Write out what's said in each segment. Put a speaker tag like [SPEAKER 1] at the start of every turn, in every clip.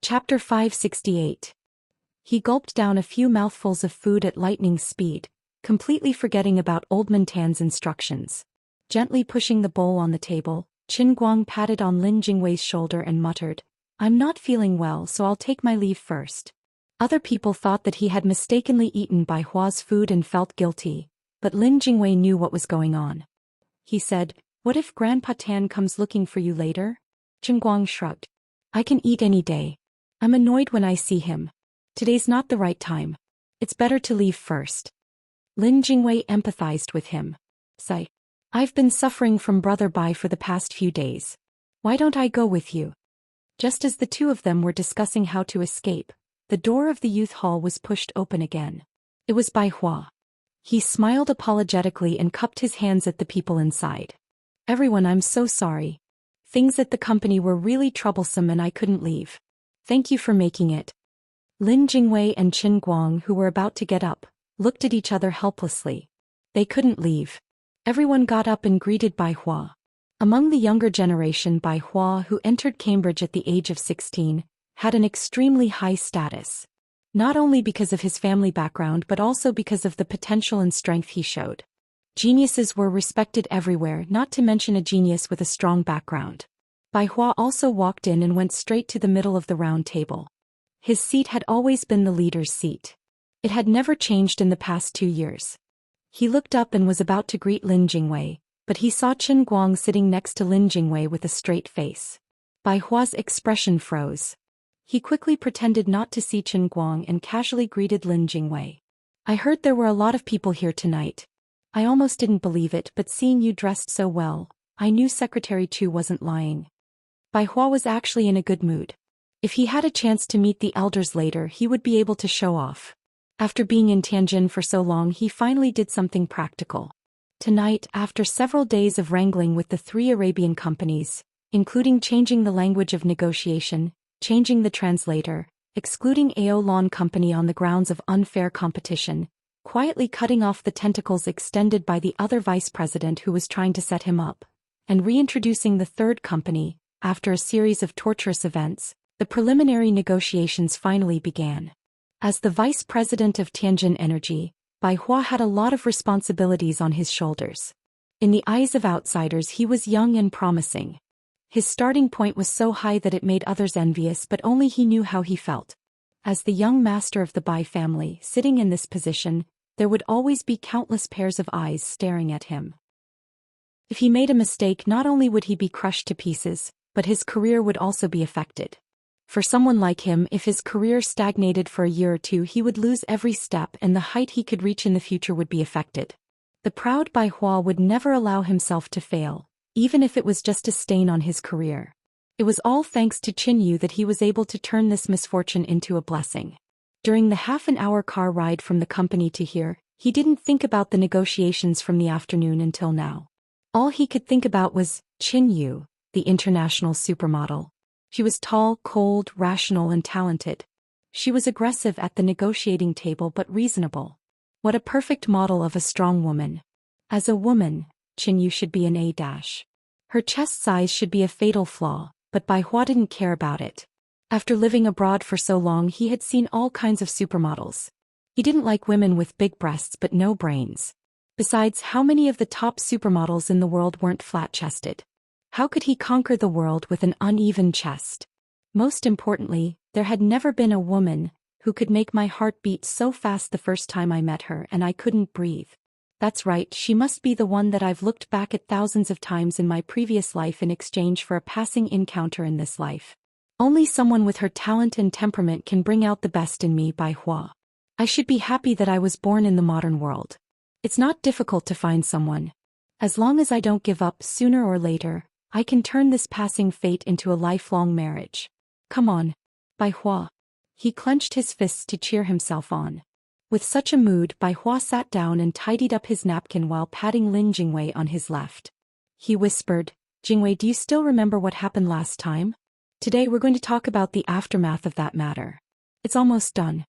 [SPEAKER 1] Chapter 568. He gulped down a few mouthfuls of food at lightning speed, completely forgetting about Old Man Tan's instructions. Gently pushing the bowl on the table, Qin Guang patted on Lin Jingwei's shoulder and muttered, "I'm not feeling well, so I'll take my leave first." Other people thought that he had mistakenly eaten Bai Hua's food and felt guilty, but Lin Jingwei knew what was going on. He said, "What if Grandpa Tan comes looking for you later?" Qin Guang shrugged. "I can eat any day. I'm annoyed when I see him. Today's not the right time. It's better to leave first." Lin Jingwei empathized with him. "Say, I've been suffering from Brother Bai for the past few days. Why don't I go with you?" Just as the two of them were discussing how to escape, the door of the youth hall was pushed open again. It was Bai Hua. He smiled apologetically and cupped his hands at the people inside. "Everyone, I'm so sorry. Things at the company were really troublesome and I couldn't leave. Thank you for making it." Lin Jingwei and Qin Guang, who were about to get up, looked at each other helplessly. They couldn't leave. Everyone got up and greeted Bai Hua. Among the younger generation, Bai Hua, who entered Cambridge at the age of 16, had an extremely high status. Not only because of his family background but also because of the potential and strength he showed. Geniuses were respected everywhere, not to mention a genius with a strong background. Bai Hua also walked in and went straight to the middle of the round table. His seat had always been the leader's seat. It had never changed in the past 2 years. He looked up and was about to greet Lin Jingwei, but he saw Qin Guang sitting next to Lin Jingwei with a straight face. Bai Hua's expression froze. He quickly pretended not to see Qin Guang and casually greeted Lin Jingwei. "I heard there were a lot of people here tonight. I almost didn't believe it, but seeing you dressed so well, I knew Secretary Chu wasn't lying." Bai Hua was actually in a good mood. If he had a chance to meet the elders later, he would be able to show off. After being in Tianjin for so long, he finally did something practical. Tonight, after several days of wrangling with the 3 Arabian companies, including changing the language of negotiation, changing the translator, excluding Aolon Company on the grounds of unfair competition, quietly cutting off the tentacles extended by the other vice president who was trying to set him up, and reintroducing the 3rd company, after a series of torturous events, the preliminary negotiations finally began. As the vice president of Tianjin Energy, Bai Hua had a lot of responsibilities on his shoulders. In the eyes of outsiders, he was young and promising. His starting point was so high that it made others envious, but only he knew how he felt. As the young master of the Bai family, sitting in this position, there would always be countless pairs of eyes staring at him. If he made a mistake, not only would he be crushed to pieces, but his career would also be affected. For someone like him, if his career stagnated for a year or two, he would lose every step and the height he could reach in the future would be affected. The proud Bai Hua would never allow himself to fail, even if it was just a stain on his career. It was all thanks to Qin Yu that he was able to turn this misfortune into a blessing. During the half-an-hour car ride from the company to here, he didn't think about the negotiations from the afternoon until now. All he could think about was Qin Yu, the international supermodel. She was tall, cold, rational and talented. She was aggressive at the negotiating table but reasonable. What a perfect model of a strong woman. As a woman, Qin Yu should be an A-. Her chest size should be a fatal flaw, but Bai Hua didn't care about it. After living abroad for so long, he had seen all kinds of supermodels. He didn't like women with big breasts but no brains. Besides, how many of the top supermodels in the world weren't flat-chested? How could he conquer the world with an uneven chest? Most importantly, there had never been a woman who could make my heart beat so fast the first time I met her and I couldn't breathe. That's right, she must be the one that I've looked back at thousands of times in my previous life in exchange for a passing encounter in this life. Only someone with her talent and temperament can bring out the best in me, Bai Hua. I should be happy that I was born in the modern world. It's not difficult to find someone. As long as I don't give up, sooner or later, I can turn this passing fate into a lifelong marriage. Come on, Bai Hua. He clenched his fists to cheer himself on. With such a mood, Bai Hua sat down and tidied up his napkin while patting Lin Jingwei on his left. He whispered, "Jingwei, do you still remember what happened last time? Today we're going to talk about the aftermath of that matter. It's almost done.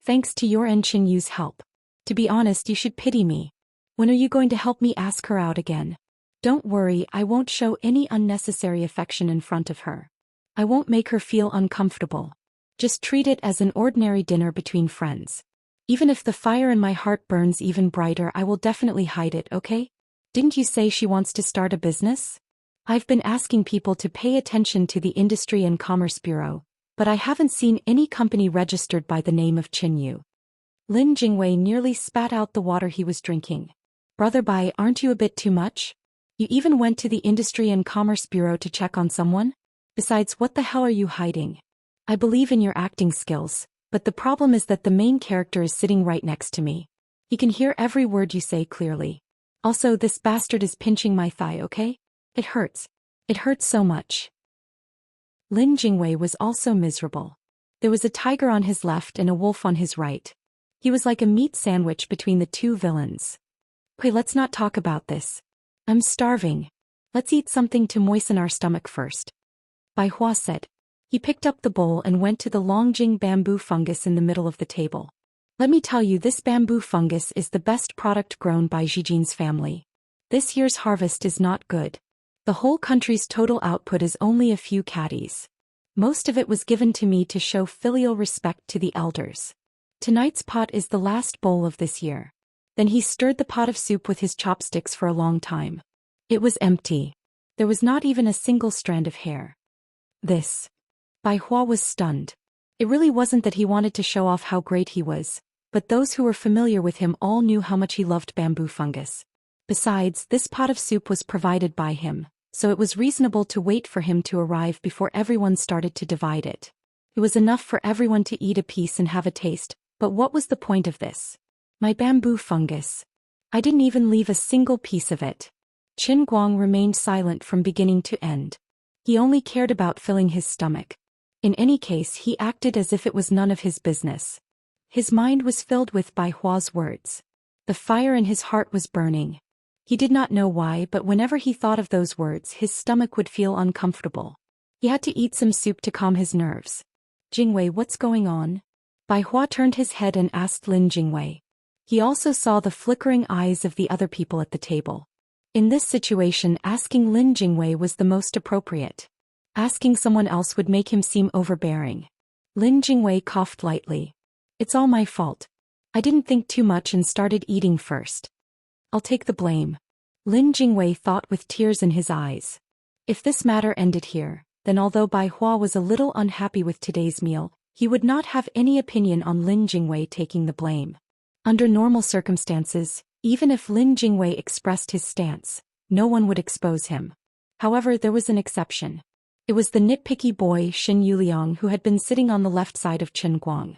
[SPEAKER 1] Thanks to your and Qin Yu's help. To be honest, you should pity me. When are you going to help me ask her out again? Don't worry, I won't show any unnecessary affection in front of her. I won't make her feel uncomfortable. Just treat it as an ordinary dinner between friends. Even if the fire in my heart burns even brighter, I will definitely hide it, okay? Didn't you say she wants to start a business? I've been asking people to pay attention to the Industry and Commerce Bureau, but I haven't seen any company registered by the name of Qinyu. Lin Jingwei nearly spat out the water he was drinking. Brother Bai, aren't you a bit too much? You even went to the Industry and Commerce Bureau to check on someone? Besides, what the hell are you hiding? I believe in your acting skills, but the problem is that the main character is sitting right next to me. He can hear every word you say clearly. Also, this bastard is pinching my thigh, okay? It hurts. It hurts so much. Lin Jingwei was also miserable. There was a tiger on his left and a wolf on his right. He was like a meat sandwich between the two villains. Hey, let's not talk about this. I'm starving. Let's eat something to moisten our stomach first. Bai Hua said. He picked up the bowl and went to the Longjing bamboo fungus in the middle of the table. Let me tell you, this bamboo fungus is the best product grown by Zijin's family. This year's harvest is not good. The whole country's total output is only a few caddies. Most of it was given to me to show filial respect to the elders. Tonight's pot is the last bowl of this year. Then he stirred the pot of soup with his chopsticks for a long time. It was empty. There was not even a single strand of hair. This. Bai Hua was stunned. It really wasn't that he wanted to show off how great he was, but those who were familiar with him all knew how much he loved bamboo fungus. Besides, this pot of soup was provided by him, so it was reasonable to wait for him to arrive before everyone started to divide it. It was enough for everyone to eat a piece and have a taste, but what was the point of this? My bamboo fungus. I didn't even leave a single piece of it. Qin Guang remained silent from beginning to end. He only cared about filling his stomach. In any case, he acted as if it was none of his business. His mind was filled with Bai Hua's words. The fire in his heart was burning. He did not know why, but whenever he thought of those words, his stomach would feel uncomfortable. He had to eat some soup to calm his nerves. Jingwei, what's going on? Bai Hua turned his head and asked Lin Jingwei. He also saw the flickering eyes of the other people at the table. In this situation, asking Lin Jingwei was the most appropriate. Asking someone else would make him seem overbearing. Lin Jingwei coughed lightly. It's all my fault. I didn't think too much and started eating first. I'll take the blame. Lin Jingwei thought with tears in his eyes. If this matter ended here, then although Bai Hua was a little unhappy with today's meal, he would not have any opinion on Lin Jingwei taking the blame. Under normal circumstances, even if Lin Jingwei expressed his stance, no one would expose him. However, there was an exception. It was the nitpicky boy Xin Yuliang who had been sitting on the left side of Qin Guang.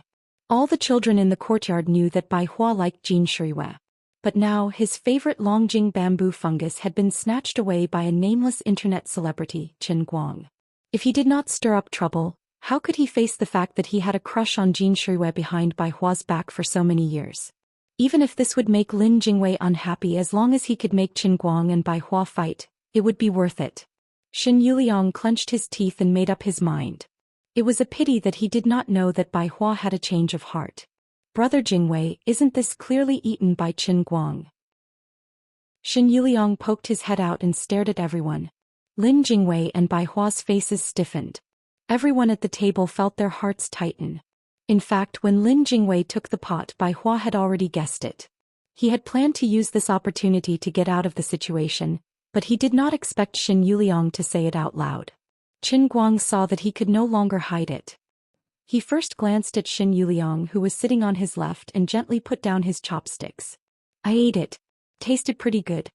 [SPEAKER 1] All the children in the courtyard knew that Bai Hua liked Jin Shuiwe. But now his favorite Longjing bamboo fungus had been snatched away by a nameless internet celebrity, Qin Guang. If he did not stir up trouble, how could he face the fact that he had a crush on Jin Shuiwe behind Bai Hua's back for so many years? Even if this would make Lin Jingwei unhappy, as long as he could make Qin Guang and Bai Hua fight, it would be worth it. Xin Yuliang clenched his teeth and made up his mind. It was a pity that he did not know that Bai Hua had a change of heart. Brother Jingwei, isn't this clearly eaten by Qin Guang? Xin Yuliang poked his head out and stared at everyone. Lin Jingwei and Bai Hua's faces stiffened. Everyone at the table felt their hearts tighten. In fact, when Lin Jingwei took the pot, Bai Hua had already guessed it. He had planned to use this opportunity to get out of the situation, but he did not expect Xin Yuliang to say it out loud. Qin Guang saw that he could no longer hide it. He first glanced at Xin Yuliang, who was sitting on his left, and gently put down his chopsticks. I ate it. Tasted pretty good.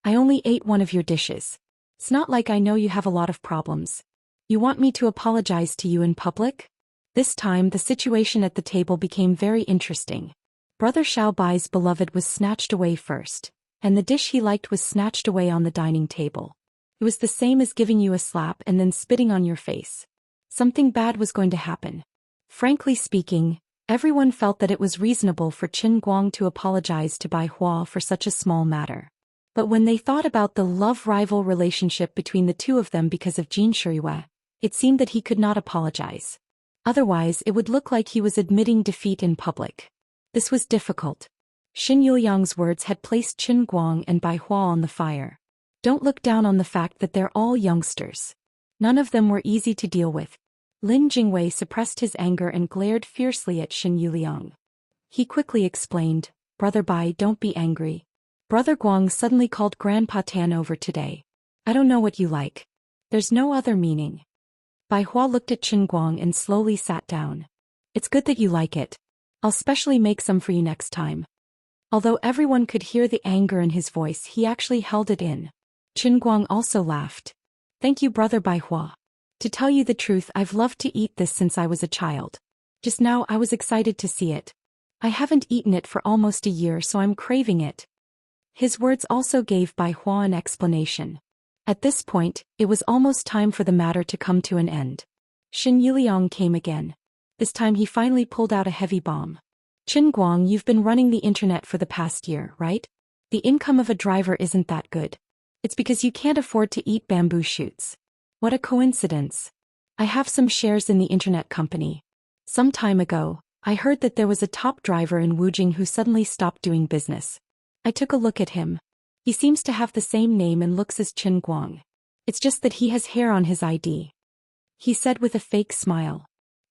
[SPEAKER 1] I only ate one of your dishes. It's not like I know you have a lot of problems. You want me to apologize to you in public? This time the situation at the table became very interesting. Brother Xiao Bai's beloved was snatched away first, and the dish he liked was snatched away on the dining table. It was the same as giving you a slap and then spitting on your face. Something bad was going to happen. Frankly speaking, everyone felt that it was reasonable for Qin Guang to apologize to Bai Hua for such a small matter. But when they thought about the love-rival relationship between the two of them because of Jin Shuiwe, it seemed that he could not apologize. Otherwise, it would look like he was admitting defeat in public. This was difficult. Xin Yuliang's words had placed Qin Guang and Bai Hua on the fire. Don't look down on the fact that they're all youngsters. None of them were easy to deal with. Lin Jingwei suppressed his anger and glared fiercely at Shen Yuliang. He quickly explained, "Brother Bai, don't be angry. Brother Guang suddenly called Grandpa Tan over today. I don't know what you like. There's no other meaning." Bai Hua looked at Qin Guang and slowly sat down. "It's good that you like it. I'll specially make some for you next time." Although everyone could hear the anger in his voice, he actually held it in. Qin Guang also laughed. "Thank you, Brother Bai Hua. To tell you the truth, I've loved to eat this since I was a child. Just now I was excited to see it. I haven't eaten it for almost a year, so I'm craving it." His words also gave Bai Hua an explanation. At this point, it was almost time for the matter to come to an end. Shen Yuliang came again. This time he finally pulled out a heavy bomb. "Qin Guang, you've been running the internet for the past year, right? The income of a driver isn't that good. It's because you can't afford to eat bamboo shoots. What a coincidence. I have some shares in the internet company. Some time ago, I heard that there was a top driver in Wujing who suddenly stopped doing business. I took a look at him. He seems to have the same name and looks as Qin Guang. It's just that he has hair on his ID." He said with a fake smile.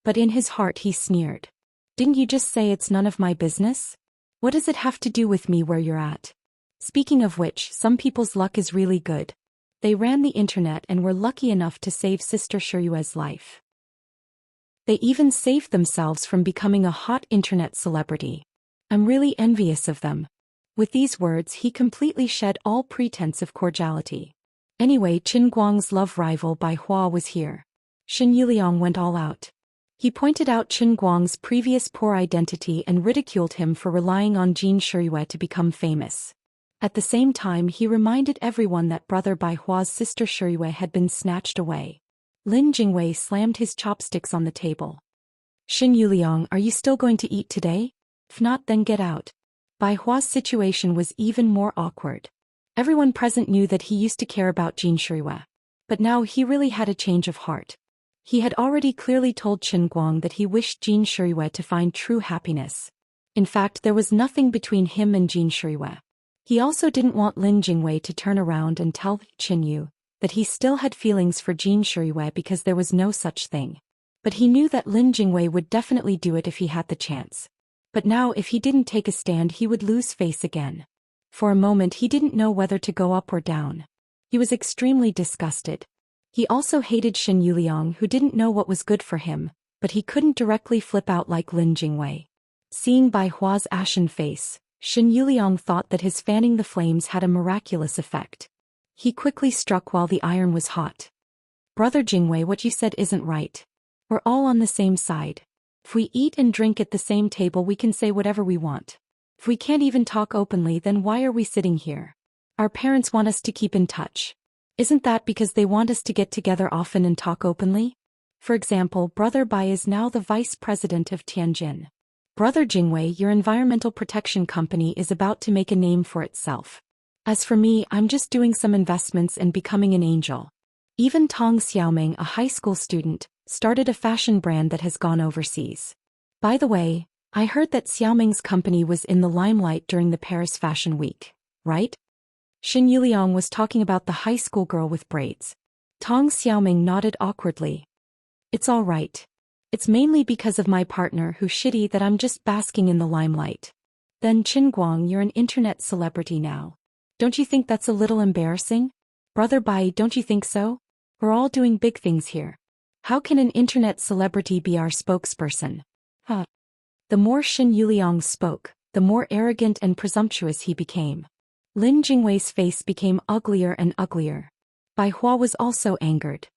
[SPEAKER 1] But in his heart he sneered. "Didn't you just say it's none of my business? What does it have to do with me where you're at? Speaking of which, some people's luck is really good. They ran the internet and were lucky enough to save Sister Shiyue's life. They even saved themselves from becoming a hot internet celebrity. I'm really envious of them." With these words, he completely shed all pretense of cordiality. Anyway, Qin Guang's love rival Bai Hua was here. Shen Yuliang went all out. He pointed out Qin Guang's previous poor identity and ridiculed him for relying on Jin Shiyue to become famous. At the same time, he reminded everyone that Brother Bai Hua's sister Shiyue had been snatched away. Lin Jingwei slammed his chopsticks on the table. "Shen Yuliang, are you still going to eat today? If not, then get out." Bai Hua's situation was even more awkward. Everyone present knew that he used to care about Jin Shiyue. But now he really had a change of heart. He had already clearly told Qin Guang that he wished Jin Shiyue to find true happiness. In fact, there was nothing between him and Jin Shiyue. He also didn't want Lin Jingwei to turn around and tell Qin Yu that he still had feelings for Jin Shiyue because there was no such thing. But he knew that Lin Jingwei would definitely do it if he had the chance. But now if he didn't take a stand, he would lose face again. For a moment he didn't know whether to go up or down. He was extremely disgusted. He also hated Shen Yuliang, who didn't know what was good for him, but he couldn't directly flip out like Lin Jingwei. Seeing Bai Hua's ashen face, Shen Yuliang thought that his fanning the flames had a miraculous effect. He quickly struck while the iron was hot. "Brother Jingwei, what you said isn't right. We're all on the same side. If we eat and drink at the same table, we can say whatever we want. If we can't even talk openly, then why are we sitting here? Our parents want us to keep in touch. Isn't that because they want us to get together often and talk openly? For example, Brother Bai is now the vice president of Tianjin. Brother Jingwei, your environmental protection company is about to make a name for itself. As for me, I'm just doing some investments and becoming an angel." Even Tong Xiaoming, a high school student, started a fashion brand that has gone overseas. By the way, I heard that Xiaoming's company was in the limelight during the Paris Fashion Week, right? Shen Yuliang was talking about the high school girl with braids. Tong Xiaoming nodded awkwardly. "It's all right. It's mainly because of my partner who's shitty that I'm just basking in the limelight." "Then Qin Guang, you're an internet celebrity now. Don't you think that's a little embarrassing? Brother Bai, don't you think so? We're all doing big things here. How can an internet celebrity be our spokesperson?" The more Shen Yuliang spoke, the more arrogant and presumptuous he became. Lin Jingwei's face became uglier and uglier. Bai Hua was also angered.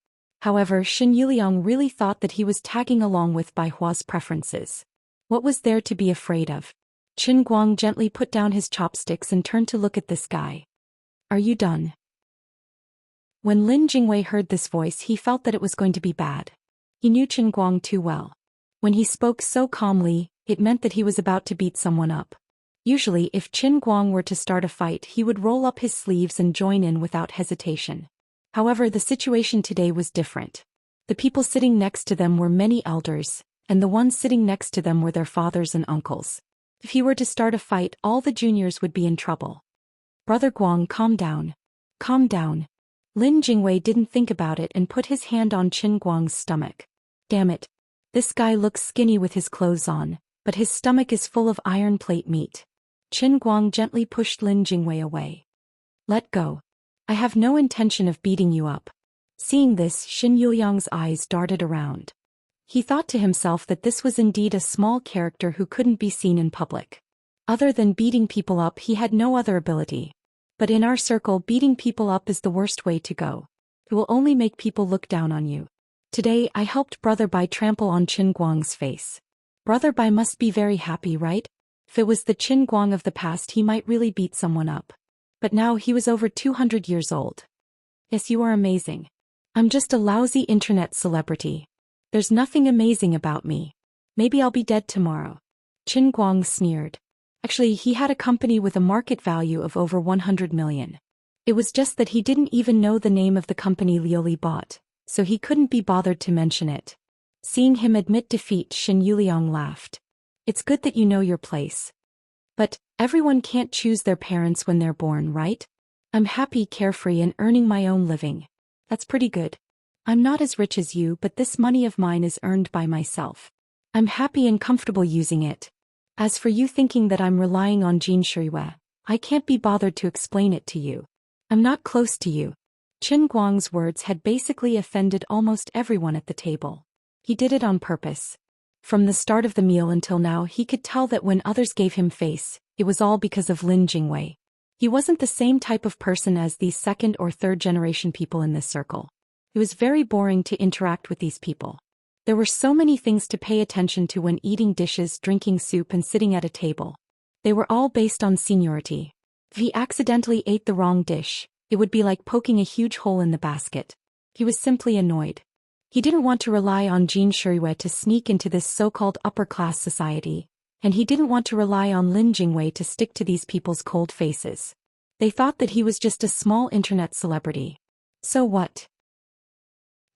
[SPEAKER 1] However, Shen Yuliang really thought that he was tagging along with Bai Hua's preferences. What was there to be afraid of? Qin Guang gently put down his chopsticks and turned to look at this guy. "Are you done?" When Lin Jingwei heard this voice, he felt that it was going to be bad. He knew Qin Guang too well. When he spoke so calmly, it meant that he was about to beat someone up. Usually, if Qin Guang were to start a fight, he would roll up his sleeves and join in without hesitation. However, the situation today was different. The people sitting next to them were many elders, and the ones sitting next to them were their fathers and uncles. If he were to start a fight, all the juniors would be in trouble. "Brother Guang, calm down. Calm down." Lin Jingwei didn't think about it and put his hand on Qin Guang's stomach. Damn it. This guy looks skinny with his clothes on, but his stomach is full of iron plate meat. Qin Guang gently pushed Lin Jingwei away. Let go. I have no intention of beating you up. Seeing this, Xin Yuliang's eyes darted around. He thought to himself that this was indeed a small character who couldn't be seen in public. Other than beating people up, he had no other ability. But in our circle, beating people up is the worst way to go. It will only make people look down on you. Today, I helped Brother Bai trample on Qin Guang's face. Brother Bai must be very happy, right? If it was the Qin Guang of the past, he might really beat someone up. But now he was over 200 years old. Yes, you are amazing. I'm just a lousy internet celebrity. There's nothing amazing about me. Maybe I'll be dead tomorrow. Qin Guang sneered. Actually, he had a company with a market value of over 100 million. It was just that he didn't even know the name of the company Lioli bought, so he couldn't be bothered to mention it. Seeing him admit defeat, Xin Yuliang laughed. It's good that you know your place. But everyone can't choose their parents when they're born, right? I'm happy, carefree, and earning my own living. That's pretty good. I'm not as rich as you, but this money of mine is earned by myself. I'm happy and comfortable using it. As for you thinking that I'm relying on Jin Shuiwei, I can't be bothered to explain it to you. I'm not close to you. Qin Guang's words had basically offended almost everyone at the table. He did it on purpose. From the start of the meal until now, he could tell that when others gave him face, it was all because of Lin Jingwei. He wasn't the same type of person as these second or third generation people in this circle. It was very boring to interact with these people. There were so many things to pay attention to when eating dishes, drinking soup, and sitting at a table. They were all based on seniority. If he accidentally ate the wrong dish, it would be like poking a huge hole in the basket. He was simply annoyed. He didn't want to rely on Jin Shuiwei to sneak into this so-called upper-class society, and he didn't want to rely on Lin Jingwei to stick to these people's cold faces. They thought that he was just a small internet celebrity. So what?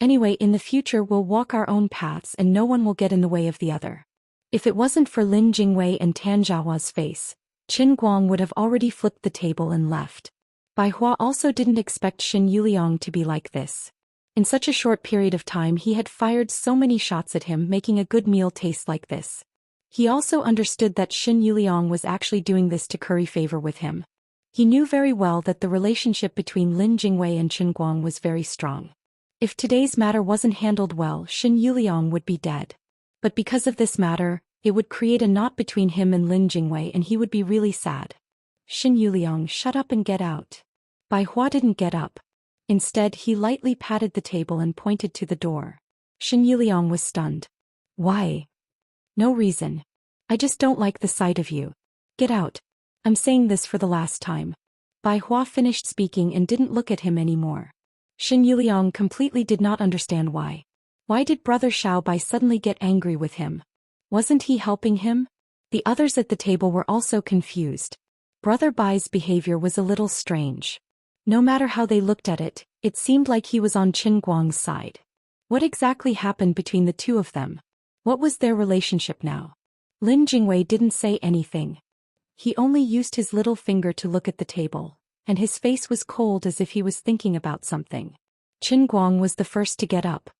[SPEAKER 1] Anyway, in the future we'll walk our own paths and no one will get in the way of the other. If it wasn't for Lin Jingwei and Tan Zhaohua's face, Qin Guang would have already flipped the table and left. Bai Hua also didn't expect Xin Yuliang to be like this. In such a short period of time he had fired so many shots at him, making a good meal taste like this. He also understood that Xin Yuliang was actually doing this to curry favor with him. He knew very well that the relationship between Lin Jingwei and Qin Guang was very strong. If today's matter wasn't handled well, Xin Yuliang would be dead. But because of this matter, it would create a knot between him and Lin Jingwei and he would be really sad. Xin Yuliang, shut up and get out. Bai Hua didn't get up. Instead, he lightly patted the table and pointed to the door. Xin Yuliang was stunned. Why? No reason. I just don't like the sight of you. Get out. I'm saying this for the last time. Bai Hua finished speaking and didn't look at him anymore. Xin Yuliang completely did not understand why. Why did Brother Xiao Bai suddenly get angry with him? Wasn't he helping him? The others at the table were also confused. Brother Bai's behavior was a little strange. No matter how they looked at it, it seemed like he was on Qin Guang's side. What exactly happened between the two of them? What was their relationship now? Lin Jingwei didn't say anything. He only used his little finger to look at the table, and his face was cold as if he was thinking about something. Qin Guang was the first to get up.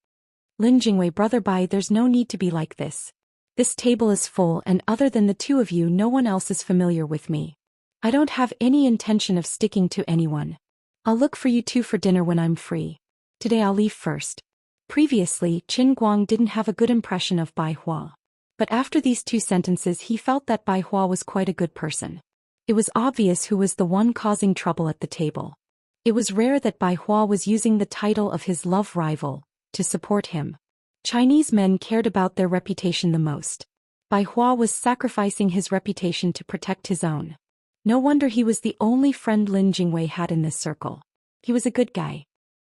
[SPEAKER 1] Lin Jingwei, Brother Bai, there's no need to be like this. This table is full and other than the two of you no one else is familiar with me. I don't have any intention of sticking to anyone. I'll look for you two for dinner when I'm free. Today I'll leave first. Previously, Qin Guang didn't have a good impression of Bai Hua. But after these two sentences he felt that Bai Hua was quite a good person. It was obvious who was the one causing trouble at the table. It was rare that Bai Hua was using the title of his love rival to support him. Chinese men cared about their reputation the most. Bai Hua was sacrificing his reputation to protect his own. No wonder he was the only friend Lin Jingwei had in this circle. He was a good guy.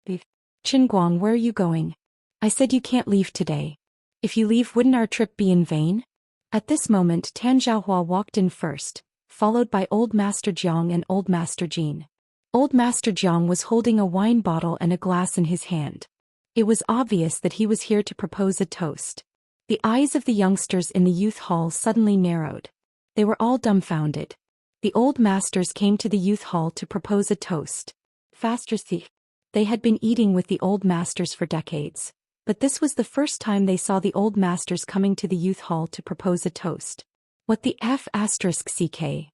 [SPEAKER 1] Qin Guang, where are you going? I said you can't leave today. If you leave, wouldn't our trip be in vain? At this moment Tan Zhaohua walked in first, followed by Old Master Jiang and Old Master Jin. Old Master Jiang was holding a wine bottle and a glass in his hand. It was obvious that he was here to propose a toast. The eyes of the youngsters in the youth hall suddenly narrowed. They were all dumbfounded. The old masters came to the youth hall to propose a toast. Faster thief. They had been eating with the old masters for decades. But this was the first time they saw the old masters coming to the youth hall to propose a toast. What the F***ck?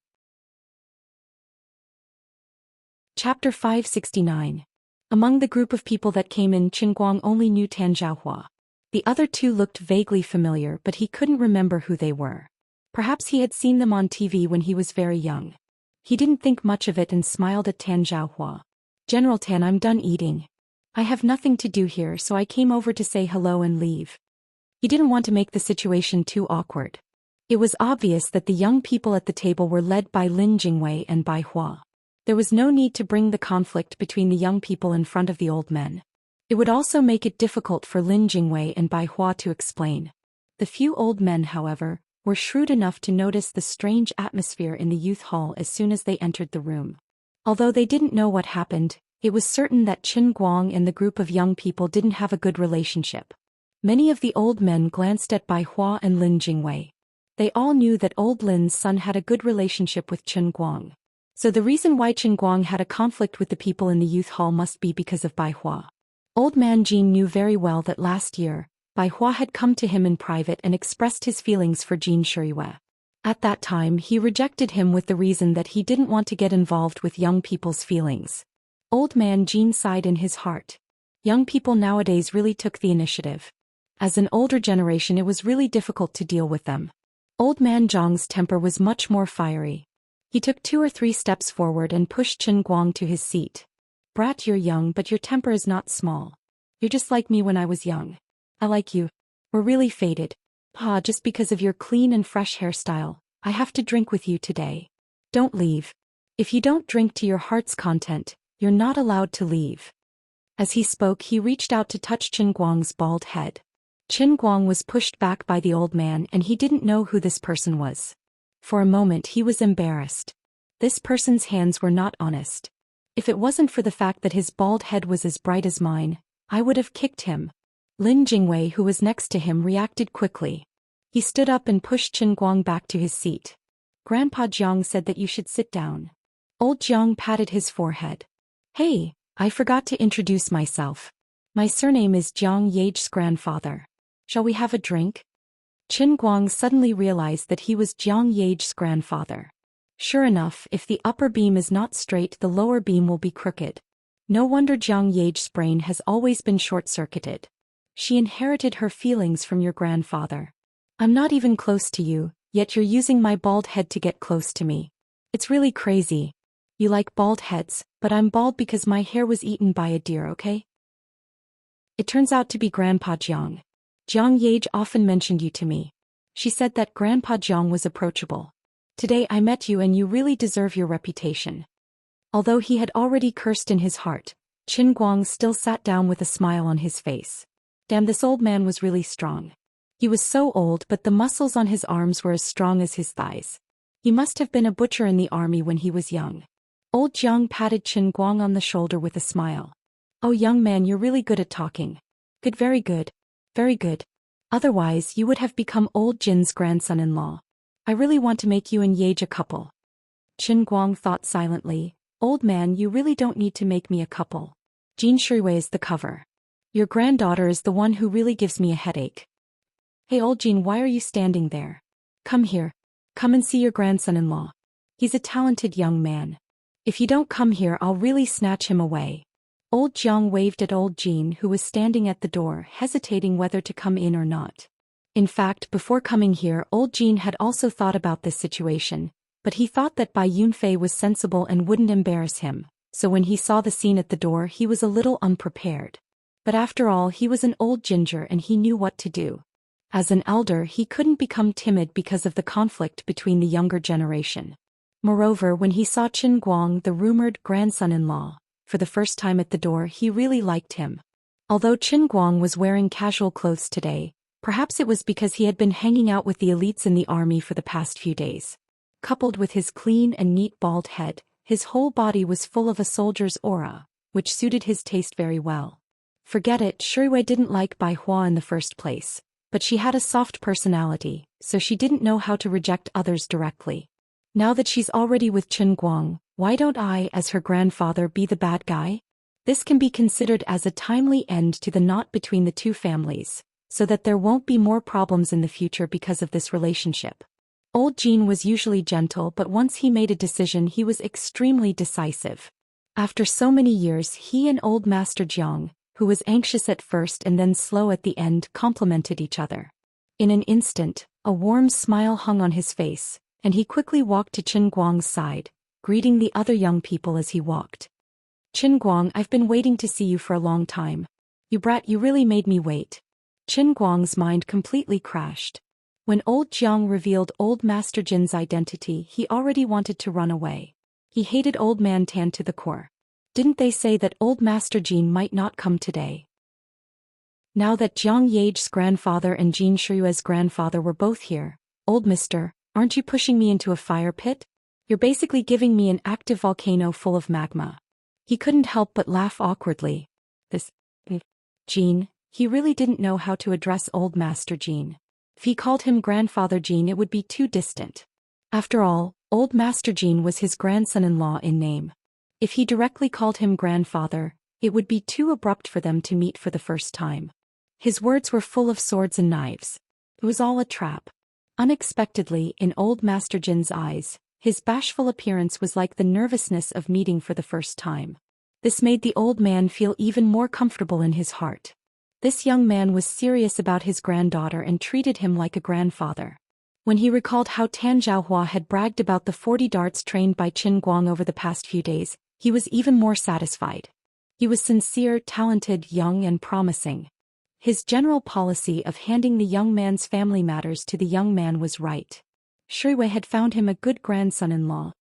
[SPEAKER 1] Chapter 569. Among the group of people that came in, Qin only knew Tan Zhaohua. The other two looked vaguely familiar, but he couldn't remember who they were. Perhaps he had seen them on TV when he was very young. He didn't think much of it and smiled at Tan Zhaohua. "General Tan, I'm done eating. I have nothing to do here, so I came over to say hello and leave." He didn't want to make the situation too awkward. It was obvious that the young people at the table were led by Lin Jingwei and Bai Hua. There was no need to bring the conflict between the young people in front of the old men. It would also make it difficult for Lin Jingwei and Bai Hua to explain. The few old men, however, were shrewd enough to notice the strange atmosphere in the youth hall as soon as they entered the room. Although they didn't know what happened, it was certain that Qin Guang and the group of young people didn't have a good relationship. Many of the old men glanced at Bai Hua and Lin Jingwei. They all knew that old Lin's son had a good relationship with Qin Guang. So the reason why Qin Guang had a conflict with the people in the youth hall must be because of Bai Hua. Old man Jin knew very well that last year, Bai Hua had come to him in private and expressed his feelings for Jin Shiriyue. At that time he rejected him with the reason that he didn't want to get involved with young people's feelings. Old man Jin sighed in his heart. Young people nowadays really took the initiative. As an older generation, it was really difficult to deal with them. Old man Zhang's temper was much more fiery. He took 2 or 3 steps forward and pushed Qin Guang to his seat. "Brat, you're young, but your temper is not small. You're just like me when I was young. I like you. We're really fated. Just because of your clean and fresh hairstyle, I have to drink with you today. Don't leave. If you don't drink to your heart's content, you're not allowed to leave." As he spoke, he reached out to touch Qin Guang's bald head. Qin Guang was pushed back by the old man and he didn't know who this person was. For a moment he was embarrassed. This person's hands were not honest. If it wasn't for the fact that his bald head was as bright as mine, I would have kicked him. Lin Jingwei, who was next to him, reacted quickly. He stood up and pushed Qin Guang back to his seat. "Grandpa Jiang said that you should sit down." Old Jiang patted his forehead. "Hey, I forgot to introduce myself. My surname is Jiang Yage's grandfather. Shall we have a drink?" Qin Guang suddenly realized that he was Jiang Yage's grandfather. Sure enough, if the upper beam is not straight, the lower beam will be crooked. No wonder Jiang Yage's brain has always been short-circuited. She inherited her feelings from your grandfather. "I'm not even close to you, yet you're using my bald head to get close to me. It's really crazy. You like bald heads, but I'm bald because my hair was eaten by a deer, okay?" It turns out to be Grandpa Jiang. "Jiang Yage often mentioned you to me. She said that Grandpa Jiang was approachable. Today I met you and you really deserve your reputation." Although he had already cursed in his heart, Qin Guang still sat down with a smile on his face. Damn, this old man was really strong. He was so old, but the muscles on his arms were as strong as his thighs. He must have been a butcher in the army when he was young. Old Jiang patted Qin Guang on the shoulder with a smile. "Oh, young man, you're really good at talking. Good, very good. Very good. Otherwise, you would have become old Jin's grandson-in-law. I really want to make you and Yage a couple." Qin Guang thought silently. "Old man, you really don't need to make me a couple. Jin Shiriyue is the cover. Your granddaughter is the one who really gives me a headache." "Hey, old Jin, why are you standing there? Come here. Come and see your grandson-in-law. He's a talented young man. If you don't come here, I'll really snatch him away." Old Jiang waved at old Jin, who was standing at the door, hesitating whether to come in or not. In fact, before coming here, old Jin had also thought about this situation, but he thought that Bai Yunfei was sensible and wouldn't embarrass him, so when he saw the scene at the door he was a little unprepared. But after all, he was an old ginger and he knew what to do. As an elder, he couldn't become timid because of the conflict between the younger generation. Moreover, when he saw Qin Guang, the rumored grandson-in-law, for the first time at the door, he really liked him. Although Qin Guang was wearing casual clothes today, perhaps it was because he had been hanging out with the elites in the army for the past few days. Coupled with his clean and neat bald head, his whole body was full of a soldier's aura, which suited his taste very well. Forget it, Shiriyue didn't like Bai Hua in the first place, but she had a soft personality, so she didn't know how to reject others directly. Now that she's already with Qin Guang, why don't I, as her grandfather, be the bad guy? This can be considered as a timely end to the knot between the two families, so that there won't be more problems in the future because of this relationship. Old Jin was usually gentle, but once he made a decision he was extremely decisive. After so many years he and Old Master Jiang, who was anxious at first and then slow at the end, complemented each other. In an instant, a warm smile hung on his face, and he quickly walked to Qin Guang's side, greeting the other young people as he walked. Qin Guang, I've been waiting to see you for a long time. You brat, you really made me wait. Qin Guang's mind completely crashed. When old Jiang revealed Old Master Jin's identity, he already wanted to run away. He hated Old Man Tan to the core. Didn't they say that Old Master Jin might not come today? Now that Jiang Yage's grandfather and Jin Shiyue's grandfather were both here, Old Mister, aren't you pushing me into a fire pit? You're basically giving me an active volcano full of magma. He couldn't help but laugh awkwardly. This Jin, he really didn't know how to address Old Master Jin. If he called him Grandfather Jin, it would be too distant. After all, Old Master Jin was his grandson-in-law in name. If he directly called him grandfather, it would be too abrupt for them to meet for the first time. His words were full of swords and knives. It was all a trap. Unexpectedly, in Old Master Jin's eyes, his bashful appearance was like the nervousness of meeting for the first time. This made the old man feel even more comfortable in his heart. This young man was serious about his granddaughter and treated him like a grandfather. When he recalled how Tan Zhaohua had bragged about the 40 darts trained by Qin Guang over the past few days, he was even more satisfied. He was sincere, talented, young and promising. His general policy of handing the young man's family matters to the young man was right. Shiyue had found him a good grandson-in-law.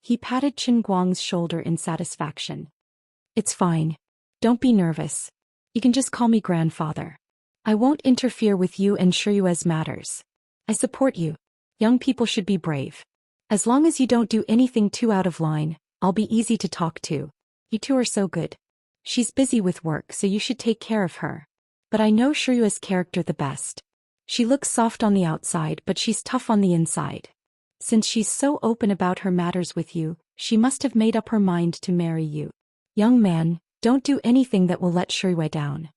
[SPEAKER 1] He patted Qin Guang's shoulder in satisfaction. It's fine. Don't be nervous. You can just call me grandfather. I won't interfere with you and Shiyue's matters. I support you. Young people should be brave. As long as you don't do anything too out of line, I'll be easy to talk to. You two are so good. She's busy with work, so you should take care of her. But I know Shiyue's character the best. She looks soft on the outside, but she's tough on the inside. Since she's so open about her matters with you, she must have made up her mind to marry you. Young man, don't do anything that will let Shiyue down.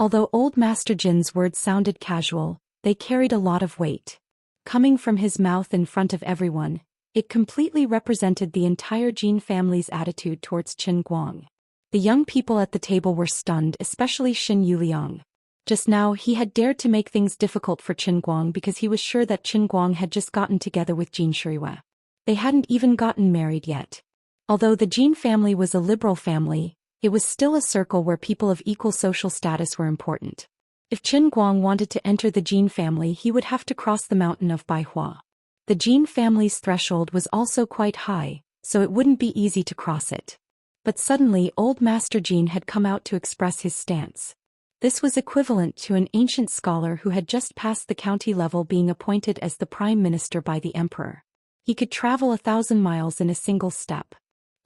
[SPEAKER 1] Although Old Master Jin's words sounded casual, they carried a lot of weight. Coming from his mouth in front of everyone, it completely represented the entire Jin family's attitude towards Qin Guang. The young people at the table were stunned, especially Xin Yuliang. Just now he had dared to make things difficult for Qin Guang because he was sure that Qin Guang had just gotten together with Jin Shiyue. They hadn't even gotten married yet. Although the Jin family was a liberal family, it was still a circle where people of equal social status were important. If Qin Guang wanted to enter the Jin family, he would have to cross the mountain of Baihua. The Jin family's threshold was also quite high, so it wouldn't be easy to cross it. But suddenly Old Master Jin had come out to express his stance. This was equivalent to an ancient scholar who had just passed the county level being appointed as the prime minister by the emperor. He could travel 1,000 miles in a single step.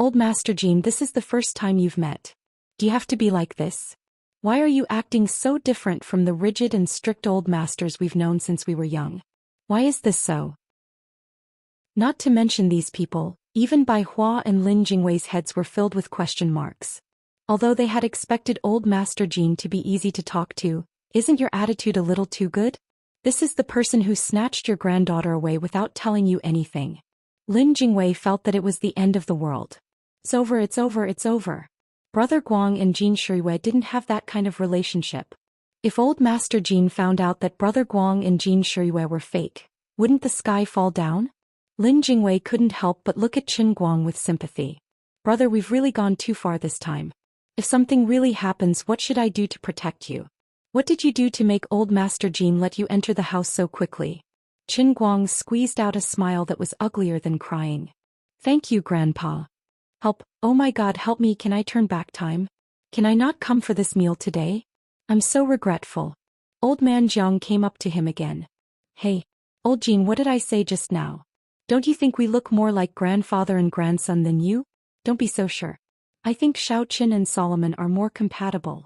[SPEAKER 1] Old Master Jin, this is the first time you've met. Do you have to be like this? Why are you acting so different from the rigid and strict old masters we've known since we were young? Why is this so? Not to mention these people, even Bai Hua and Lin Jingwei's heads were filled with question marks. Although they had expected Old Master Jin to be easy to talk to, isn't your attitude a little too good? This is the person who snatched your granddaughter away without telling you anything. Lin Jingwei felt that it was the end of the world. It's over, it's over, it's over. Brother Guang and Jin Shiyue didn't have that kind of relationship. If Old Master Jin found out that Brother Guang and Jin Shiyue were fake, wouldn't the sky fall down? Lin Jingwei couldn't help but look at Qin Guang with sympathy. Brother, we've really gone too far this time. If something really happens, what should I do to protect you? What did you do to make Old Master Jin let you enter the house so quickly? Qin Guang squeezed out a smile that was uglier than crying. Thank you, Grandpa. Help, oh my God, help me, can I turn back time? Can I not come for this meal today? I'm so regretful. Old Man Jiang came up to him again. Hey, Old Jin, what did I say just now? Don't you think we look more like grandfather and grandson than you? Don't be so sure. I think Shao Qin and Solomon are more compatible.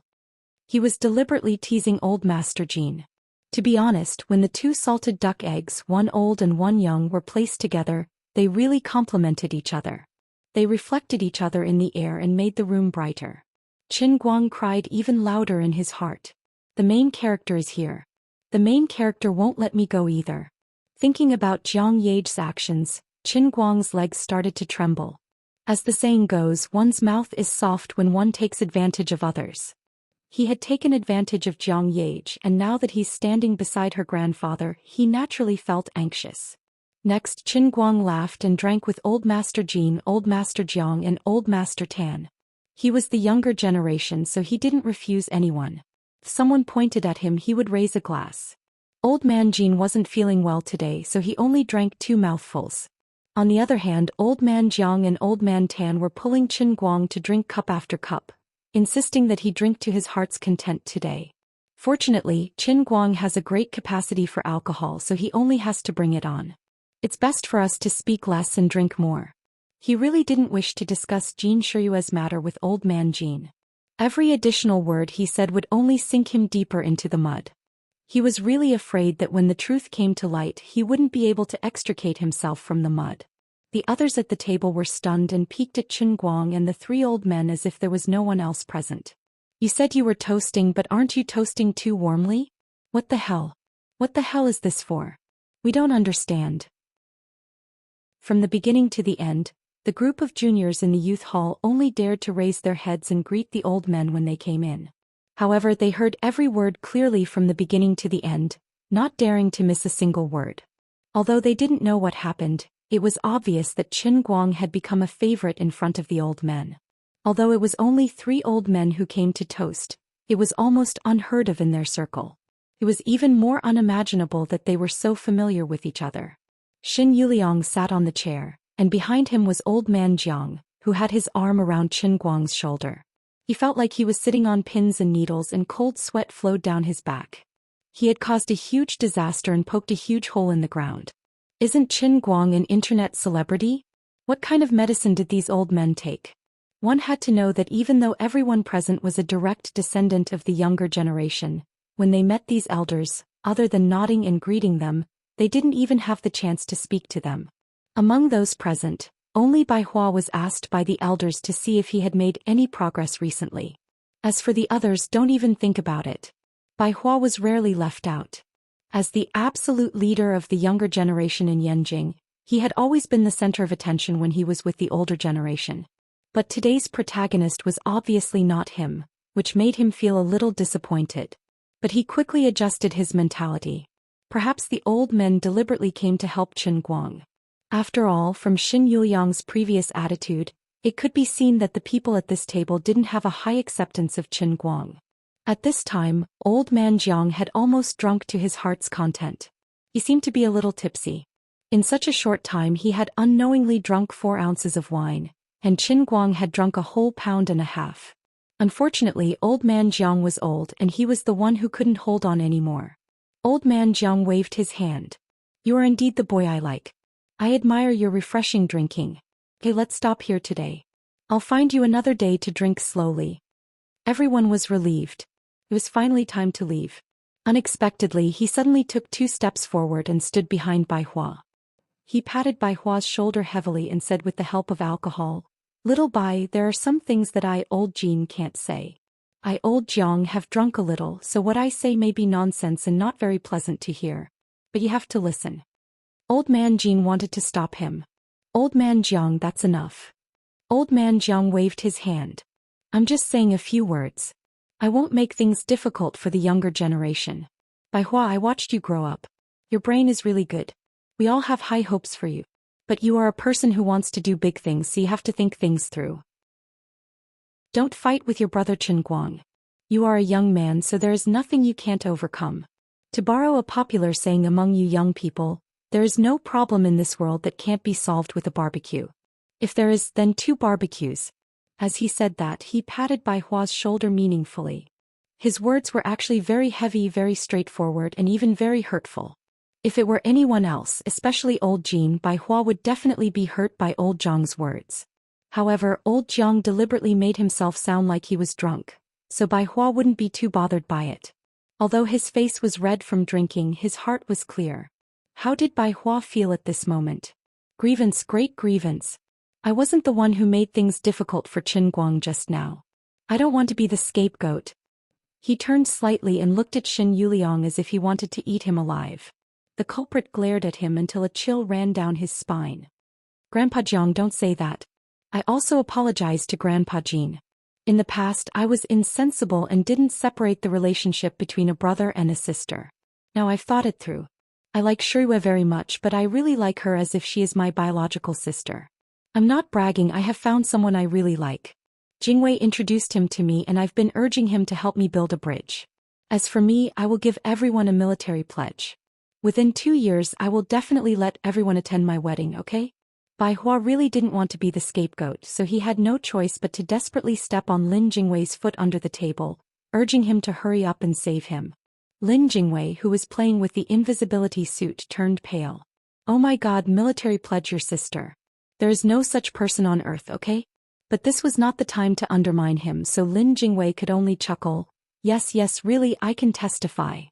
[SPEAKER 1] He was deliberately teasing Old Master Jin. To be honest, when the two salted duck eggs, one old and one young, were placed together, they really complemented each other. They reflected each other in the air and made the room brighter. Qin Guang cried even louder in his heart. The main character is here. The main character won't let me go either. Thinking about Jiang Yage's actions, Qin Guang's legs started to tremble. As the saying goes, one's mouth is soft when one takes advantage of others. He had taken advantage of Jiang Yage, and now that he's standing beside her grandfather, he naturally felt anxious. Next, Qin Guang laughed and drank with Old Master Jin, Old Master Jiang, and Old Master Tan. He was the younger generation, so he didn't refuse anyone. If someone pointed at him, he would raise a glass. Old Man Jin wasn't feeling well today, so he only drank 2 mouthfuls. On the other hand, Old Man Jiang and Old Man Tan were pulling Qin Guang to drink cup after cup, insisting that he drink to his heart's content today. Fortunately, Qin Guang has a great capacity for alcohol, so he only has to bring it on. It's best for us to speak less and drink more. He really didn't wish to discuss Jin Shiyue's matter with Old Man Jin. Every additional word he said would only sink him deeper into the mud. He was really afraid that when the truth came to light, he wouldn't be able to extricate himself from the mud. The others at the table were stunned and peeked at Qin Guang and the 3 old men as if there was no one else present. You said you were toasting, but aren't you toasting too warmly? What the hell? What the hell is this for? We don't understand. From the beginning to the end, the group of juniors in the youth hall only dared to raise their heads and greet the old men when they came in. However, they heard every word clearly from the beginning to the end, not daring to miss a single word. Although they didn't know what happened, it was obvious that Qin Guang had become a favorite in front of the old men. Although it was only 3 old men who came to toast, it was almost unheard of in their circle. It was even more unimaginable that they were so familiar with each other. Xin Yuliang sat on the chair, and behind him was Old Man Jiang, who had his arm around Qin Guang's shoulder. He felt like he was sitting on pins and needles, and cold sweat flowed down his back. He had caused a huge disaster and poked a huge hole in the ground. Isn't Qin Guang an internet celebrity? What kind of medicine did these old men take? One had to know that even though everyone present was a direct descendant of the younger generation, when they met these elders, other than nodding and greeting them, they didn't even have the chance to speak to them. Among those present, only Bai Hua was asked by the elders to see if he had made any progress recently. As for the others, don't even think about it. Bai Hua was rarely left out. As the absolute leader of the younger generation in Yanjing, he had always been the center of attention when he was with the older generation. But today's protagonist was obviously not him, which made him feel a little disappointed. But he quickly adjusted his mentality. Perhaps the old men deliberately came to help Qin Guang. After all, from Xin Yuliang's previous attitude, it could be seen that the people at this table didn't have a high acceptance of Qin Guang. At this time, Old Man Jiang had almost drunk to his heart's content. He seemed to be a little tipsy. In such a short time he had unknowingly drunk 4 ounces of wine, and Qin Guang had drunk a whole 1.5 pounds. Unfortunately, Old Man Jiang was old, and he was the one who couldn't hold on anymore. Old Man Jiang waved his hand. You are indeed the boy I like. I admire your refreshing drinking. Okay, let's stop here today. I'll find you another day to drink slowly. Everyone was relieved. It was finally time to leave. Unexpectedly, he suddenly took 2 steps forward and stood behind Bai Hua. He patted Bai Hua's shoulder heavily and said with the help of alcohol, "Little Bai, there are some things that I, Old Jin, can't say. I, Old Jiang, have drunk a little, so what I say may be nonsense and not very pleasant to hear. But you have to listen." Old Man Jin wanted to stop him. "Old Man Jiang, that's enough." Old Man Jiang waved his hand. "I'm just saying a few words. I won't make things difficult for the younger generation. Bai Hua, I watched you grow up. Your brain is really good. We all have high hopes for you. But you are a person who wants to do big things, so you have to think things through. Don't fight with your brother Qin Guang. You are a young man, so there is nothing you can't overcome. To borrow a popular saying among you young people, there is no problem in this world that can't be solved with a barbecue. If there is, then 2 barbecues. As he said that, he patted Bai Hua's shoulder meaningfully. His words were actually very heavy, very straightforward, and even very hurtful. If it were anyone else, especially Old Jin, Bai Hua would definitely be hurt by Old Jiang's words. However, Old Jiang deliberately made himself sound like he was drunk, so Bai Hua wouldn't be too bothered by it. Although his face was red from drinking, his heart was clear. How did Bai Hua feel at this moment? Grievance, great grievance. I wasn't the one who made things difficult for Qin Guang just now. I don't want to be the scapegoat. He turned slightly and looked at Shen Yuliang as if he wanted to eat him alive. The culprit glared at him until a chill ran down his spine. Grandpa Jiang, don't say that. I also apologize to Grandpa Jean. In the past I was insensible and didn't separate the relationship between a brother and a sister. Now I've thought it through. I like Shuiwe very much, but I really like her as if she is my biological sister. I'm not bragging, I have found someone I really like. Jingwei introduced him to me and I've been urging him to help me build a bridge. As for me, I will give everyone a military pledge. Within 2 years I will definitely let everyone attend my wedding, okay? Bai Hua really didn't want to be the scapegoat, so he had no choice but to desperately step on Lin Jingwei's foot under the table, urging him to hurry up and save him. Lin Jingwei, who was playing with the invisibility suit, turned pale. Oh my god, military pledge your sister. There is no such person on earth, okay? But this was not the time to undermine him, so Lin Jingwei could only chuckle. Yes, really, I can testify.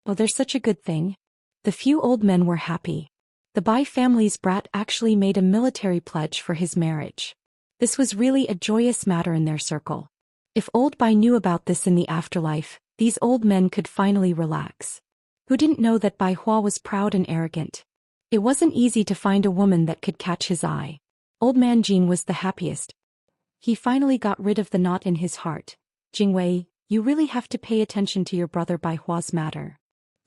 [SPEAKER 1] Oh, there's such a good thing. The few old men were happy. The Bai family's brat actually made a military pledge for his marriage. This was really a joyous matter in their circle. If old Bai knew about this in the afterlife, these old men could finally relax. Who didn't know that Bai Hua was proud and arrogant? It wasn't easy to find a woman that could catch his eye. Old man Jean was the happiest. He finally got rid of the knot in his heart. Jingwei, you really have to pay attention to your brother Bai Hua's matter.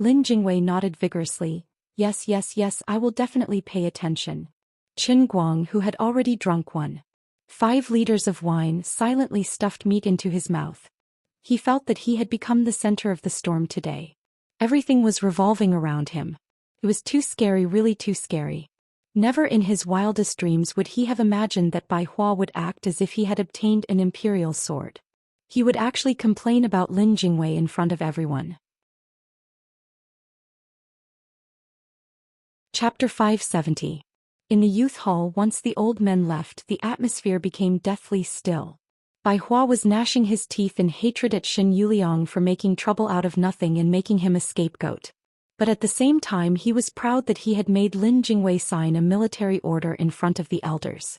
[SPEAKER 1] Lin Jingwei nodded vigorously. Yes, I will definitely pay attention. Qin Guang, who had already drunk 1.5 liters of wine, silently stuffed meat into his mouth. He felt that he had become the center of the storm today. Everything was revolving around him. It was too scary, really too scary. Never in his wildest dreams would he have imagined that Bai Hua would act as if he had obtained an imperial sword. He would actually complain about Lin Jingwei in front of everyone. Chapter 570. In the youth hall, once the old men left, the atmosphere became deathly still. Bai Hua was gnashing his teeth in hatred at Shen Yuliang for making trouble out of nothing and making him a scapegoat. But at the same time he was proud that he had made Lin Jingwei sign a military order in front of the elders.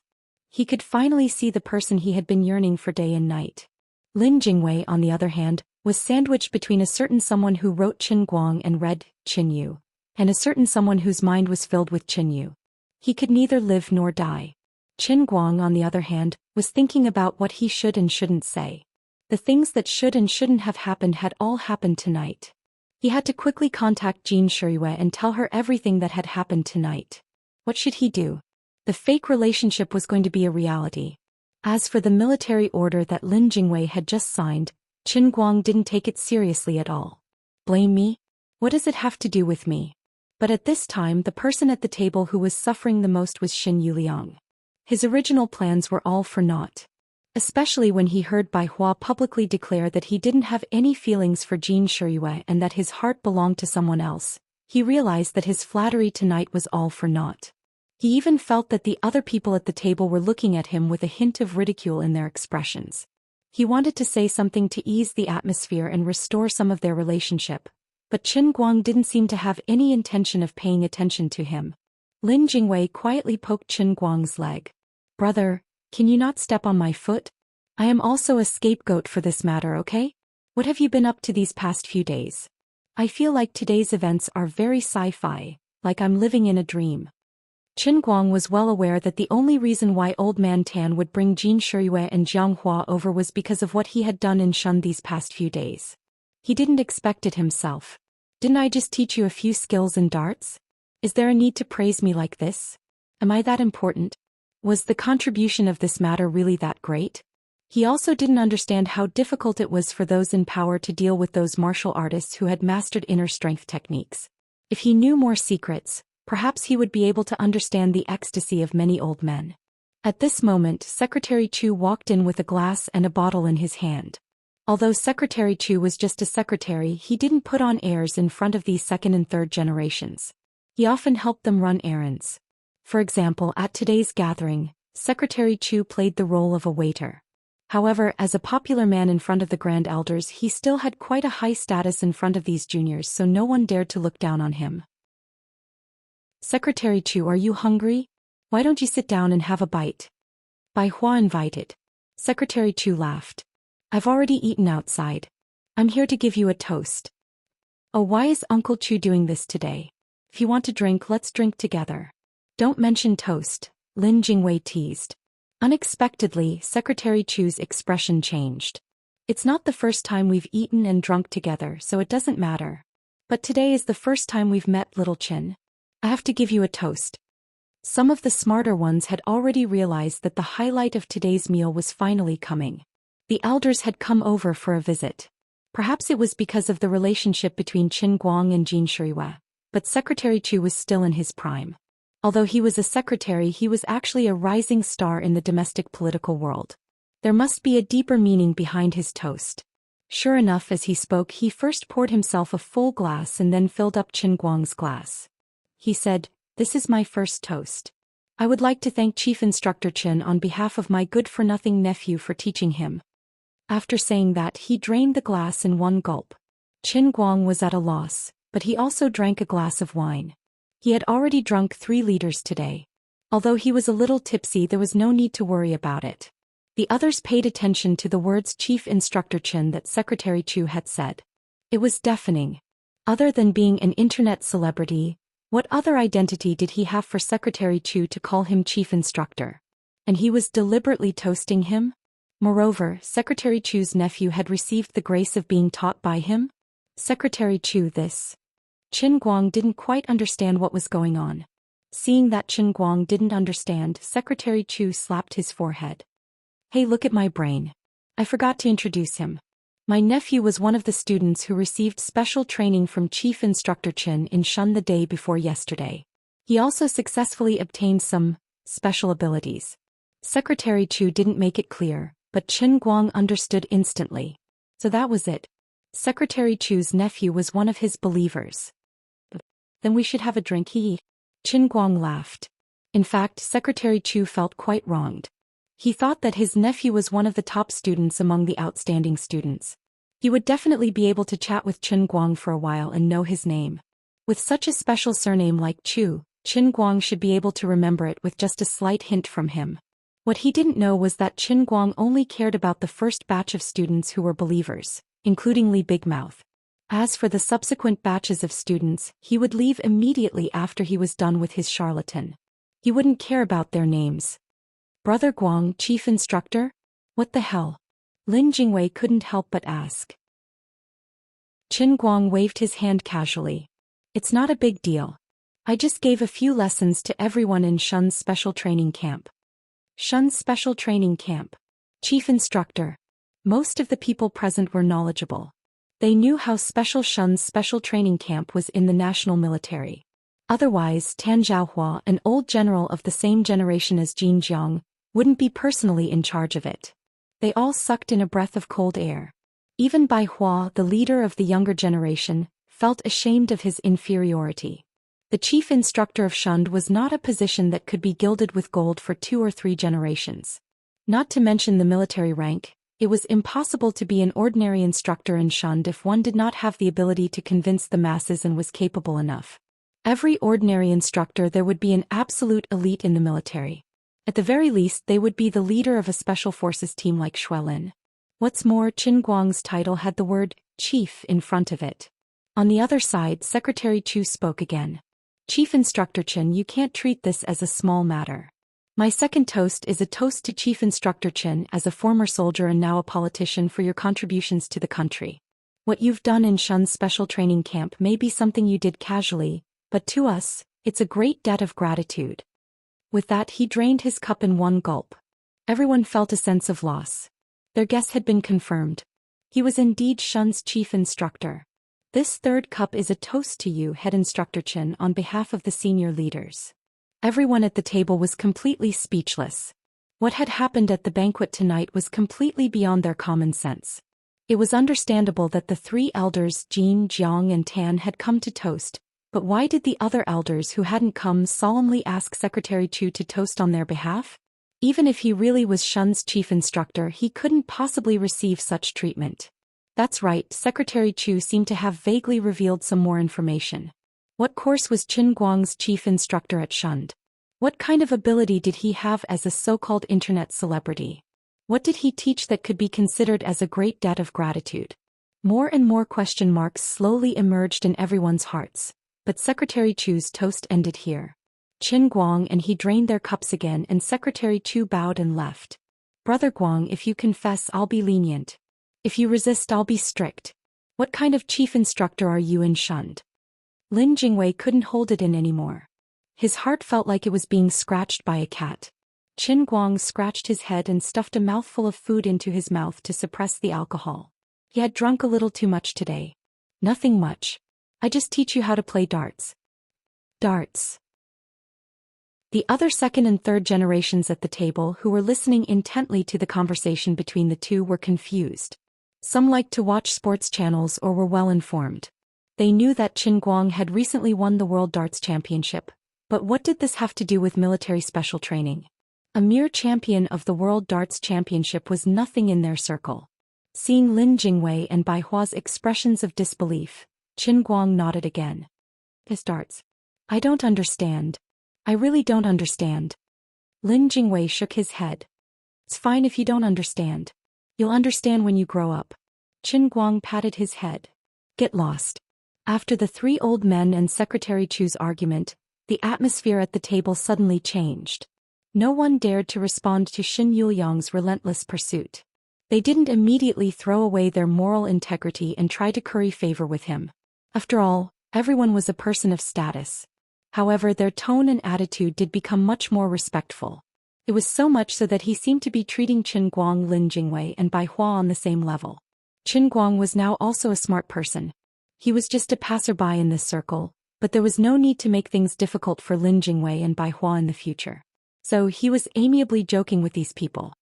[SPEAKER 1] He could finally see the person he had been yearning for day and night. Lin Jingwei, on the other hand, was sandwiched between a certain someone who wrote Qin Guang and read Qin Yu, and a certain someone whose mind was filled with Qin Yu. He could neither live nor die. Qin Guang, on the other hand, was thinking about what he should and shouldn't say. The things that should and shouldn't have happened had all happened tonight. He had to quickly contact Jean Shuiwe and tell her everything that had happened tonight. What should he do? The fake relationship was going to be a reality. As for the military order that Lin Jingwei had just signed, Qin Guang didn't take it seriously at all. Blame me? What does it have to do with me? But at this time the person at the table who was suffering the most was Shen Yuliang. His original plans were all for naught. Especially when he heard Bai Hua publicly declare that he didn't have any feelings for Jean Shuiwe and that his heart belonged to someone else, he realized that his flattery tonight was all for naught. He even felt that the other people at the table were looking at him with a hint of ridicule in their expressions. He wanted to say something to ease the atmosphere and restore some of their relationship, but Qin Guang didn't seem to have any intention of paying attention to him. Lin Jingwei quietly poked Qin Guang's leg. Brother, can you not step on my foot? I am also a scapegoat for this matter, okay? What have you been up to these past few days? I feel like today's events are very sci-fi, like I'm living in a dream. Qin Guang was well aware that the only reason why Old Man Tan would bring Jean Shuiwe and Jiang Hua over was because of what he had done in Shun these past few days. He didn't expect it himself. Didn't I just teach you a few skills in darts? Is there a need to praise me like this? Am I that important? Was the contribution of this matter really that great? He also didn't understand how difficult it was for those in power to deal with those martial artists who had mastered inner strength techniques. If he knew more secrets, perhaps he would be able to understand the ecstasy of many old men. At this moment, Secretary Chu walked in with a glass and a bottle in his hand. Although Secretary Chu was just a secretary, he didn't put on airs in front of these second and third generations. He often helped them run errands. For example, at today's gathering, Secretary Chu played the role of a waiter. However, as a popular man in front of the grand elders, he still had quite a high status in front of these juniors, so no one dared to look down on him. Secretary Chu, are you hungry? Why don't you sit down and have a bite? Bai Hua invited. Secretary Chu laughed. I've already eaten outside. I'm here to give you a toast. Oh, why is Uncle Chu doing this today? If you want to drink, let's drink together. Don't mention toast, Lin Jingwei teased. Unexpectedly, Secretary Chu's expression changed. It's not the first time we've eaten and drunk together, so it doesn't matter. But today is the first time we've met, little Chin. I have to give you a toast. Some of the smarter ones had already realized that the highlight of today's meal was finally coming. The elders had come over for a visit. Perhaps it was because of the relationship between Qin Guang and Jin Shiriwa, but Secretary Chu was still in his prime. Although he was a secretary, he was actually a rising star in the domestic political world. There must be a deeper meaning behind his toast. Sure enough, as he spoke, he first poured himself a full glass and then filled up Qin Guang's glass. He said, "This is my first toast. I would like to thank Chief Instructor Qin on behalf of my good-for-nothing nephew for teaching him." After saying that, he drained the glass in one gulp. Qin Guang was at a loss, but he also drank a glass of wine. He had already drunk 3 liters today. Although he was a little tipsy, there was no need to worry about it. The others paid attention to the words Chief Instructor Qin that Secretary Chu had said. It was deafening. Other than being an internet celebrity, what other identity did he have for Secretary Chu to call him Chief Instructor? And he was deliberately toasting him? Moreover, Secretary Chu's nephew had received the grace of being taught by him? Secretary Chu, this. Qin Guang didn't quite understand what was going on. Seeing that Qin Guang didn't understand, Secretary Chu slapped his forehead. Hey, look at my brain. I forgot to introduce him. My nephew was one of the students who received special training from Chief Instructor Qin in Shun the day before yesterday. He also successfully obtained some special abilities. Secretary Chu didn't make it clear, but Qin Guang understood instantly. So that was it. Secretary Chu's nephew was one of his believers. Then we should have a drink, he. Qin Guang laughed. In fact, Secretary Chu felt quite wronged. He thought that his nephew was one of the top students among the outstanding students. He would definitely be able to chat with Qin Guang for a while and know his name. With such a special surname like Chu, Qin Guang should be able to remember it with just a slight hint from him. What he didn't know was that Qin Guang only cared about the first batch of students who were believers, including Li Big Mouth. As for the subsequent batches of students, he would leave immediately after he was done with his charlatan. He wouldn't care about their names. Brother Guang, Chief Instructor? What the hell? Lin Jingwei couldn't help but ask. Qin Guang waved his hand casually. It's not a big deal. I just gave a few lessons to everyone in Shun's special training camp. Shun's special training camp. Chief Instructor. Most of the people present were knowledgeable. They knew how special Shun's special training camp was in the national military. Otherwise, Tan Zhaohua, an old general of the same generation as Jin Jiang, wouldn't be personally in charge of it. They all sucked in a breath of cold air. Even Bai Hua, the leader of the younger generation, felt ashamed of his inferiority. The chief instructor of Shun was not a position that could be gilded with gold for 2 or 3 generations. Not to mention the military rank, it was impossible to be an ordinary instructor in Shun if one did not have the ability to convince the masses and was capable enough. Every ordinary instructor there would be an absolute elite in the military. At the very least, they would be the leader of a special forces team like Xuelin. What's more, Qin Guang's title had the word chief in front of it. On the other side, Secretary Chu spoke again. Chief Instructor Qin, you can't treat this as a small matter. My second toast is a toast to Chief Instructor Qin as a former soldier and now a politician for your contributions to the country. What you've done in Shun's special training camp may be something you did casually, but to us, it's a great debt of gratitude. With that, he drained his cup in one gulp. Everyone felt a sense of loss. Their guess had been confirmed. He was indeed Shun's chief instructor. This third cup is a toast to you, Head Instructor Qin, on behalf of the senior leaders. Everyone at the table was completely speechless. What had happened at the banquet tonight was completely beyond their common sense. It was understandable that the 3 elders, Jin, Jiang and Tan, had come to toast, but why did the other elders who hadn't come solemnly ask Secretary Chu to toast on their behalf? Even if he really was Shun's chief instructor, he couldn't possibly receive such treatment. That's right, Secretary Chu seemed to have vaguely revealed some more information. What course was Qin Guang's chief instructor at Shund? What kind of ability did he have as a so-called internet celebrity? What did he teach that could be considered as a great debt of gratitude? More and more question marks slowly emerged in everyone's hearts, but Secretary Chu's toast ended here. Qin Guang and he drained their cups again and Secretary Chu bowed and left. Brother Guang, if you confess, I'll be lenient. If you resist, I'll be strict. What kind of chief instructor are you in shunned? Lin Jingwei couldn't hold it in anymore. His heart felt like it was being scratched by a cat. Qin Guang scratched his head and stuffed a mouthful of food into his mouth to suppress the alcohol. He had drunk a little too much today. Nothing much. I just teach you how to play darts. Darts. The other second and third generations at the table who were listening intently to the conversation between the two were confused. Some liked to watch sports channels or were well informed. They knew that Qin Guang had recently won the World Darts Championship, but what did this have to do with military special training? A mere champion of the World Darts Championship was nothing in their circle. Seeing Lin Jingwei and Bai Hua's expressions of disbelief, Qin Guang nodded again. His darts. I don't understand. I really don't understand. Lin Jingwei shook his head. It's fine if you don't understand. You'll understand when you grow up. Qin Guang patted his head. Get lost. After the three old men and Secretary Chu's argument, the atmosphere at the table suddenly changed. No one dared to respond to Xin Yuliang's relentless pursuit. They didn't immediately throw away their moral integrity and try to curry favor with him. After all, everyone was a person of status. However, their tone and attitude did become much more respectful. It was so much so that he seemed to be treating Qin Guang, Lin Jingwei and Bai Hua on the same level. Qin Guang was now also a smart person. He was just a passerby in this circle, but there was no need to make things difficult for Lin Jingwei and Bai Hua in the future. So he was amiably joking with these people.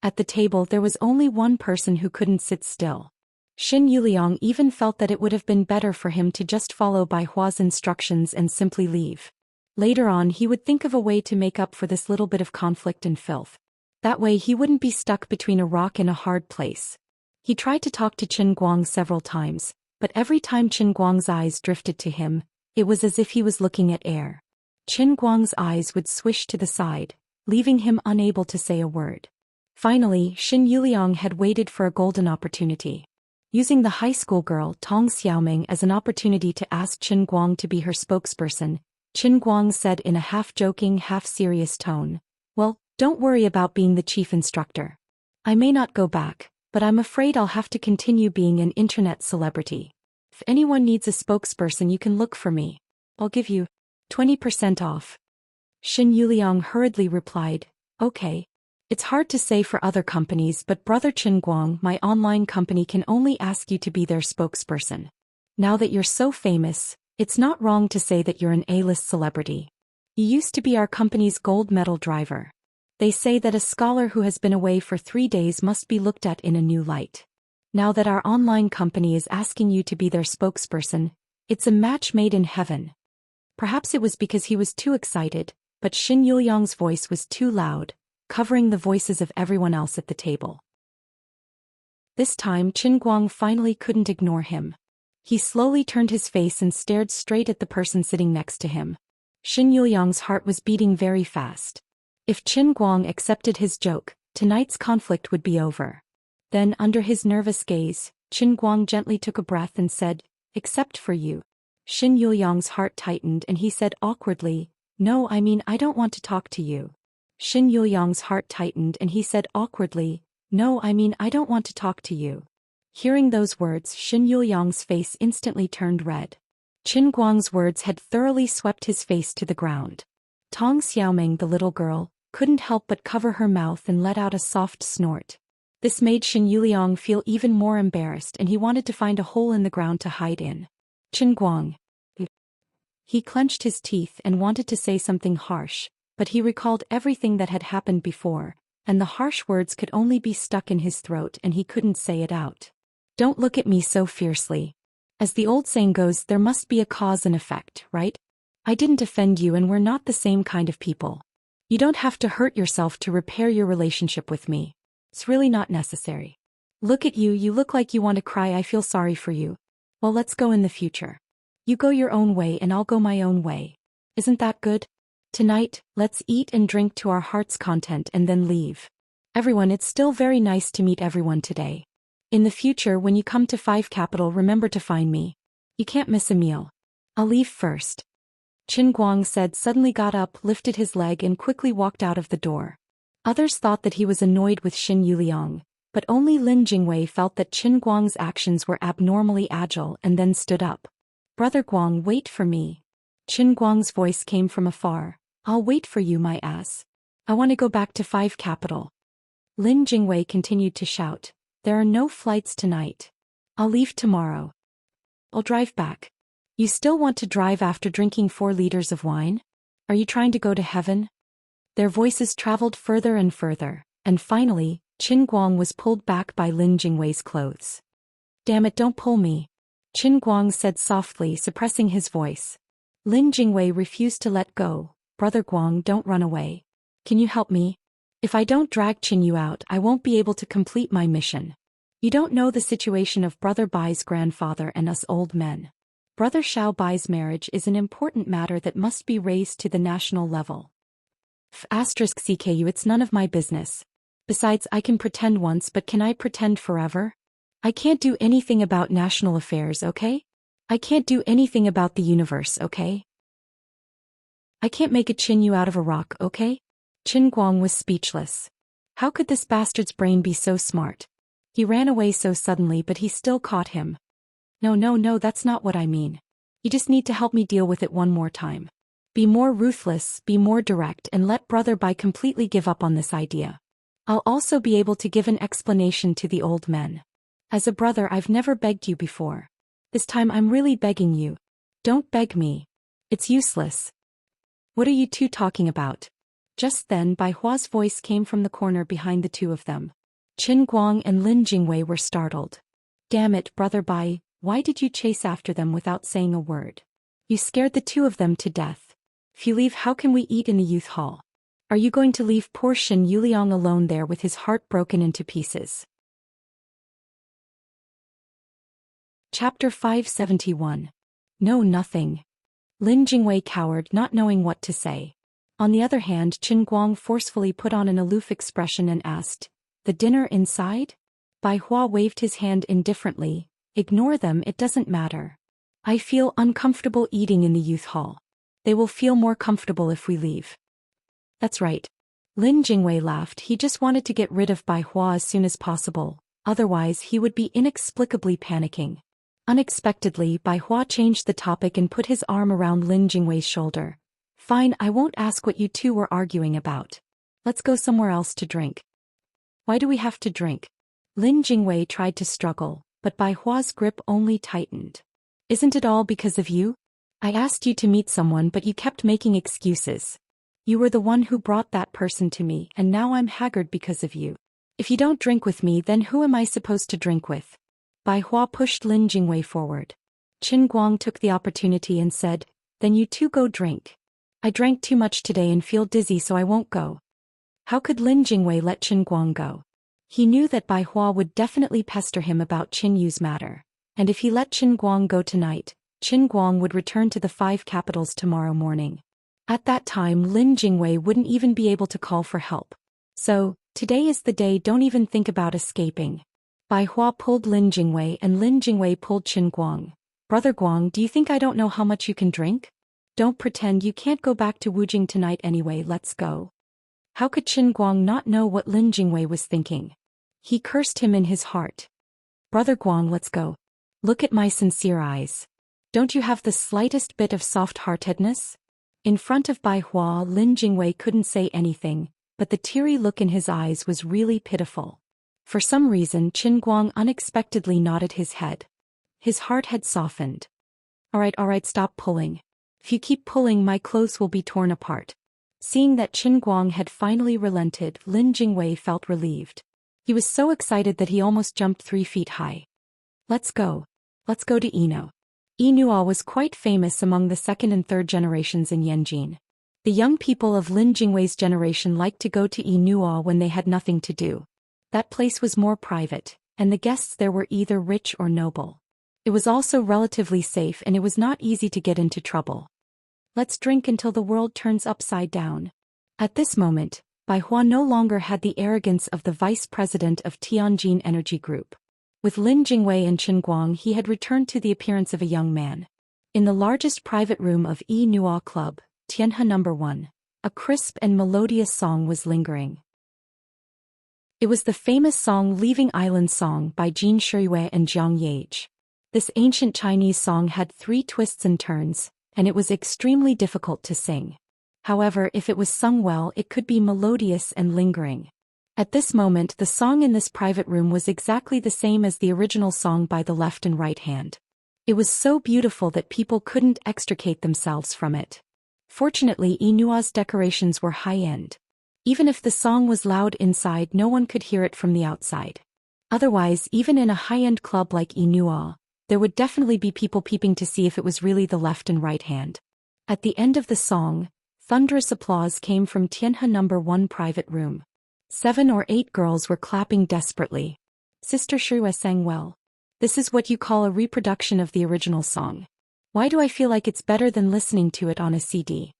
[SPEAKER 1] At the table there was only one person who couldn't sit still. Xin Yuliang even felt that it would have been better for him to just follow Bai Hua's instructions and simply leave. Later on he would think of a way to make up for this little bit of conflict and filth. That way he wouldn't be stuck between a rock and a hard place. He tried to talk to Qin Guang several times, but every time Qin Guang's eyes drifted to him, it was as if he was looking at air. Qin Guang's eyes would swish to the side, leaving him unable to say a word. Finally, Xin Yuliang had waited for a golden opportunity. Using the high school girl Tong Xiaoming as an opportunity to ask Qin Guang to be her spokesperson, Qin Guang said in a half-joking, half-serious tone, "Well, don't worry about being the chief instructor. I may not go back, but I'm afraid I'll have to continue being an internet celebrity. If anyone needs a spokesperson, you can look for me. I'll give you 20% off." Xin Yuliang hurriedly replied, "Okay. It's hard to say for other companies, but Brother Qin Guang, my online company can only ask you to be their spokesperson. Now that you're so famous, it's not wrong to say that you're an A-list celebrity. You used to be our company's gold medal driver. They say that a scholar who has been away for 3 days must be looked at in a new light. Now that our online company is asking you to be their spokesperson, it's a match made in heaven." Perhaps it was because he was too excited, but Xin Yuliang's voice was too loud, covering the voices of everyone else at the table. This time Qin Guang finally couldn't ignore him. He slowly turned his face and stared straight at the person sitting next to him. Xin Yuliang's heart was beating very fast. If Qin Guang accepted his joke, tonight's conflict would be over. Then, under his nervous gaze, Qin Guang gently took a breath and said, "Except for you." Xin Yuliang's heart tightened and he said awkwardly, "No, I don't want to talk to you." Xin Yuliang's heart tightened and he said awkwardly, "No, I don't want to talk to you." Hearing those words, Xin Yuliang's face instantly turned red. Qin Guang's words had thoroughly swept his face to the ground. Tong Xiaoming, the little girl, couldn't help but cover her mouth and let out a soft snort. This made Xin Yuliang feel even more embarrassed and he wanted to find a hole in the ground to hide in. "Qin Guang." He clenched his teeth and wanted to say something harsh, but he recalled everything that had happened before, and the harsh words could only be stuck in his throat and he couldn't say it out. "Don't look at me so fiercely. As the old saying goes, there must be a cause and effect, right? I didn't offend you and we're not the same kind of people. You don't have to hurt yourself to repair your relationship with me. It's really not necessary. Look at you, you look like you want to cry. I feel sorry for you. Well, let's go in the future. You go your own way and I'll go my own way. Isn't that good? Tonight, let's eat and drink to our heart's content and then leave." Everyone, it's still very nice to meet everyone today. In the future, when you come to 5 Capital, remember to find me. You can't miss a meal. I'll leave first. Qin Guang said, suddenly got up, lifted his leg and quickly walked out of the door. Others thought that he was annoyed with Xin Yuliang, but only Lin Jingwei felt that Qin Guang's actions were abnormally agile and then stood up. Brother Guang, wait for me. Qin Guang's voice came from afar. I'll wait for you, my ass. I want to go back to 5 Capital. Lin Jingwei continued to shout. There are no flights tonight. I'll leave tomorrow. I'll drive back. You still want to drive after drinking 4 liters of wine? Are you trying to go to heaven? Their voices traveled further and further, and finally, Qin Guang was pulled back by Lin Jingwei's clothes. Damn it, don't pull me. Qin Guang said softly, suppressing his voice. Lin Jingwei refused to let go. Brother Guang, don't run away. Can you help me? If I don't drag Qin Yu out, I won't be able to complete my mission. You don't know the situation of Brother Bai's grandfather and us old men. Brother Xiao Bai's marriage is an important matter that must be raised to the national level. *CKU, it's none of my business. Besides, I can pretend once, but can I pretend forever? I can't do anything about national affairs, okay? I can't do anything about the universe, okay? I can't make a Qin Yu out of a rock, okay? Qin Guang was speechless. How could this bastard's brain be so smart? He ran away so suddenly, but he still caught him. No, that's not what I mean. You just need to help me deal with it one more time. Be more ruthless, be more direct, and let Brother Bai completely give up on this idea. I'll also be able to give an explanation to the old men. As a brother, I've never begged you before. This time I'm really begging you. Don't beg me. It's useless. What are you two talking about? Just then, Bai Hua's voice came from the corner behind the two of them. Qin Guang and Lin Jingwei were startled. Damn it, Brother Bai, why did you chase after them without saying a word? You scared the two of them to death. If you leave, how can we eat in the youth hall? Are you going to leave poor Xin Yuliang alone there with his heart broken into pieces? Chapter 571. No, nothing. Lin Jingwei cowered, not knowing what to say. On the other hand, Qin Guang forcefully put on an aloof expression and asked, The dinner inside? Bai Hua waved his hand indifferently. Ignore them, it doesn't matter. I feel uncomfortable eating in the youth hall. They will feel more comfortable if we leave. That's right. Lin Jingwei laughed. He just wanted to get rid of Bai Hua as soon as possible, otherwise he would be inexplicably panicking. Unexpectedly, Bai Hua changed the topic and put his arm around Lin Jingwei's shoulder. Fine, I won't ask what you two were arguing about. Let's go somewhere else to drink. Why do we have to drink? Lin Jingwei tried to struggle, but Bai Hua's grip only tightened. Isn't it all because of you? I asked you to meet someone, but you kept making excuses. You were the one who brought that person to me, and now I'm haggard because of you. If you don't drink with me, then who am I supposed to drink with? Bai Hua pushed Lin Jingwei forward. Qin Guang took the opportunity and said, Then you two go drink. I drank too much today and feel dizzy, so I won't go. How could Lin Jingwei let Qin Guang go? He knew that Bai Hua would definitely pester him about Qin Yu's matter, and if he let Qin Guang go tonight, Qin Guang would return to the 5 Capitals tomorrow morning. At that time, Lin Jingwei wouldn't even be able to call for help. So, today is the day, don't even think about escaping. Bai Hua pulled Lin Jingwei and Lin Jingwei pulled Qin Guang. Brother Guang, do you think I don't know how much you can drink? Don't pretend you can't go back to Wujing tonight anyway, let's go. How could Qin Guang not know what Lin Jingwei was thinking? He cursed him in his heart. Brother Guang, let's go. Look at my sincere eyes. Don't you have the slightest bit of soft-heartedness? In front of Bai Hua, Lin Jingwei couldn't say anything, but the teary look in his eyes was really pitiful. For some reason, Qin Guang unexpectedly nodded his head. His heart had softened. All right, stop pulling. If you keep pulling, my clothes will be torn apart. Seeing that Qin Guang had finally relented, Lin Jingwei felt relieved. He was so excited that he almost jumped 3 feet high. Let's go. Let's go to Ino. Inua was quite famous among the 2nd and 3rd generations in Yanjin. The young people of Lin Jingwei's generation liked to go to Inua when they had nothing to do. That place was more private, and the guests there were either rich or noble. It was also relatively safe, and it was not easy to get into trouble. Let's drink until the world turns upside down. At this moment, Bai Hua no longer had the arrogance of the vice president of Tianjin Energy Group. With Lin Jingwei and Chen Guang, he had returned to the appearance of a young man. In the largest private room of Yi Nua Club, Tianhe No. 1, a crisp and melodious song was lingering. It was the famous song Leaving Island Song by Jin Shiyue and Jiang Yage. This ancient Chinese song had 3 twists and turns, and it was extremely difficult to sing. However, if it was sung well, it could be melodious and lingering. At this moment, the song in this private room was exactly the same as the original song by the left and right hand. It was so beautiful that people couldn't extricate themselves from it. Fortunately, Inua's decorations were high-end. Even if the song was loud inside, no one could hear it from the outside. Otherwise, even in a high-end club like Inua, there would definitely be people peeping to see if it was really the left and right hand. At the end of the song, thunderous applause came from Tianhe No. 1 private room. 7 or 8 girls were clapping desperately. Sister Shiyue sang well. This is what you call a reproduction of the original song. Why do I feel like it's better than listening to it on a CD?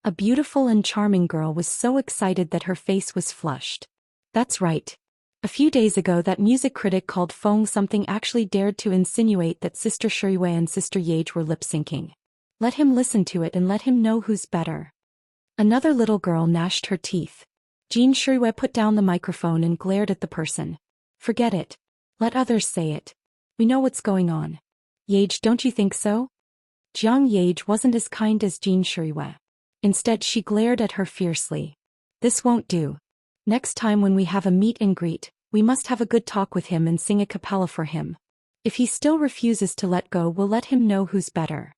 [SPEAKER 1] A beautiful and charming girl was so excited that her face was flushed. That's right. A few days ago, that music critic called Feng something actually dared to insinuate that Sister Shiyue and Sister Yage were lip-syncing. Let him listen to it and let him know who's better. Another little girl gnashed her teeth. Jin Shiyue put down the microphone and glared at the person. Forget it. Let others say it. We know what's going on. Yage, don't you think so? Jiang Yage wasn't as kind as Jin Shiyue. Instead, she glared at her fiercely. This won't do. Next time when we have a meet and greet, we must have a good talk with him and sing a cappella for him. If he still refuses to let go, we'll let him know who's better.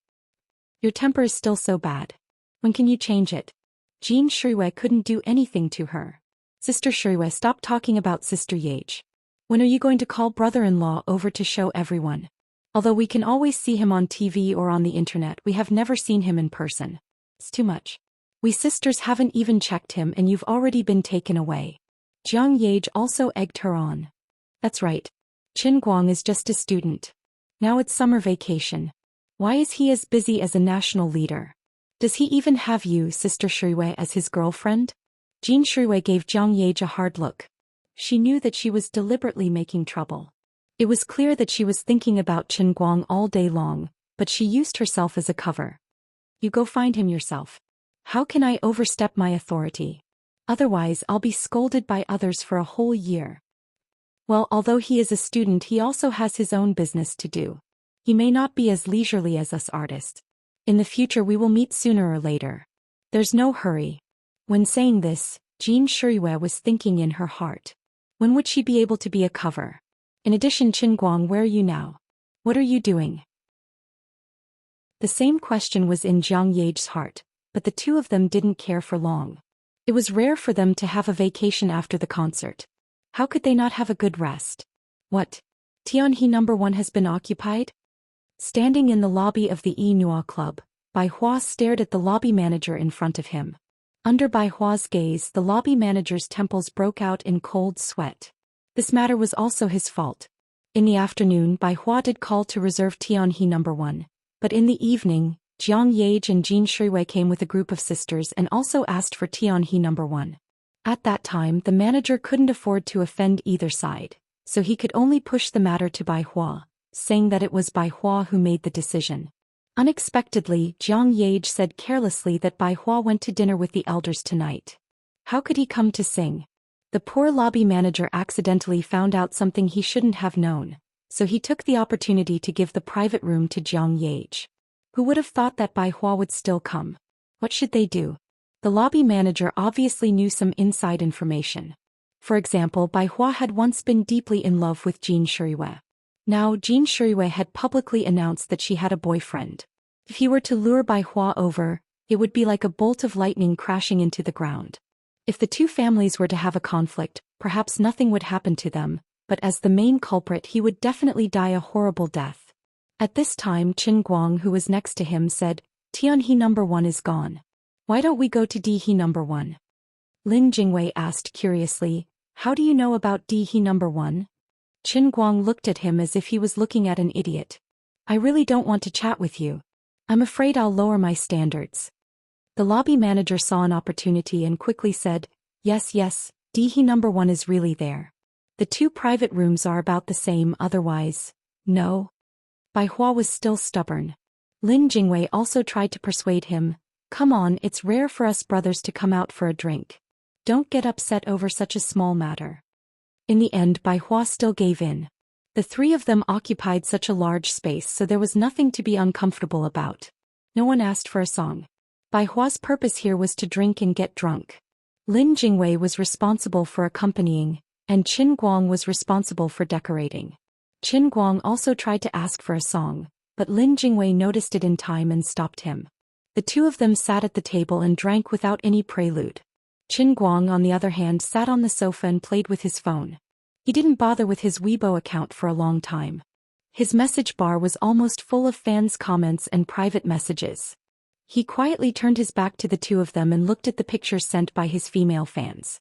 [SPEAKER 1] Your temper is still so bad. When can you change it? Jin Shiyue couldn't do anything to her. Sister Shiyue, stop talking about Sister Yage. When are you going to call brother-in-law over to show everyone? Although we can always see him on TV or on the internet, we have never seen him in person. It's too much. We sisters haven't even checked him and you've already been taken away. Jiang Yage also egged her on. That's right. Qin Guang is just a student. Now it's summer vacation. Why is he as busy as a national leader? Does he even have you, Sister Shiyue, as his girlfriend? Jin Shiyue gave Jiang Yage a hard look. She knew that she was deliberately making trouble. It was clear that she was thinking about Qin Guang all day long, but she used herself as a cover. You go find him yourself. How can I overstep my authority? Otherwise, I'll be scolded by others for a whole year. Well, although he is a student, he also has his own business to do. He may not be as leisurely as us artists. In the future, we will meet sooner or later. There's no hurry. When saying this, Jin Shiyue was thinking in her heart. When would she be able to be a cover? In addition, Qin Guang, where are you now? What are you doing? The same question was in Jiang Yage's heart, but the two of them didn't care for long. It was rare for them to have a vacation after the concert. How could they not have a good rest? What? Tianhe No. 1 has been occupied? Standing in the lobby of the Yi Nua Club, Bai Hua stared at the lobby manager in front of him. Under Bai Hua's gaze, the lobby manager's temples broke out in cold sweat. This matter was also his fault. In the afternoon, Bai Hua did call to reserve Tianhe No. 1. But in the evening, Jiang Yage and Jin Shiyue came with a group of sisters and also asked for Tianhe No. 1. At that time, the manager couldn't afford to offend either side, so he could only push the matter to Bai Hua, saying that it was Bai Hua who made the decision. Unexpectedly, Jiang Yage said carelessly that Bai Hua went to dinner with the elders tonight. How could he come to sing? The poor lobby manager accidentally found out something he shouldn't have known, so he took the opportunity to give the private room to Jiang Yage. Who would have thought that Bai Hua would still come? What should they do? The lobby manager obviously knew some inside information. For example, Bai Hua had once been deeply in love with Jin Shiyue. Now, Jin Shiyue had publicly announced that she had a boyfriend. If he were to lure Bai Hua over, it would be like a bolt of lightning crashing into the ground. If the two families were to have a conflict, perhaps nothing would happen to them, but as the main culprit, he would definitely die a horrible death. At this time, Qin Guang, who was next to him, said, Tianhe No. 1 is gone. Why don't we go to Dihe No. 1? Lin Jingwei asked curiously, how do you know about Dihe No. 1? Qin Guang looked at him as if he was looking at an idiot. I really don't want to chat with you. I'm afraid I'll lower my standards. The lobby manager saw an opportunity and quickly said, Yes, yes, he number 1 is really there. The 2 private rooms are about the same, otherwise, no. Bai Hua was still stubborn. Lin Jingwei also tried to persuade him. Come on, it's rare for us brothers to come out for a drink. Don't get upset over such a small matter. In the end, Bai Hua still gave in. The 3 of them occupied such a large space, so there was nothing to be uncomfortable about. No one asked for a song. Bai Hua's purpose here was to drink and get drunk. Lin Jingwei was responsible for accompanying, and Qin Guang was responsible for decorating. Qin Guang also tried to ask for a song, but Lin Jingwei noticed it in time and stopped him. The 2 of them sat at the table and drank without any prelude. Qin Guang, on the other hand, sat on the sofa and played with his phone. He didn't bother with his Weibo account for a long time. His message bar was almost full of fans' comments and private messages. He quietly turned his back to the 2 of them and looked at the pictures sent by his female fans.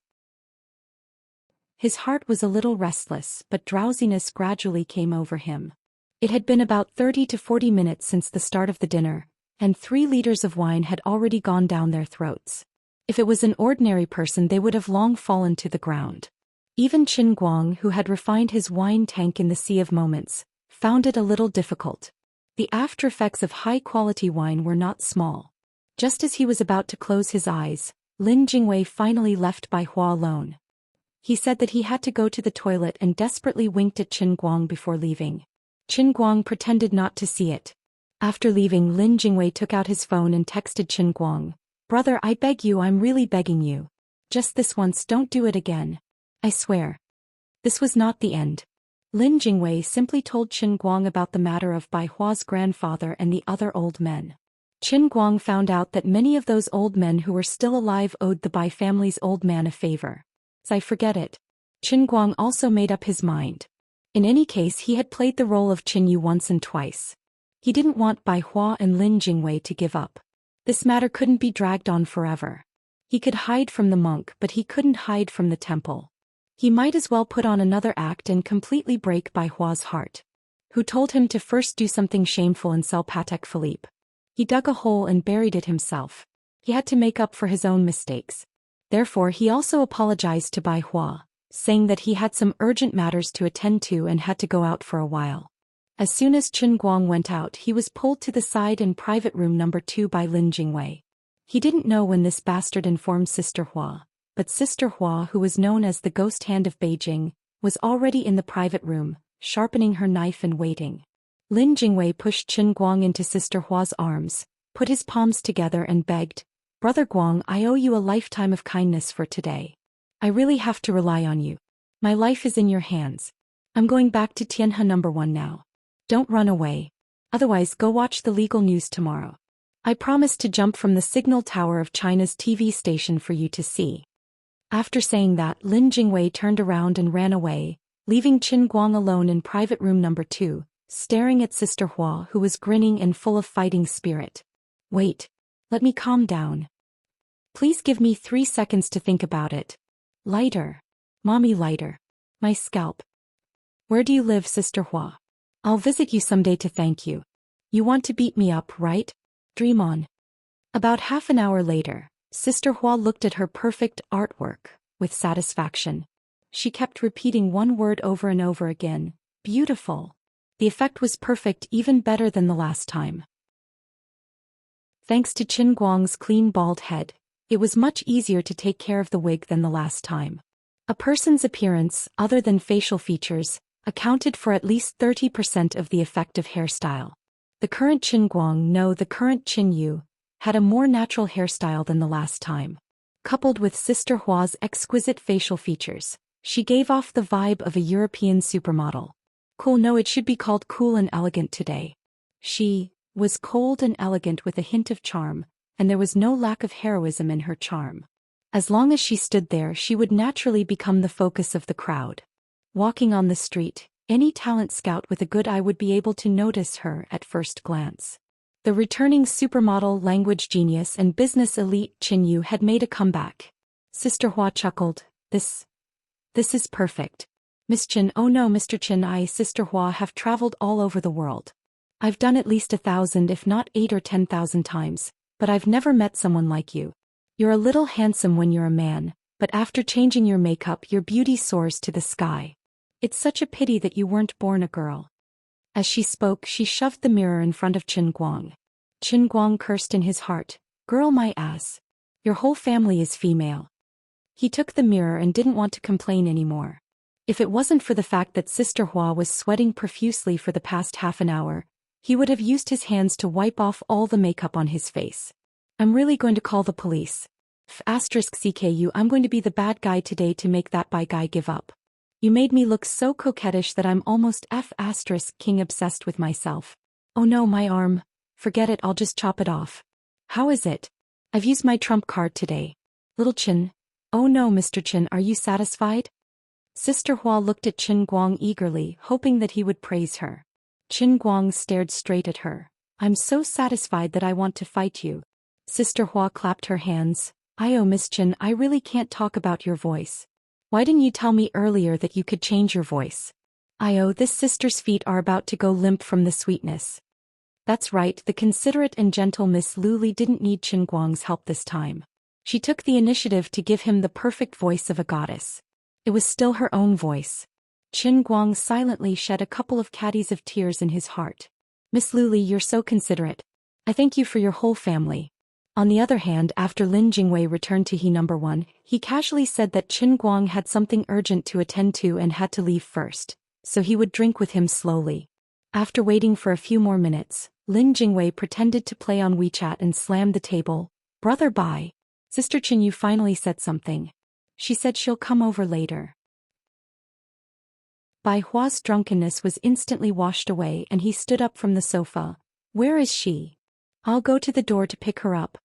[SPEAKER 1] His heart was a little restless, but drowsiness gradually came over him. It had been about 30 to 40 minutes since the start of the dinner, and 3 liters of wine had already gone down their throats. If it was an ordinary person, they would have long fallen to the ground. Even Qin Guang, who had refined his wine tank in the sea of moments, found it a little difficult. The after effects of high-quality wine were not small. Just as he was about to close his eyes, Lin Jingwei finally left Bai Hua alone. He said that he had to go to the toilet and desperately winked at Qin Guang before leaving. Qin Guang pretended not to see it. After leaving, Lin Jingwei took out his phone and texted Qin Guang. Brother, I beg you, I'm really begging you. Just this once, don't do it again. I swear. This was not the end. Lin Jingwei simply told Qin Guang about the matter of Bai Hua's grandfather and the other old men. Qin Guang found out that many of those old men who were still alive owed the Bai family's old man a favor. I forget it. Qin Guang also made up his mind. In any case, he had played the role of Qin Yu once and twice. He didn't want Bai Hua and Lin Jingwei to give up. This matter couldn't be dragged on forever. He could hide from the monk, but he couldn't hide from the temple. He might as well put on another act and completely break Bai Hua's heart. Who told him to first do something shameful and sell Patek Philippe? He dug a hole and buried it himself. He had to make up for his own mistakes. Therefore, he also apologized to Bai Hua, saying that he had some urgent matters to attend to and had to go out for a while. As soon as Qin Guang went out, he was pulled to the side in private room number 2 by Lin Jingwei. He didn't know when this bastard informed Sister Hua, but Sister Hua, who was known as the Ghost Hand of Beijing, was already in the private room, sharpening her knife and waiting. Lin Jingwei pushed Qin Guang into Sister Hua's arms, put his palms together and begged, Brother Guang, I owe you a lifetime of kindness for today. I really have to rely on you. My life is in your hands. I'm going back to Tianhe number 1 now. Don't run away. Otherwise, go watch the legal news tomorrow. I promise to jump from the signal tower of China's TV station for you to see. After saying that, Lin Jingwei turned around and ran away, leaving Qin Guang alone in private room number 2, staring at Sister Hua, who was grinning and full of fighting spirit. Wait. Let me calm down. Please give me 3 seconds to think about it. Lighter. Mommy, lighter. My scalp. Where do you live, Sister Hua? I'll visit you someday to thank you. You want to beat me up, right? Dream on. About half an hour later, Sister Hua looked at her perfect artwork with satisfaction. She kept repeating one word over and over again, beautiful. The effect was perfect, even better than the last time. Thanks to Qin Guang's clean bald head, it was much easier to take care of the wig than the last time. A person's appearance, other than facial features, accounted for at least 30% of the effective hairstyle. The current Qin Guang, no, the current Qin Yu, had a more natural hairstyle than the last time. Coupled with Sister Hua's exquisite facial features, she gave off the vibe of a European supermodel. Cool, no, it should be called cool and elegant today. She was cold and elegant with a hint of charm, and there was no lack of heroism in her charm. As long as she stood there, she would naturally become the focus of the crowd. Walking on the street, any talent scout with a good eye would be able to notice her at first glance. The returning supermodel, language genius and business elite Qin Yu had made a comeback. Sister Hua chuckled, This is perfect. Miss Qin, oh no, Mr. Qin, I, Sister Hua, have traveled all over the world. I've done at least 1,000 if not 8 or 10,000 times, but I've never met someone like you. You're a little handsome when you're a man, But after changing your makeup, your beauty soars to the sky. It's such a pity that you weren't born a girl." As she spoke, she shoved the mirror in front of Qin Guang. Qin Guang cursed in his heart, "Girl, my ass. Your whole family is female." He took the mirror and didn't want to complain anymore. If it wasn't for the fact that Sister Hua was sweating profusely for the past half an hour, he would have used his hands to wipe off all the makeup on his face. "I'm really going to call the police. *CKU, I'm going to be the bad guy today to make that bad guy give up. You made me look so coquettish that I'm almost *king obsessed with myself. Oh no, my arm. Forget it, I'll just chop it off. How is it? I've used my trump card today. Little Qin. Oh no, Mr. Qin, are you satisfied?" Sister Hua looked at Qin Guang eagerly, hoping that he would praise her. Qin Guang stared straight at her. "I'm so satisfied that I want to fight you." Sister Hua clapped her hands. Miss Qin, I really can't talk about your voice. Why didn't you tell me earlier that you could change your voice? This sister's feet are about to go limp from the sweetness." That's right, the considerate and gentle Miss Luli didn't need Qin Guang's help this time. She took the initiative to give him the perfect voice of a goddess. It was still her own voice. Qin Guang silently shed a couple of caddies of tears in his heart. "Miss Luli, you're so considerate. I thank you for your whole family." On the other hand, after Lin Jingwei returned to He No. 1, he casually said that Qin Guang had something urgent to attend to and had to leave first, so he would drink with him slowly. After waiting for a few more minutes, Lin Jingwei pretended to play on WeChat and slammed the table. "Brother Bai. Sister Qin, you finally said something. She said she'll come over later." Bai Hua's drunkenness was instantly washed away and he stood up from the sofa. "Where is she? I'll go to the door to pick her up."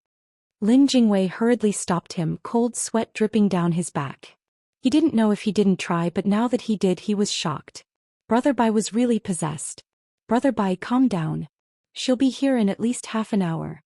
[SPEAKER 1] Lin Jingwei hurriedly stopped him, cold sweat dripping down his back. He didn't know if he didn't try, but now that he did, he was shocked. Brother Bai was really possessed. "Brother Bai, calm down. She'll be here in at least half an hour."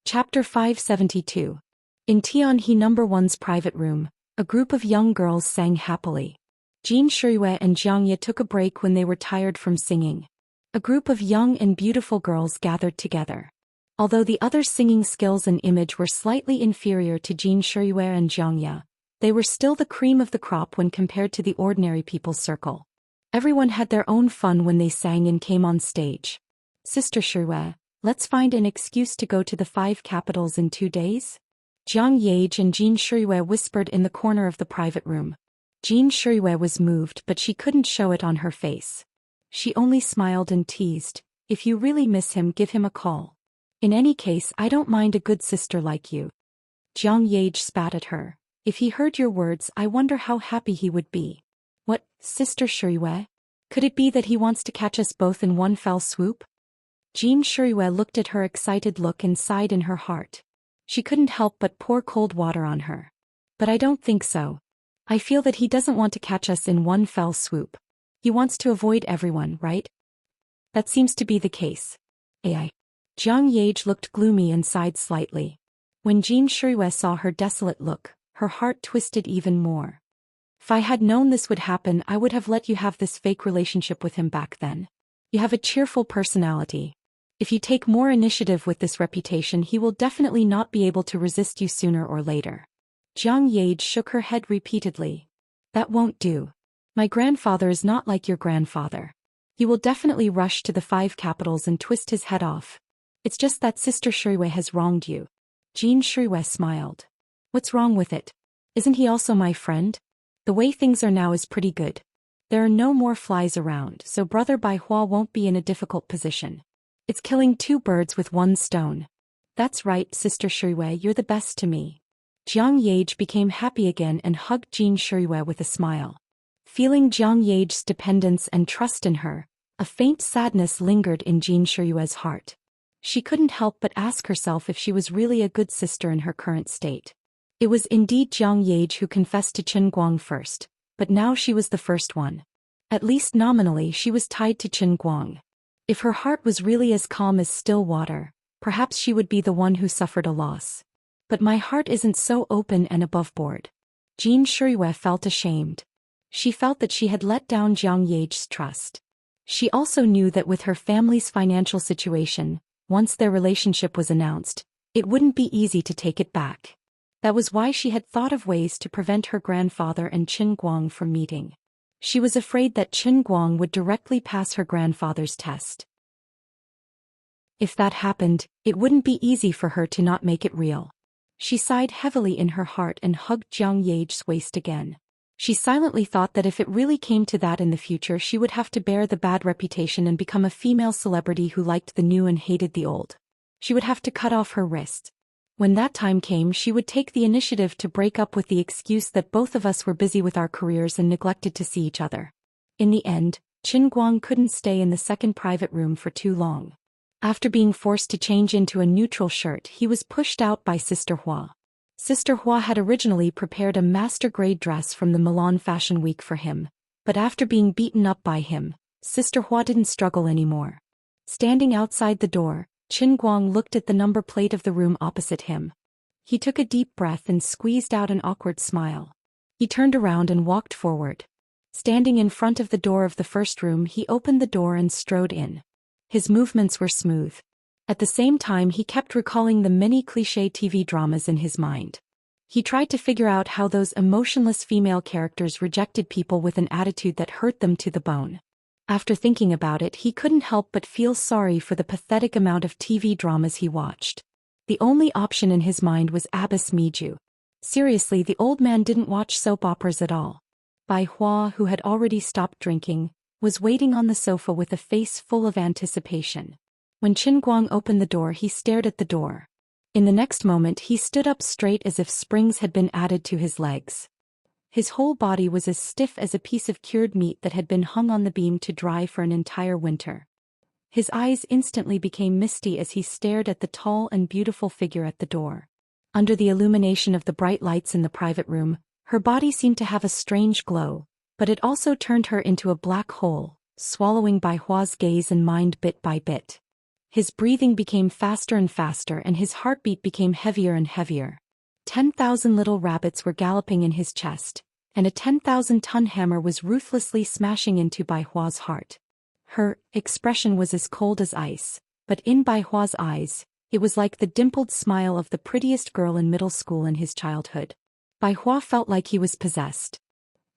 [SPEAKER 1] Chapter 572. In Tian He No. 1's private room, a group of young girls sang happily. Jin Shiyue and Xianxia took a break when they were tired from singing. A group of young and beautiful girls gathered together. Although the others' singing skills and image were slightly inferior to Jin Shiyue and Xianxia, they were still the cream of the crop when compared to the ordinary people's circle. Everyone had their own fun when they sang and came on stage. "Sister Shiyue, let's find an excuse to go to the 5 capitals in 2 days?" Jiang Yage and Jin Shiyue whispered in the corner of the private room. Jin Shiyue was moved, but she couldn't show it on her face. She only smiled and teased, "If you really miss him, give him a call. In any case, I don't mind a good sister like you." Jiang Yage spat at her. "If he heard your words, I wonder how happy he would be." "What, Sister Shiyue? Could it be that he wants to catch us both in one fell swoop?" Jin Shiyue looked at her excited look and sighed in her heart. She couldn't help but pour cold water on her. "But I don't think so. I feel that he doesn't want to catch us in one fell swoop. He wants to avoid everyone, right?" "That seems to be the case." Ai. Jiang Yage looked gloomy and sighed slightly. When Jin Shiyue saw her desolate look, her heart twisted even more. "If I had known this would happen, I would have let you have this fake relationship with him back then. You have a cheerful personality. If you take more initiative with this reputation, he will definitely not be able to resist you sooner or later." Jiang Yage shook her head repeatedly. "That won't do. My grandfather is not like your grandfather. He will definitely rush to the 5 capitals and twist his head off. It's just that Sister Shiyue has wronged you." Jin Shiyue smiled. "What's wrong with it? Isn't he also my friend? The way things are now is pretty good. There are no more flies around, so Brother Bai Hua won't be in a difficult position. It's killing 2 birds with 1 stone. That's right, Sister Shiyue, you're the best to me." Jiang Yage became happy again and hugged Jin Shiyue with a smile. Feeling Jiang Yage's dependence and trust in her, a faint sadness lingered in Jin Shiyue's heart. She couldn't help but ask herself if she was really a good sister in her current state. It was indeed Jiang Yage who confessed to Qin Guang first, but now she was the first one. At least nominally she was tied to Qin Guang. If her heart was really as calm as still water, perhaps she would be the one who suffered a loss. But my heart isn't so open and above board. Jin Shiyue felt ashamed. She felt that she had let down Jiang Yage's trust. She also knew that with her family's financial situation, once their relationship was announced, It wouldn't be easy to take it back. That was why she had thought of ways to prevent her grandfather and Qin Guang from meeting. She was afraid that Qin Guang would directly pass her grandfather's test. If that happened, it wouldn't be easy for her to not make it real. She sighed heavily in her heart and hugged Jiang Yage's waist again. She silently thought that if it really came to that in the future, she would have to bear the bad reputation and become a female celebrity who liked the new and hated the old. She would have to cut off her wrist. When that time came, she would take the initiative to break up with the excuse that both of us were busy with our careers and neglected to see each other. In the end, Qin Guang couldn't stay in the second private room for too long. After being forced to change into a neutral shirt, he was pushed out by Sister Hua. Sister Hua had originally prepared a master-grade dress from the Milan Fashion Week for him, but after being beaten up by him, Sister Hua didn't struggle anymore. Standing outside the door, Qin Guang looked at the number plate of the room opposite him. He took a deep breath and squeezed out an awkward smile. He turned around and walked forward. Standing in front of the door of the first room, he opened the door and strode in. His movements were smooth. At the same time, he kept recalling the many cliché TV dramas in his mind. He tried to figure out how those emotionless female characters rejected people with an attitude that hurt them to the bone. After thinking about it, he couldn't help but feel sorry for the pathetic amount of TV dramas he watched. The only option in his mind was Abbess Miju. Seriously, the old man didn't watch soap operas at all. Bai Hua, who had already stopped drinking, was waiting on the sofa with a face full of anticipation. When Qin Guang opened the door, he stared at the door. In the next moment, he stood up straight as if springs had been added to his legs. His whole body was as stiff as a piece of cured meat that had been hung on the beam to dry for an entire winter. His eyes instantly became misty as he stared at the tall and beautiful figure at the door. Under the illumination of the bright lights in the private room, her body seemed to have a strange glow, but it also turned her into a black hole, swallowing Bai Hua's gaze and mind bit by bit. His breathing became faster and faster, and his heartbeat became heavier and heavier. 10,000 little rabbits were galloping in his chest, and a 10,000-ton hammer was ruthlessly smashing into Bai Hua's heart. Her expression was as cold as ice, but in Bai Hua's eyes, it was like the dimpled smile of the prettiest girl in middle school in his childhood. Bai Hua felt like he was possessed.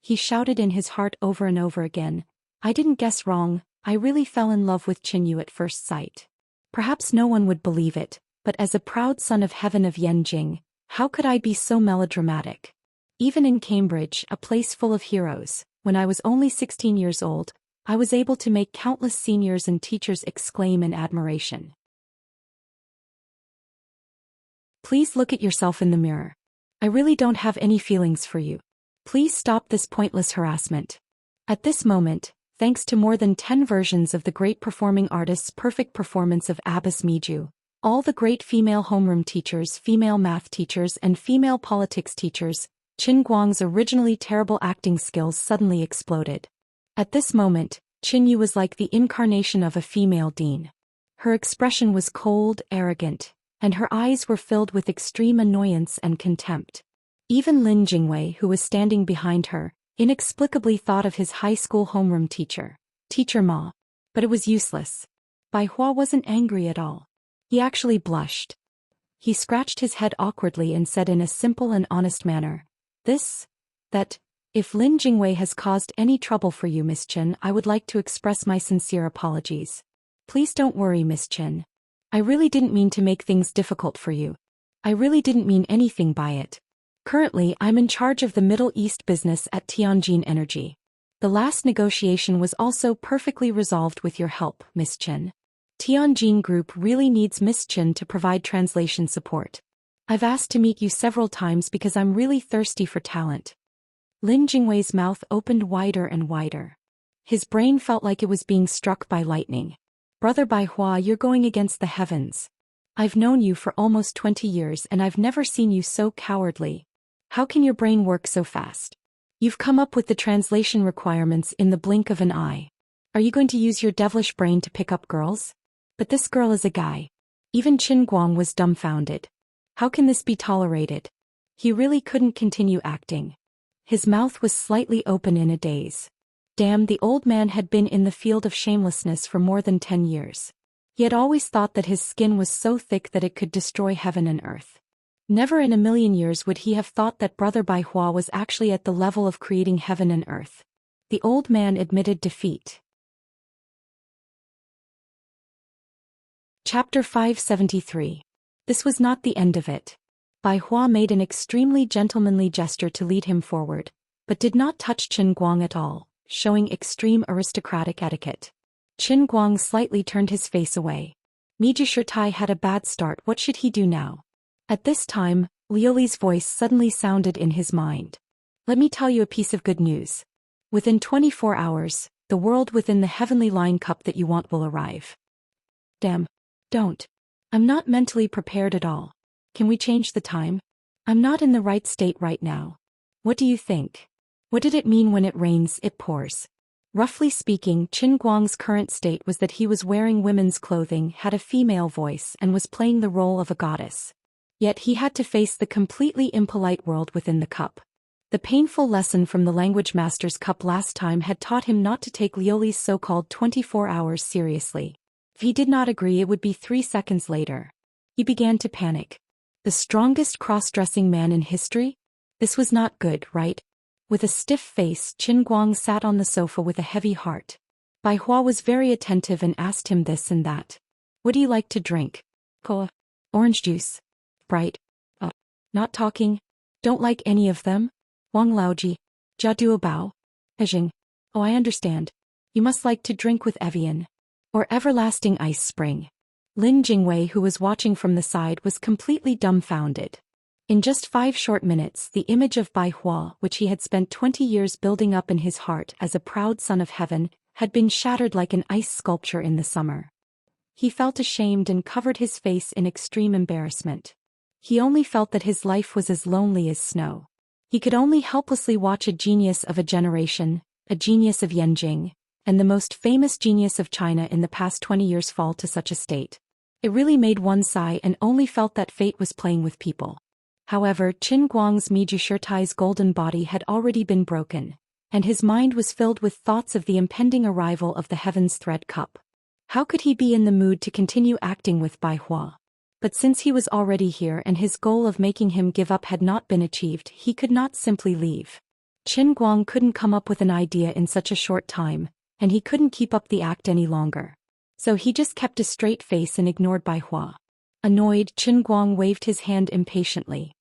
[SPEAKER 1] He shouted in his heart over and over again, "I didn't guess wrong, I really fell in love with Qin Yu at first sight." Perhaps no one would believe it, but as a proud son of heaven of Yanjing, how could I be so melodramatic? Even in Cambridge, a place full of heroes, when I was only 16 years old, I was able to make countless seniors and teachers exclaim in admiration. Please look at yourself in the mirror. I really don't have any feelings for you. Please stop this pointless harassment. At this moment, thanks to more than 10 versions of the great performing artist's perfect performance of Abbess Miju, all the great female homeroom teachers, female math teachers, and female politics teachers, Qin Guang's originally terrible acting skills suddenly exploded. At this moment, Qin Yu was like the incarnation of a female dean. Her expression was cold, arrogant, and her eyes were filled with extreme annoyance and contempt. Even Lin Jingwei, who was standing behind her, inexplicably thought of his high school homeroom teacher, Teacher Ma. But it was useless. Bai Hua wasn't angry at all. He actually blushed. He scratched his head awkwardly and said in a simple and honest manner, if Lin Jingwei has caused any trouble for you, Miss Chen, I would like to express my sincere apologies. Please don't worry, Miss Chen. I really didn't mean to make things difficult for you. I really didn't mean anything by it. Currently, I'm in charge of the Middle East business at Tianjin Energy. The last negotiation was also perfectly resolved with your help, Miss Chen. Tianjin Group really needs Miss Chen to provide translation support. I've asked to meet you several times because I'm really thirsty for talent. Lin Jingwei's mouth opened wider and wider. His brain felt like it was being struck by lightning. Brother Bai Hua, you're going against the heavens. I've known you for almost 20 years and I've never seen you so cowardly. How can your brain work so fast? You've come up with the translation requirements in the blink of an eye. Are you going to use your devilish brain to pick up girls? But this girl is a guy. Even Qin Guang was dumbfounded. How can this be tolerated? He really couldn't continue acting. His mouth was slightly open in a daze. Damn, the old man had been in the field of shamelessness for more than 10 years. He had always thought that his skin was so thick that it could destroy heaven and earth. Never in a million years would he have thought that Brother Bai Hua was actually at the level of creating heaven and earth. The old man admitted defeat. Chapter 573. This was not the end of it. Bai Hua made an extremely gentlemanly gesture to lead him forward, but did not touch Qin Guang at all, showing extreme aristocratic etiquette. Qin Guang slightly turned his face away. Miju Shirtai had a bad start, what should he do now? At this time, Liuli's voice suddenly sounded in his mind. Let me tell you a piece of good news. Within 24 hours, the world within the heavenly line cup that you want will arrive. Damn. Don't. I'm not mentally prepared at all. Can we change the time? I'm not in the right state right now. What do you think? What did it mean when it rains, it pours? Roughly speaking, Qin Guang's current state was that he was wearing women's clothing, had a female voice, and was playing the role of a goddess. Yet he had to face the completely impolite world within the cup. The painful lesson from the language master's cup last time had taught him not to take Liuli's so-called 24 hours seriously. If he did not agree, it would be 3 seconds later. He began to panic. The strongest cross-dressing man in history? This was not good, right? With a stiff face, Qin Guang sat on the sofa with a heavy heart. Bai Hua was very attentive and asked him this and that. What do you like to drink? Cola. Orange juice. Sprite. Not talking. Don't like any of them? Wang Laoji. Jia Duobao. Hejing. Oh, I understand. You must like to drink with Evian. Or everlasting ice spring. Lin Jingwei, who was watching from the side, was completely dumbfounded. In just 5 short minutes, the image of Bai Hua, which he had spent 20 years building up in his heart as a proud son of heaven, had been shattered like an ice sculpture in the summer. He felt ashamed and covered his face in extreme embarrassment. He only felt that his life was as lonely as snow. He could only helplessly watch a genius of a generation, a genius of Yanjing, and the most famous genius of China in the past 20 years fall to such a state. It really made one sigh and only felt that fate was playing with people. However, Qin Guang's Miju Shirtai's golden body had already been broken, and his mind was filled with thoughts of the impending arrival of the Heaven's Thread Cup. How could he be in the mood to continue acting with Bai Hua? But since he was already here and his goal of making him give up had not been achieved, he could not simply leave. Qin Guang couldn't come up with an idea in such a short time, and he couldn't keep up the act any longer. So he just kept a straight face and ignored Bai Hua. Annoyed, Qin Guang waved his hand impatiently.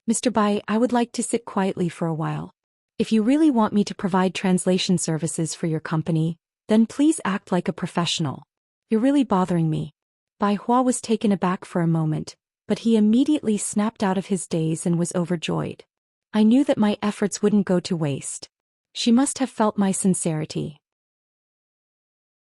[SPEAKER 1] Mr. Bai, I would like to sit quietly for a while. If you really want me to provide translation services for your company, then please act like a professional. You're really bothering me. Bai Hua was taken aback for a moment, but he immediately snapped out of his daze and was overjoyed. I knew that my efforts wouldn't go to waste. She must have felt my sincerity.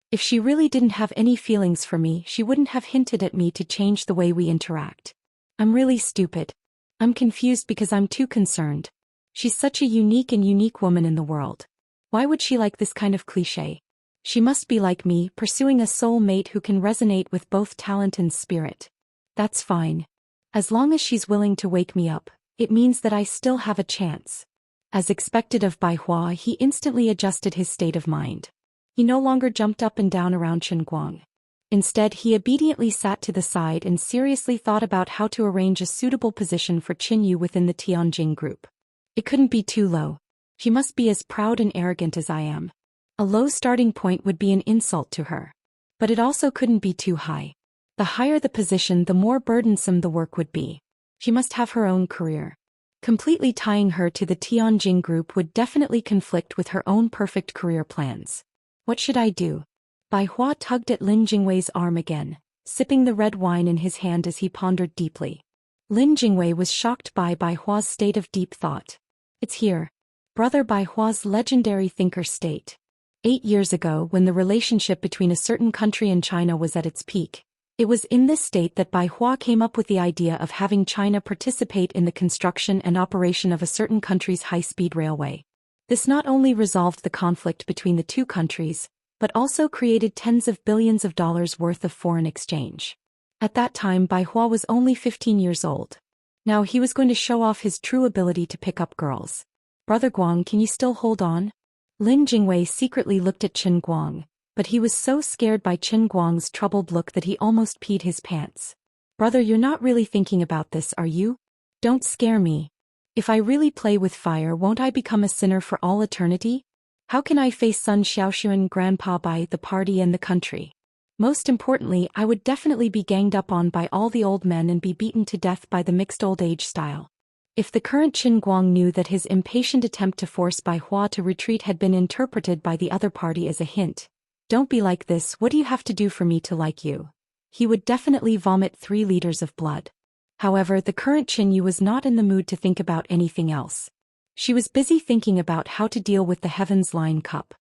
[SPEAKER 1] If she really didn't have any feelings for me, she wouldn't have hinted at me to change the way we interact. I'm really stupid. I'm confused because I'm too concerned. She's such a unique woman in the world. Why would she like this kind of cliché? She must be like me, pursuing a soul mate who can resonate with both talent and spirit. That's fine. As long as she's willing to wake me up, it means that I still have a chance. As expected of Bai Hua, he instantly adjusted his state of mind. He no longer jumped up and down around Qin Guang. Instead, he obediently sat to the side and seriously thought about how to arrange a suitable position for Qin Yu within the Tianjin group. It couldn't be too low. She must be as proud and arrogant as I am. A low starting point would be an insult to her. But it also couldn't be too high. The higher the position, the more burdensome the work would be. She must have her own career. Completely tying her to the Tianjin group would definitely conflict with her own perfect career plans. What should I do? Bai Hua tugged at Lin Jingwei's arm again, sipping the red wine in his hand as he pondered deeply. Lin Jingwei was shocked by Bai Hua's state of deep thought. It's here. Brother Bai Hua's legendary thinker state. 8 years ago, when the relationship between a certain country and China was at its peak, it was in this state that Bai Hua came up with the idea of having China participate in the construction and operation of a certain country's high-speed railway. This not only resolved the conflict between the two countries, but also created tens of billions of dollars worth of foreign exchange. At that time, Bai Hua was only 15 years old. Now he was going to show off his true ability to pick up girls. Brother Guang, can you still hold on? Lin Jingwei secretly looked at Qin Guang, but he was so scared by Qin Guang's troubled look that he almost peed his pants. "Brother, you're not really thinking about this, are you? Don't scare me. If I really play with fire, won't I become a sinner for all eternity? How can I face Sun Xiaoxuan, Grandpa Bai, the party and the country? Most importantly, I would definitely be ganged up on by all the old men and be beaten to death by the mixed old age style." If the current Qin Guang knew that his impatient attempt to force Bai Hua to retreat had been interpreted by the other party as a hint, "Don't be like this, what do you have to do for me to like you?" he would definitely vomit 3 liters of blood. However, the current Qin Yu was not in the mood to think about anything else. She was busy thinking about how to deal with the Heaven's Line Cup.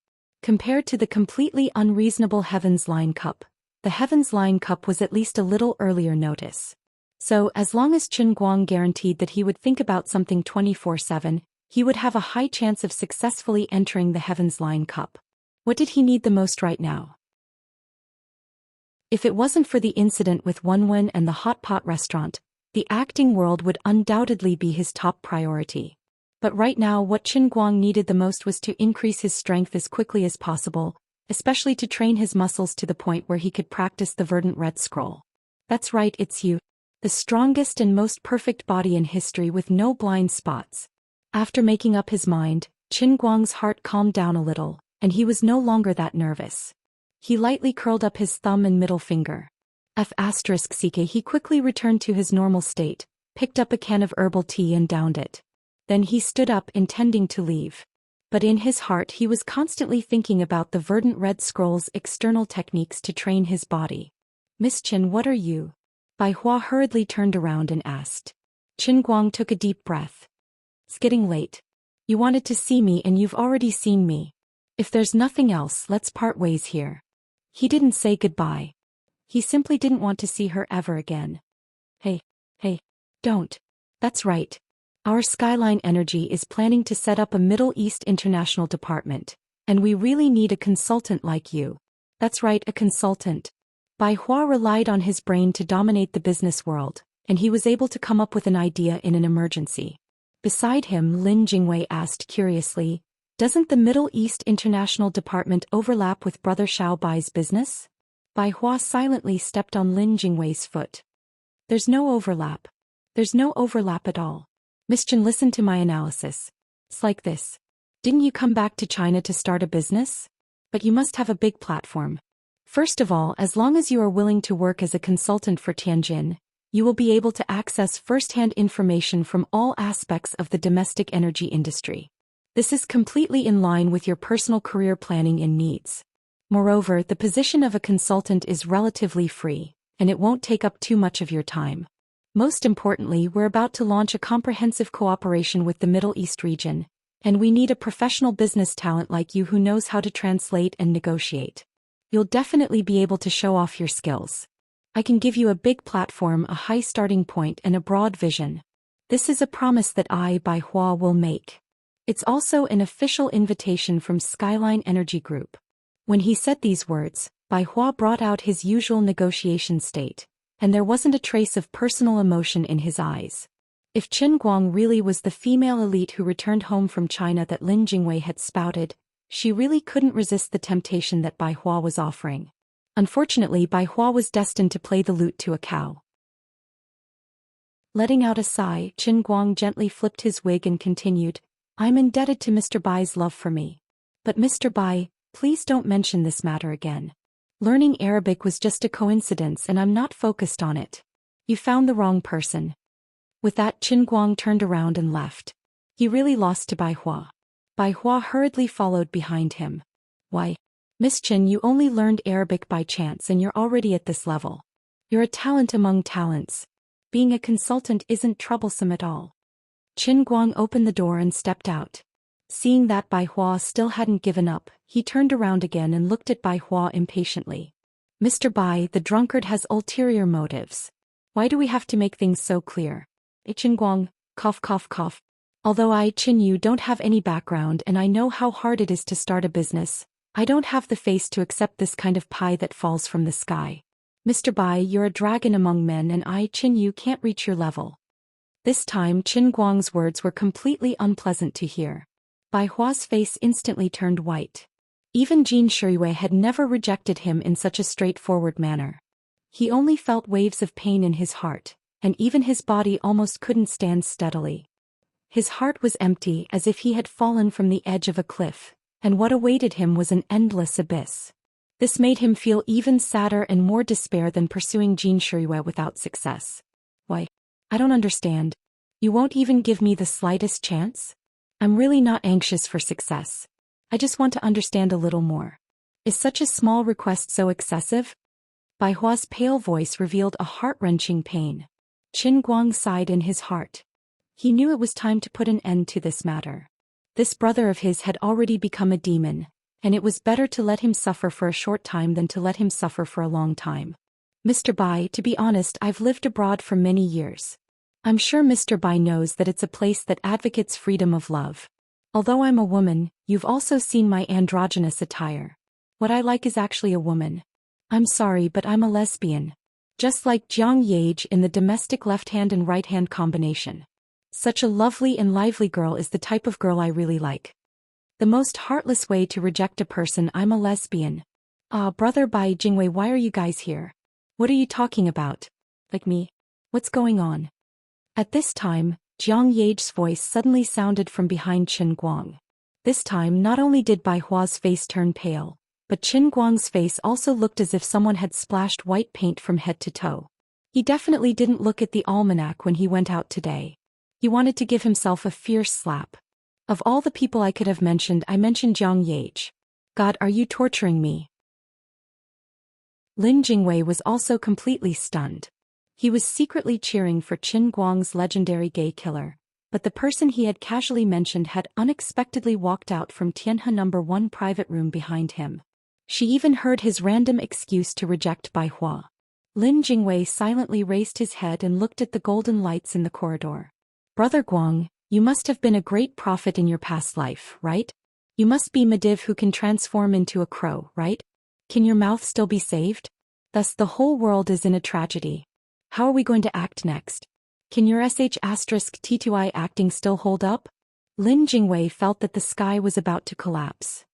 [SPEAKER 1] Compared to the completely unreasonable Heaven's Line Cup, the Heaven's Line Cup was at least a little earlier notice. So, as long as Qin Guang guaranteed that he would think about something 24/7, he would have a high chance of successfully entering the Heaven's Line Cup. What did he need the most right now? If it wasn't for the incident with Wenwen and the hot pot restaurant, the acting world would undoubtedly be his top priority. But right now what Qin Guang needed the most was to increase his strength as quickly as possible, especially to train his muscles to the point where he could practice the verdant red scroll. That's right, it's you. The strongest and most perfect body in history with no blind spots. After making up his mind, Qin Guang's heart calmed down a little, and he was no longer that nervous. He lightly curled up his thumb and middle finger. F***ck, he quickly returned to his normal state, picked up a can of herbal tea and downed it. Then he stood up intending to leave. But in his heart he was constantly thinking about the verdant red scroll's external techniques to train his body. "Miss Qin, what are you?" Bai Hua hurriedly turned around and asked. Qin Guang took a deep breath. "It's getting late. You wanted to see me and you've already seen me. If there's nothing else, let's part ways here." He didn't say goodbye. He simply didn't want to see her ever again. Hey, don't. That's right. Our Skyline Energy is planning to set up a Middle East international department, and we really need a consultant like you." That's right, a consultant. Bai Hua relied on his brain to dominate the business world, and he was able to come up with an idea in an emergency. Beside him, Lin Jingwei asked curiously, "Doesn't the Middle East International Department overlap with Brother Xiao Bai's business?" Bai Hua silently stepped on Lin Jingwei's foot. "There's no overlap. There's no overlap at all. Miss Chen, listen to my analysis. It's like this. Didn't you come back to China to start a business? But you must have a big platform. First of all, as long as you are willing to work as a consultant for Tianjin, you will be able to access first-hand information from all aspects of the domestic energy industry. This is completely in line with your personal career planning and needs. Moreover, the position of a consultant is relatively free, and it won't take up too much of your time. Most importantly, we're about to launch a comprehensive cooperation with the Middle East region, and we need a professional business talent like you who knows how to translate and negotiate. You'll definitely be able to show off your skills. I can give you a big platform, a high starting point, and a broad vision. This is a promise that I, Bai Hua, will make. It's also an official invitation from Skyline Energy Group." When he said these words, Bai Hua brought out his usual negotiation state, and there wasn't a trace of personal emotion in his eyes. If Qin Guang really was the female elite who returned home from China that Lin Jingwei had spouted, she really couldn't resist the temptation that Bai Hua was offering. Unfortunately, Bai Hua was destined to play the lute to a cow. Letting out a sigh, Qin Guang gently flipped his wig and continued, "I'm indebted to Mr. Bai's love for me. But Mr. Bai, please don't mention this matter again. Learning Arabic was just a coincidence and I'm not focused on it. You found the wrong person." With that, Qin Guang turned around and left. He really lost to Bai Hua. Bai Hua hurriedly followed behind him. "Why, Miss Qin, you only learned Arabic by chance and you're already at this level. You're a talent among talents. Being a consultant isn't troublesome at all." Qin Guang opened the door and stepped out. Seeing that Bai Hua still hadn't given up, he turned around again and looked at Bai Hua impatiently. "Mr. Bai, the drunkard has ulterior motives. Why do we have to make things so clear?" Qin Guang, cough cough cough. "Although I, Qin Yu, don't have any background and I know how hard it is to start a business, I don't have the face to accept this kind of pie that falls from the sky. Mr. Bai, you're a dragon among men and I, Qin Yu, can't reach your level." This time Qin Guang's words were completely unpleasant to hear. Bai Hua's face instantly turned white. Even Jin Shuiwei had never rejected him in such a straightforward manner. He only felt waves of pain in his heart, and even his body almost couldn't stand steadily. His heart was empty, as if he had fallen from the edge of a cliff, and what awaited him was an endless abyss. This made him feel even sadder and more despair than pursuing Jin Shuiwei without success. Why? I don't understand. You won't even give me the slightest chance? I'm really not anxious for success. I just want to understand a little more. Is such a small request so excessive? Bai Hua's pale voice revealed a heart-wrenching pain. Qin Guang sighed in his heart. He knew it was time to put an end to this matter. This brother of his had already become a demon, and it was better to let him suffer for a short time than to let him suffer for a long time. Mr. Bai, to be honest, I've lived abroad for many years. I'm sure Mr. Bai knows that it's a place that advocates freedom of love. Although I'm a woman, you've also seen my androgynous attire. What I like is actually a woman. I'm sorry, but I'm a lesbian. Just like Jiang Yage in the domestic left-hand and right-hand combination. Such a lovely and lively girl is the type of girl I really like. The most heartless way to reject a person. I'm a lesbian. Brother Bai Jingwei, why are you guys here? What are you talking about? Like me? What's going on? At this time, Jiang Yage's voice suddenly sounded from behind Qin Guang. This time not only did Bai Hua's face turn pale, but Qin Guang's face also looked as if someone had splashed white paint from head to toe. He definitely didn't look at the almanac when he went out today. He wanted to give himself a fierce slap. Of all the people I could have mentioned, I mentioned Jiang Yage. God, are you torturing me? Lin Jingwei was also completely stunned. He was secretly cheering for Qin Guang's legendary gay killer, but the person he had casually mentioned had unexpectedly walked out from Tianhe No. 1 private room behind him. She even heard his random excuse to reject Bai Hua. Lin Jingwei silently raised his head and looked at the golden lights in the corridor. Brother Guang, you must have been a great prophet in your past life, right? You must be Mediv who can transform into a crow, right? Can your mouth still be saved? Thus the whole world is in a tragedy. How are we going to act next? Can your *T2I acting still hold up? Lin Jingwei felt that the sky was about to collapse.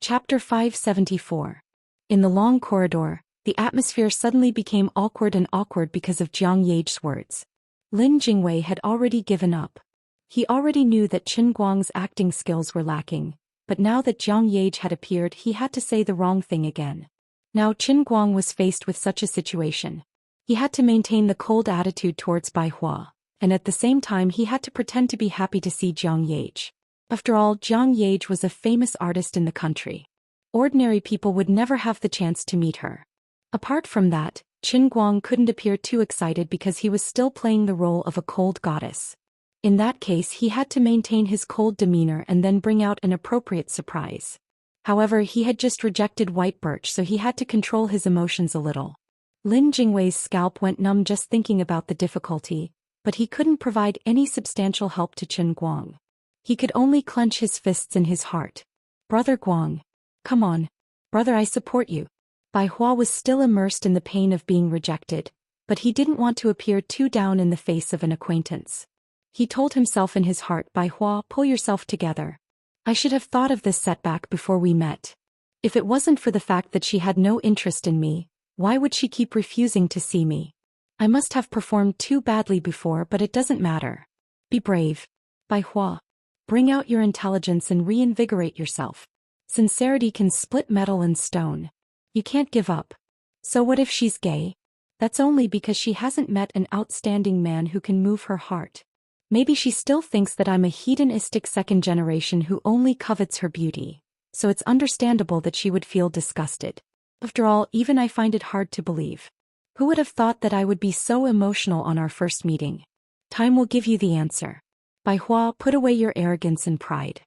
[SPEAKER 1] Chapter 574. In the long corridor, the atmosphere suddenly became awkward because of Jiang Yage's words. Lin Jingwei had already given up. He already knew that Qin Guang's acting skills were lacking, but now that Jiang Yage had appeared, he had to say the wrong thing again. Now Qin Guang was faced with such a situation. He had to maintain the cold attitude towards Bai Hua, and at the same time he had to pretend to be happy to see Jiang Yage. After all, Jiang Yage was a famous artist in the country. Ordinary people would never have the chance to meet her. Apart from that, Qin Guang couldn't appear too excited because he was still playing the role of a cold goddess. In that case, he had to maintain his cold demeanor and then bring out an appropriate surprise. However, he had just rejected White Birch, so he had to control his emotions a little. Lin Jingwei's scalp went numb just thinking about the difficulty, but he couldn't provide any substantial help to Qin Guang. He could only clench his fists in his heart. Brother Guang. Come on. Brother, I support you. Bai Hua was still immersed in the pain of being rejected, but he didn't want to appear too down in the face of an acquaintance. He told himself in his heart, Bai Hua, pull yourself together. I should have thought of this setback before we met. If it wasn't for the fact that she had no interest in me, why would she keep refusing to see me? I must have performed too badly before, but it doesn't matter. Be brave. Bai Hua. Bring out your intelligence and reinvigorate yourself. Sincerity can split metal and stone. You can't give up. So what if she's gay? That's only because she hasn't met an outstanding man who can move her heart. Maybe she still thinks that I'm a hedonistic second generation who only covets her beauty, so it's understandable that she would feel disgusted. After all, even I find it hard to believe. Who would have thought that I would be so emotional on our first meeting? Time will give you the answer. Bai Hua, put away your arrogance and pride.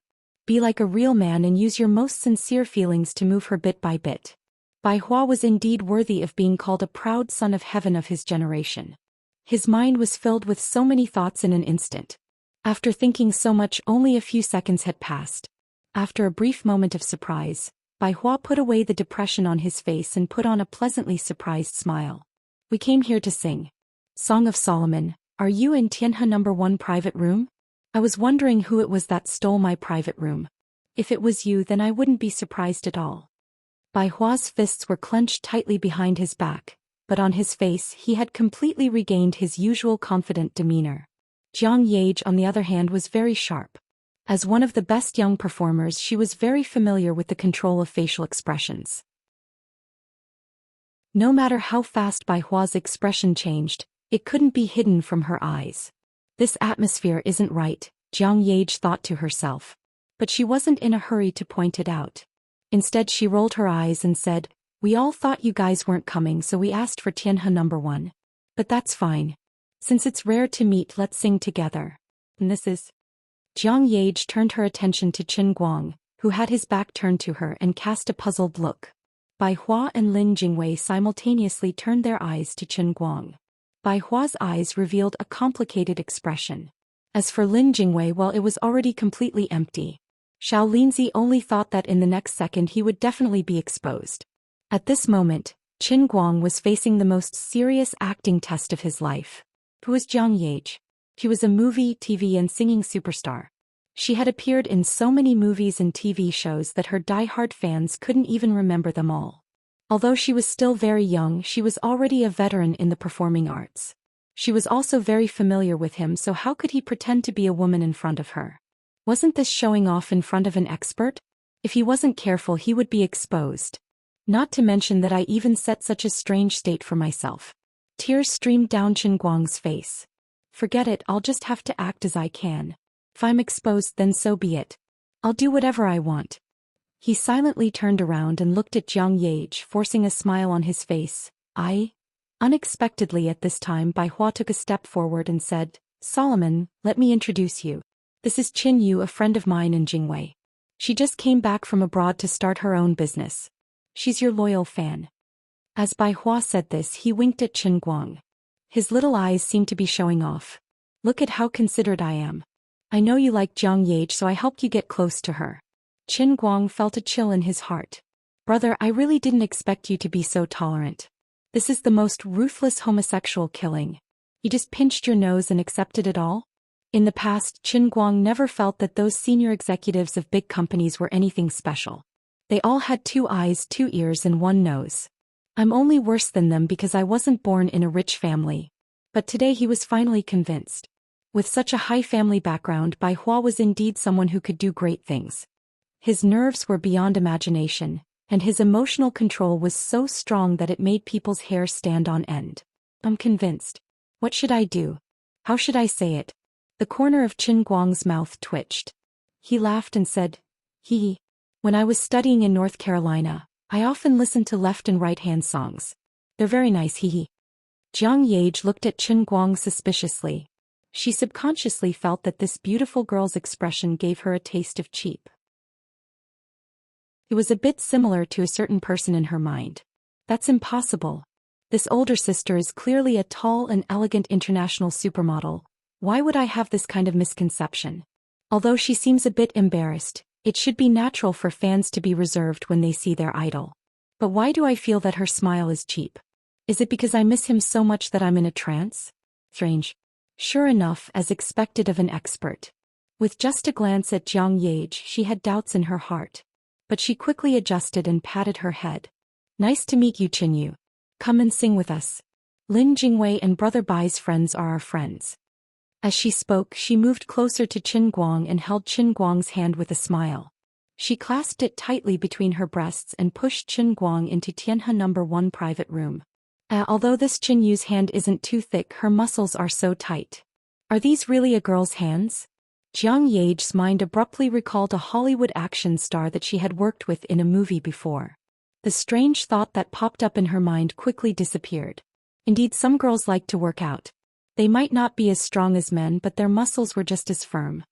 [SPEAKER 1] Be like a real man and use your most sincere feelings to move her bit by bit. Bai Hua was indeed worthy of being called a proud son of heaven of his generation. His mind was filled with so many thoughts in an instant. After thinking so much, only a few seconds had passed. After a brief moment of surprise, Bai Hua put away the depression on his face and put on a pleasantly surprised smile. We came here to sing. Song of Solomon, are you in Tianhe No. 1 private room? I was wondering who it was that stole my private room. If it was you, then I wouldn't be surprised at all. Bai Hua's fists were clenched tightly behind his back, but on his face he had completely regained his usual confident demeanor. Jiang Yage, on the other hand, was very sharp. As one of the best young performers, she was very familiar with the control of facial expressions. No matter how fast Bai Hua's expression changed, it couldn't be hidden from her eyes. This atmosphere isn't right, Jiang Yage thought to herself. But she wasn't in a hurry to point it out. Instead, she rolled her eyes and said, "We all thought you guys weren't coming, so we asked for Tianhe number 1. But that's fine. Since it's rare to meet, let's sing together. And this is..." Jiang Yage turned her attention to Qin Guang, who had his back turned to her and cast a puzzled look. Bai Hua and Lin Jingwei simultaneously turned their eyes to Qin Guang. Bai Hua's eyes revealed a complicated expression. As for Lin Jingwei, well, it was already completely empty. Xiao Linzi only thought that in the next second he would definitely be exposed. At this moment, Qin Guang was facing the most serious acting test of his life. Who was Jiang Yage? She was a movie, TV and singing superstar. She had appeared in so many movies and TV shows that her die-hard fans couldn't even remember them all. Although she was still very young, she was already a veteran in the performing arts. She was also very familiar with him, so how could he pretend to be a woman in front of her? Wasn't this showing off in front of an expert? If he wasn't careful, he would be exposed. Not to mention that I even set such a strange state for myself. Tears streamed down Qin Guang's face. Forget it, I'll just have to act as I can. If I'm exposed, then so be it. I'll do whatever I want. He silently turned around and looked at Jiang Yage, forcing a smile on his face. Unexpectedly at this time, Bai Hua took a step forward and said, "Solomon, let me introduce you. This is Qin Yu, a friend of mine in Jingwei. She just came back from abroad to start her own business. She's your loyal fan." As Bai Hua said this, he winked at Qin Guang. His little eyes seemed to be showing off. "Look at how considerate I am. I know you like Jiang Yage, so I helped you get close to her." Qin Guang felt a chill in his heart. "Brother, I really didn't expect you to be so tolerant. This is the most ruthless homosexual killing. You just pinched your nose and accepted it all?" In the past, Qin Guang never felt that those senior executives of big companies were anything special. They all had 2 eyes, 2 ears and 1 nose. I'm only worse than them because I wasn't born in a rich family. But today he was finally convinced. With such a high family background, Bai Hua was indeed someone who could do great things. His nerves were beyond imagination, and his emotional control was so strong that it made people's hair stand on end. I'm convinced. What should I do? How should I say it? The corner of Qin Guang's mouth twitched. He laughed and said, "Hee. When I was studying in North Carolina, I often listened to left and right-hand songs. They're very nice, hee." Jiang Yage looked at Qin Guang suspiciously. She subconsciously felt that this beautiful girl's expression gave her a taste of cheap. It was a bit similar to a certain person in her mind. That's impossible. This older sister is clearly a tall and elegant international supermodel. Why would I have this kind of misconception? Although she seems a bit embarrassed, it should be natural for fans to be reserved when they see their idol. But why do I feel that her smile is cheap? Is it because I miss him so much that I'm in a trance? Strange. Sure enough, as expected of an expert. With just a glance at Jiang Yage, she had doubts in her heart. But she quickly adjusted and patted her head. "Nice to meet you, Qin Yu. Come and sing with us. Lin Jingwei and Brother Bai's friends are our friends." As she spoke, she moved closer to Qin Guang and held Qin Guang's hand with a smile. She clasped it tightly between her breasts and pushed Qin Guang into Tianhe number 1 private room. Although this Qin Yu's hand isn't too thick, her muscles are so tight. Are these really a girl's hands? Jiang Yage's mind abruptly recalled a Hollywood action star that she had worked with in a movie before. The strange thought that popped up in her mind quickly disappeared. Indeed, some girls like to work out. They might not be as strong as men, but their muscles were just as firm.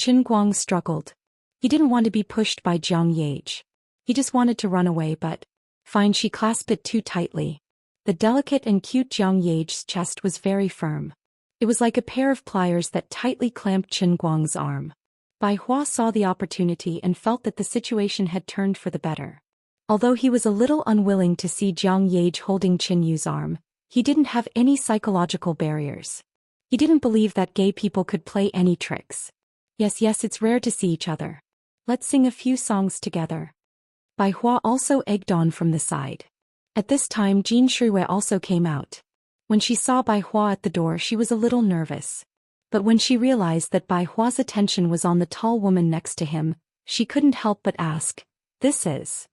[SPEAKER 1] Qin Guang struggled. He didn't want to be pushed by Jiang Yage. He just wanted to run away, but... Fine, she clasped it too tightly. The delicate and cute Jiang Yage's chest was very firm. It was like a pair of pliers that tightly clamped Qin Guang's arm. Bai Hua saw the opportunity and felt that the situation had turned for the better. Although he was a little unwilling to see Jiang Yage holding Qin Yu's arm, he didn't have any psychological barriers. He didn't believe that gay people could play any tricks. Yes, it's rare to see each other. Let's sing a few songs together. Bai Hua also egged on from the side. At this time Jin Shuiwei also came out. When she saw Bai Hua at the door she was a little nervous. But when she realized that Bai Hua's attention was on the tall woman next to him, she couldn't help but ask, "This is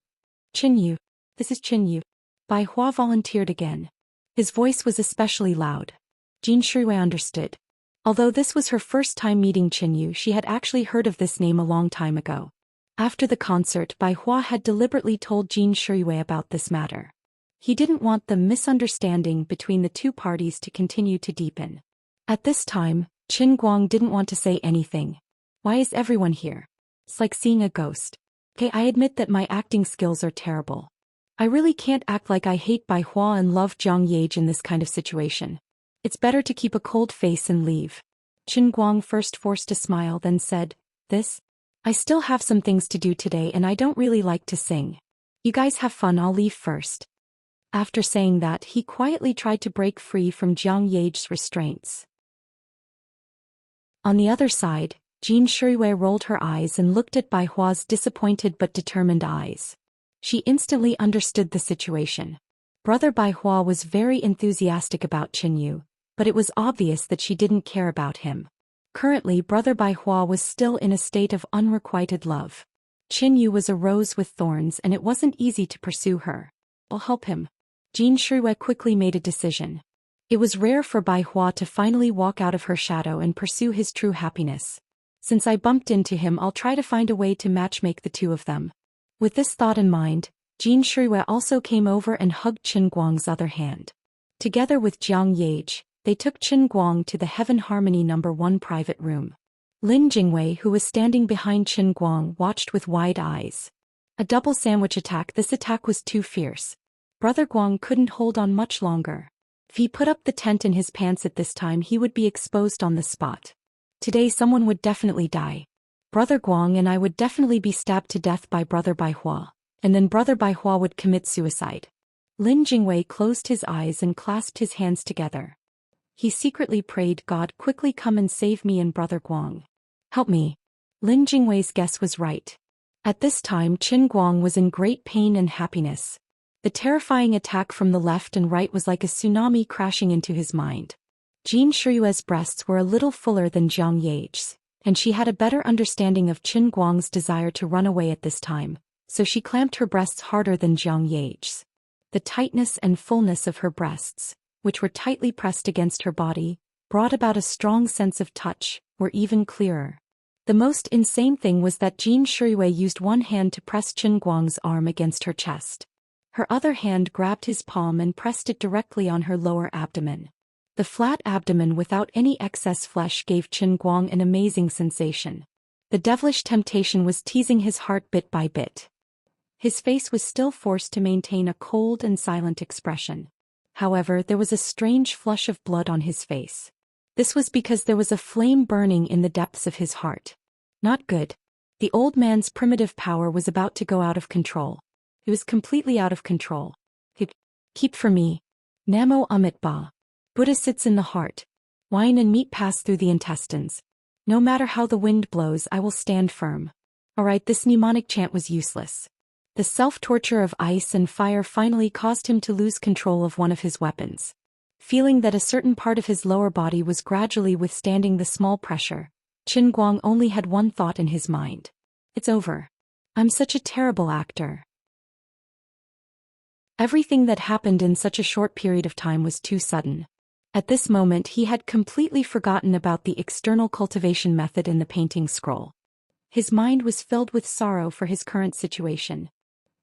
[SPEAKER 1] Qin Yu. This is Qin Yu." Bai Hua volunteered again. His voice was especially loud. Jin Shuiwei understood. Although this was her first time meeting Qin Yu, she had actually heard of this name a long time ago. After the concert, Bai Hua had deliberately told Jin Shuiwei about this matter. He didn't want the misunderstanding between the two parties to continue to deepen. At this time, Qin Guang didn't want to say anything. Why is everyone here? It's like seeing a ghost. Okay, I admit that my acting skills are terrible. I really can't act like I hate Bai Hua and love Zhang Yage in this kind of situation. It's better to keep a cold face and leave. Qin Guang first forced a smile, then said, I still have some things to do today and I don't really like to sing. You guys have fun, I'll leave first. After saying that, he quietly tried to break free from Zhang Yage's restraints. On the other side, Jin Shuiwei rolled her eyes and looked at Bai Hua's disappointed but determined eyes. She instantly understood the situation. Brother Bai Hua was very enthusiastic about Qin Yu, but it was obvious that she didn't care about him. Currently, Brother Bai Hua was still in a state of unrequited love. Qin Yu was a rose with thorns and it wasn't easy to pursue her. I'll help him. Jin Shuiwei quickly made a decision. It was rare for Bai Hua to finally walk out of her shadow and pursue his true happiness. Since I bumped into him, I'll try to find a way to matchmake the two of them. With this thought in mind, Jin Shuiwei also came over and hugged Qin Guang's other hand. Together with Zhang Yage, they took Qin Guang to the Heaven Harmony No. 1 private room. Lin Jingwei, who was standing behind Qin Guang, watched with wide eyes. A double sandwich attack. This attack was too fierce. Brother Guang couldn't hold on much longer. If he put up the tent in his pants at this time, he would be exposed on the spot. Today someone would definitely die. Brother Guang and I would definitely be stabbed to death by Brother Bai Hua, and then Brother Bai Hua would commit suicide. Lin Jingwei closed his eyes and clasped his hands together. He secretly prayed, "God, quickly come and save me and Brother Guang. Help me." Lin Jingwei's guess was right. At this time Qin Guang was in great pain and happiness. The terrifying attack from the left and right was like a tsunami crashing into his mind. Jin Shuiwei's breasts were a little fuller than Zhang Yage's, and she had a better understanding of Qin Guang's desire to run away at this time, so she clamped her breasts harder than Zhang Yage's. The tightness and fullness of her breasts, which were tightly pressed against her body, brought about a strong sense of touch, were even clearer. The most insane thing was that Jin Shuiwei used one hand to press Qin Guang's arm against her chest. Her other hand grabbed his palm and pressed it directly on her lower abdomen. The flat abdomen without any excess flesh gave Qin Guang an amazing sensation. The devilish temptation was teasing his heart bit by bit. His face was still forced to maintain a cold and silent expression. However, there was a strange flush of blood on his face. This was because there was a flame burning in the depths of his heart. Not good. The old man's primitive power was about to go out of control. He was completely out of control. Keep for me. Namo Amit Ba. Buddha sits in the heart. Wine and meat pass through the intestines. No matter how the wind blows, I will stand firm. Alright, this mnemonic chant was useless. The self-torture of ice and fire finally caused him to lose control of one of his weapons. Feeling that a certain part of his lower body was gradually withstanding the small pressure, Qin Guang only had one thought in his mind. It's over. I'm such a terrible actor. Everything that happened in such a short period of time was too sudden. At this moment he had completely forgotten about the external cultivation method in the painting scroll. His mind was filled with sorrow for his current situation.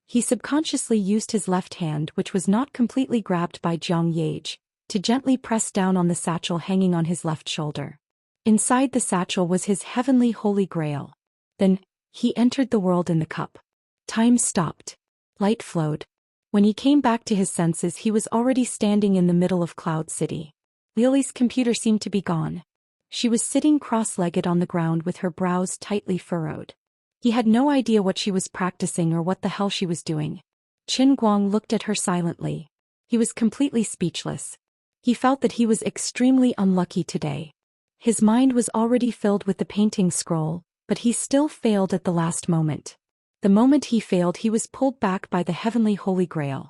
[SPEAKER 1] He subconsciously used his left hand, which was not completely grabbed by Zhang Yage, to gently press down on the satchel hanging on his left shoulder. Inside the satchel was his heavenly holy grail. Then, he entered the world in the cup. Time stopped. Light flowed. When he came back to his senses, he was already standing in the middle of Cloud City. Lily's computer seemed to be gone. She was sitting cross-legged on the ground with her brows tightly furrowed. He had no idea what she was practicing or what the hell she was doing. Qin Guang looked at her silently. He was completely speechless. He felt that he was extremely unlucky today. His mind was already filled with the painting scroll, but he still failed at the last moment. The moment he failed, he was pulled back by the heavenly Holy Grail.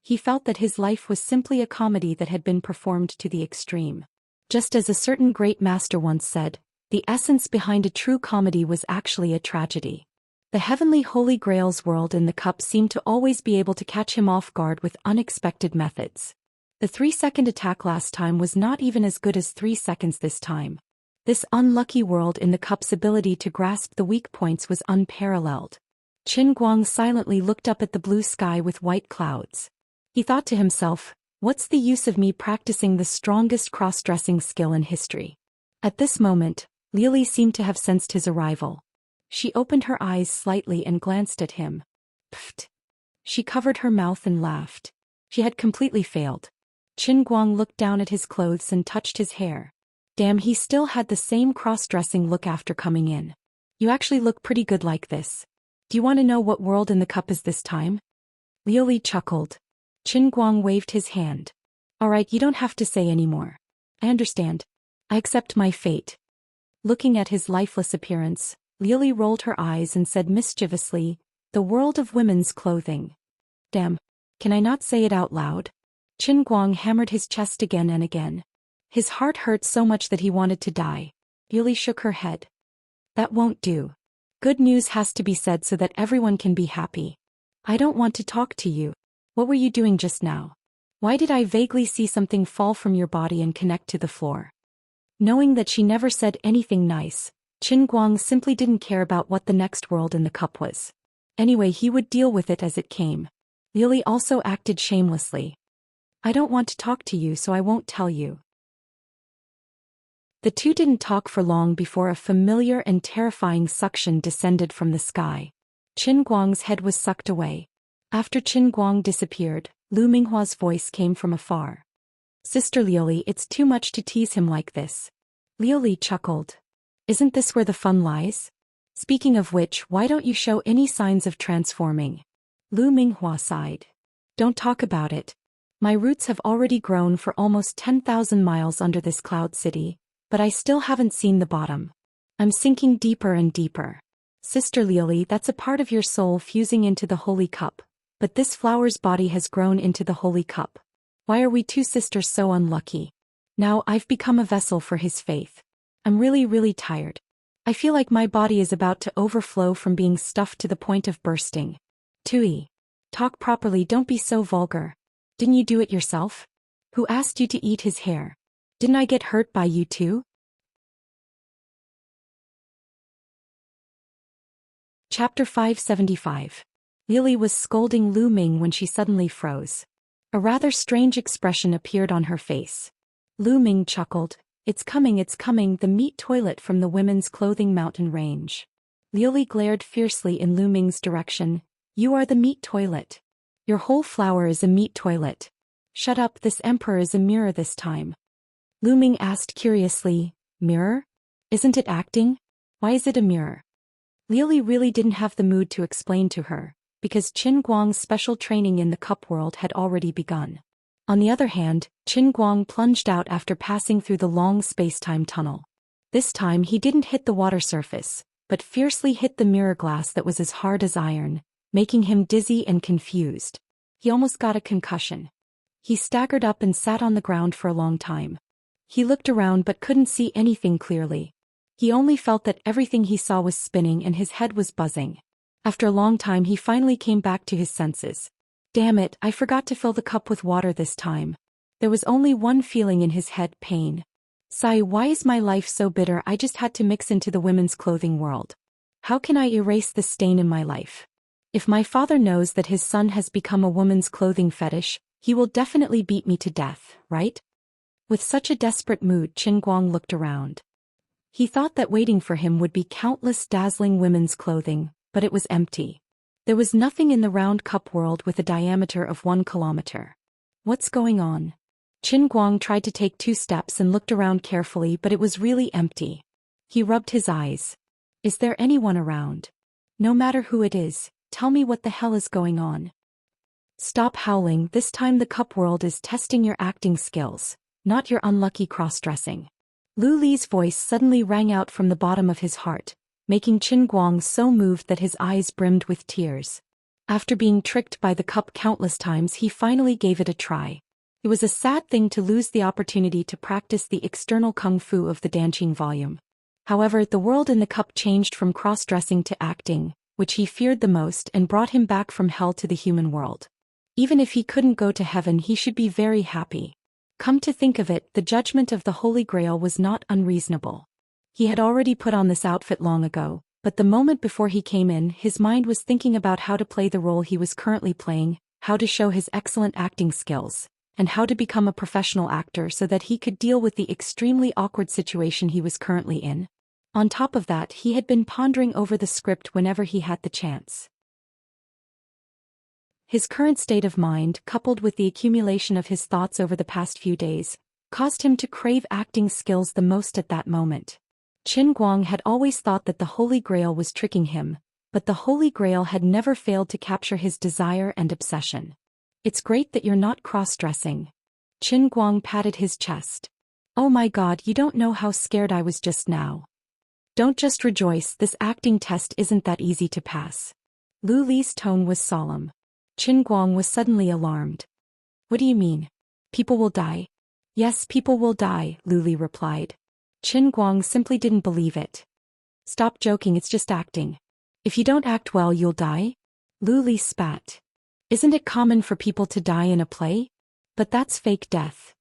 [SPEAKER 1] He felt that his life was simply a comedy that had been performed to the extreme. Just as a certain great master once said, the essence behind a true comedy was actually a tragedy. The heavenly Holy Grail's world in the cup seemed to always be able to catch him off guard with unexpected methods. The 3-second attack last time was not even as good as 3 seconds this time. This unlucky world in the cup's ability to grasp the weak points was unparalleled. Qin Guang silently looked up at the blue sky with white clouds. He thought to himself, what's the use of me practicing the strongest cross-dressing skill in history? At this moment, Lily seemed to have sensed his arrival. She opened her eyes slightly and glanced at him. Pfft. She covered her mouth and laughed. She had completely failed. Qin Guang looked down at his clothes and touched his hair. Damn, he still had the same cross-dressing look after coming in. You actually look pretty good like this. Do you want to know what world in the cup is this time? Lily chuckled. Qin Guang waved his hand. Alright, you don't have to say anymore. I understand. I accept my fate. Looking at his lifeless appearance, Lily rolled her eyes and said mischievously, the world of women's clothing. Damn. Can I not say it out loud? Qin Guang hammered his chest again and again. His heart hurt so much that he wanted to die. Lily shook her head. That won't do. Good news has to be said so that everyone can be happy. I don't want to talk to you. What were you doing just now? Why did I vaguely see something fall from your body and connect to the floor? Knowing that she never said anything nice, Qin Guang simply didn't care about what the next world in the cup was. Anyway, he would deal with it as it came. Lily also acted shamelessly. I don't want to talk to you, so I won't tell you. The two didn't talk for long before a familiar and terrifying suction descended from the sky. Qin Guang's head was sucked away. After Qin Guang disappeared, Lu Minghua's voice came from afar. Sister Lioli, it's too much to tease him like this. Lioli chuckled. Isn't this where the fun lies? Speaking of which, why don't you show any signs of transforming? Lu Minghua sighed. Don't talk about it. My roots have already grown for almost 10,000 miles under this cloud city, but I still haven't seen the bottom. I'm sinking deeper and deeper. Sister Lioli, that's a part of your soul fusing into the holy cup, but this flower's body has grown into the holy cup. Why are we two sisters so unlucky? Now I've become a vessel for his faith. I'm really tired. I feel like my body is about to overflow from being stuffed to the point of bursting. Tui. Talk properly, don't be so vulgar. Didn't you do it yourself? Who asked you to eat his hair? Didn't I get hurt by you too? Chapter 575. Lily was scolding Lu Ming when she suddenly froze. A rather strange expression appeared on her face. Lu Ming chuckled. It's coming, the meat toilet from the women's clothing mountain range. Lily glared fiercely in Lu Ming's direction. You are the meat toilet. Your whole flower is a meat toilet. Shut up, this emperor is a mirror this time. Lu Ming asked curiously, mirror? Isn't it acting? Why is it a mirror? Lily really didn't have the mood to explain to her, because Qin Guang's special training in the cup world had already begun. On the other hand, Qin Guang plunged out after passing through the long space-time tunnel. This time he didn't hit the water surface, but fiercely hit the mirror glass that was as hard as iron, making him dizzy and confused. He almost got a concussion. He staggered up and sat on the ground for a long time. He looked around but couldn't see anything clearly. He only felt that everything he saw was spinning and his head was buzzing. After a long time he finally came back to his senses. Damn it, I forgot to fill the cup with water this time. There was only one feeling in his head, pain. Sigh, why is my life so bitter? I just had to mix into the women's clothing world. How can I erase this stain in my life? If my father knows that his son has become a woman's clothing fetish, he will definitely beat me to death, right? With such a desperate mood, Qin Guang looked around. He thought that waiting for him would be countless dazzling women's clothing, but it was empty. There was nothing in the round cup world with a diameter of 1 kilometer. What's going on? Qin Guang tried to take 2 steps and looked around carefully, but it was really empty. He rubbed his eyes. Is there anyone around? No matter who it is, tell me what the hell is going on. Stop howling, this time the cup world is testing your acting skills, not your unlucky cross-dressing. Lu Li's voice suddenly rang out from the bottom of his heart, making Qin Guang so moved that his eyes brimmed with tears. After being tricked by the cup countless times, he finally gave it a try. It was a sad thing to lose the opportunity to practice the external kung fu of the Danqing volume. However, the world in the cup changed from cross-dressing to acting, which he feared the most, and brought him back from hell to the human world. Even if he couldn't go to heaven, he should be very happy. Come to think of it, the judgment of the Holy Grail was not unreasonable. He had already put on this outfit long ago, but the moment before he came in, his mind was thinking about how to play the role he was currently playing, how to show his excellent acting skills, and how to become a professional actor so that he could deal with the extremely awkward situation he was currently in. On top of that, he had been pondering over the script whenever he had the chance. His current state of mind, coupled with the accumulation of his thoughts over the past few days, caused him to crave acting skills the most at that moment. Qin Guang had always thought that the Holy Grail was tricking him, but the Holy Grail had never failed to capture his desire and obsession. It's great that you're not cross-dressing. Qin Guang patted his chest. Oh my God, you don't know how scared I was just now. Don't just rejoice, this acting test isn't that easy to pass. Lu Li's tone was solemn. Qin Guang was suddenly alarmed. What do you mean? People will die? Yes, people will die, Lu Li replied. Qin Guang simply didn't believe it. Stop joking, it's just acting. If you don't act well, you'll die? Lu Li spat. Isn't it common for people to die in a play? But that's fake death.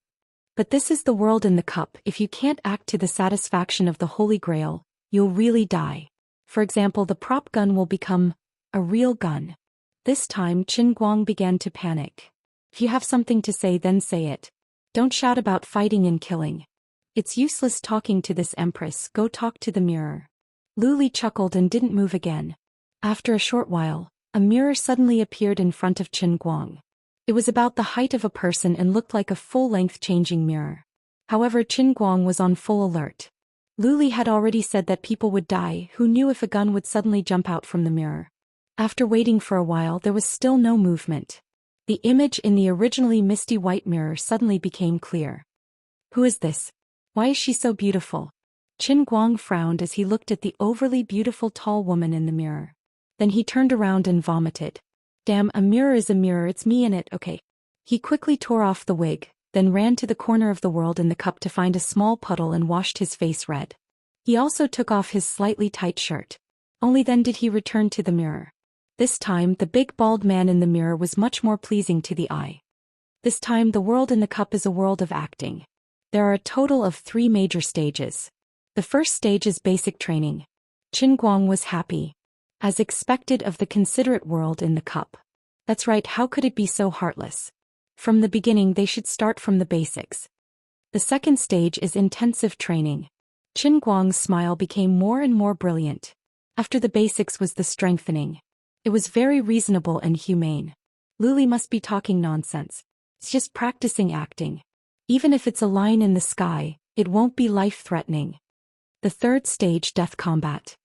[SPEAKER 1] But this is the world in the cup. If you can't act to the satisfaction of the Holy Grail, you'll really die. For example, the prop gun will become a real gun. This time Qin Guang began to panic. If you have something to say, then say it. Don't shout about fighting and killing. It's useless talking to this empress, go talk to the mirror. Lu Li chuckled and didn't move again. After a short while, a mirror suddenly appeared in front of Qin Guang. It was about the height of a person and looked like a full-length changing mirror. However, Qin Guang was on full alert. Lu Li had already said that people would die. Who knew if a gun would suddenly jump out from the mirror? After waiting for a while, there was still no movement. The image in the originally misty white mirror suddenly became clear. Who is this? Why is she so beautiful? Qin Guang frowned as he looked at the overly beautiful tall woman in the mirror. Then he turned around and vomited. Damn, a mirror is a mirror, it's me in it, okay. He quickly tore off the wig, then ran to the corner of the world in the cup to find a small puddle and washed his face red. He also took off his slightly tight shirt. Only then did he return to the mirror. This time, the big bald man in the mirror was much more pleasing to the eye. This time, the world in the cup is a world of acting. There are a total of 3 major stages. The first stage is basic training. Qin Guang was happy. As expected of the considerate world in the cup. That's right, how could it be so heartless? From the beginning they should start from the basics. The second stage is intensive training. Qin Guang's smile became more and more brilliant. After the basics was the strengthening. It was very reasonable and humane. Lu Li must be talking nonsense. It's just practicing acting. Even if it's a line in the sky, it won't be life-threatening. The third stage, death combat.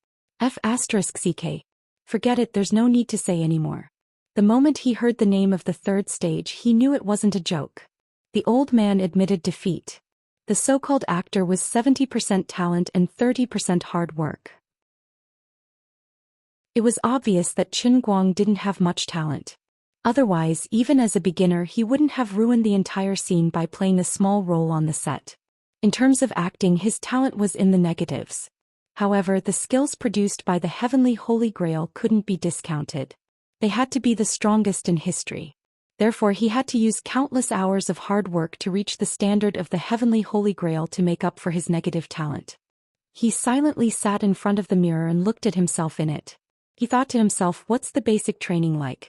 [SPEAKER 1] F***ck. Forget it, there's no need to say anymore. The moment he heard the name of the third stage, he knew it wasn't a joke. The old man admitted defeat. The so-called actor was 70% talent and 30% hard work. It was obvious that Qin Guang didn't have much talent. Otherwise, even as a beginner, he wouldn't have ruined the entire scene by playing a small role on the set. In terms of acting, his talent was in the negatives. However, the skills produced by the Heavenly Holy Grail couldn't be discounted. They had to be the strongest in history. Therefore, he had to use countless hours of hard work to reach the standard of the Heavenly Holy Grail to make up for his negative talent. He silently sat in front of the mirror and looked at himself in it. He thought to himself, what's the basic training like?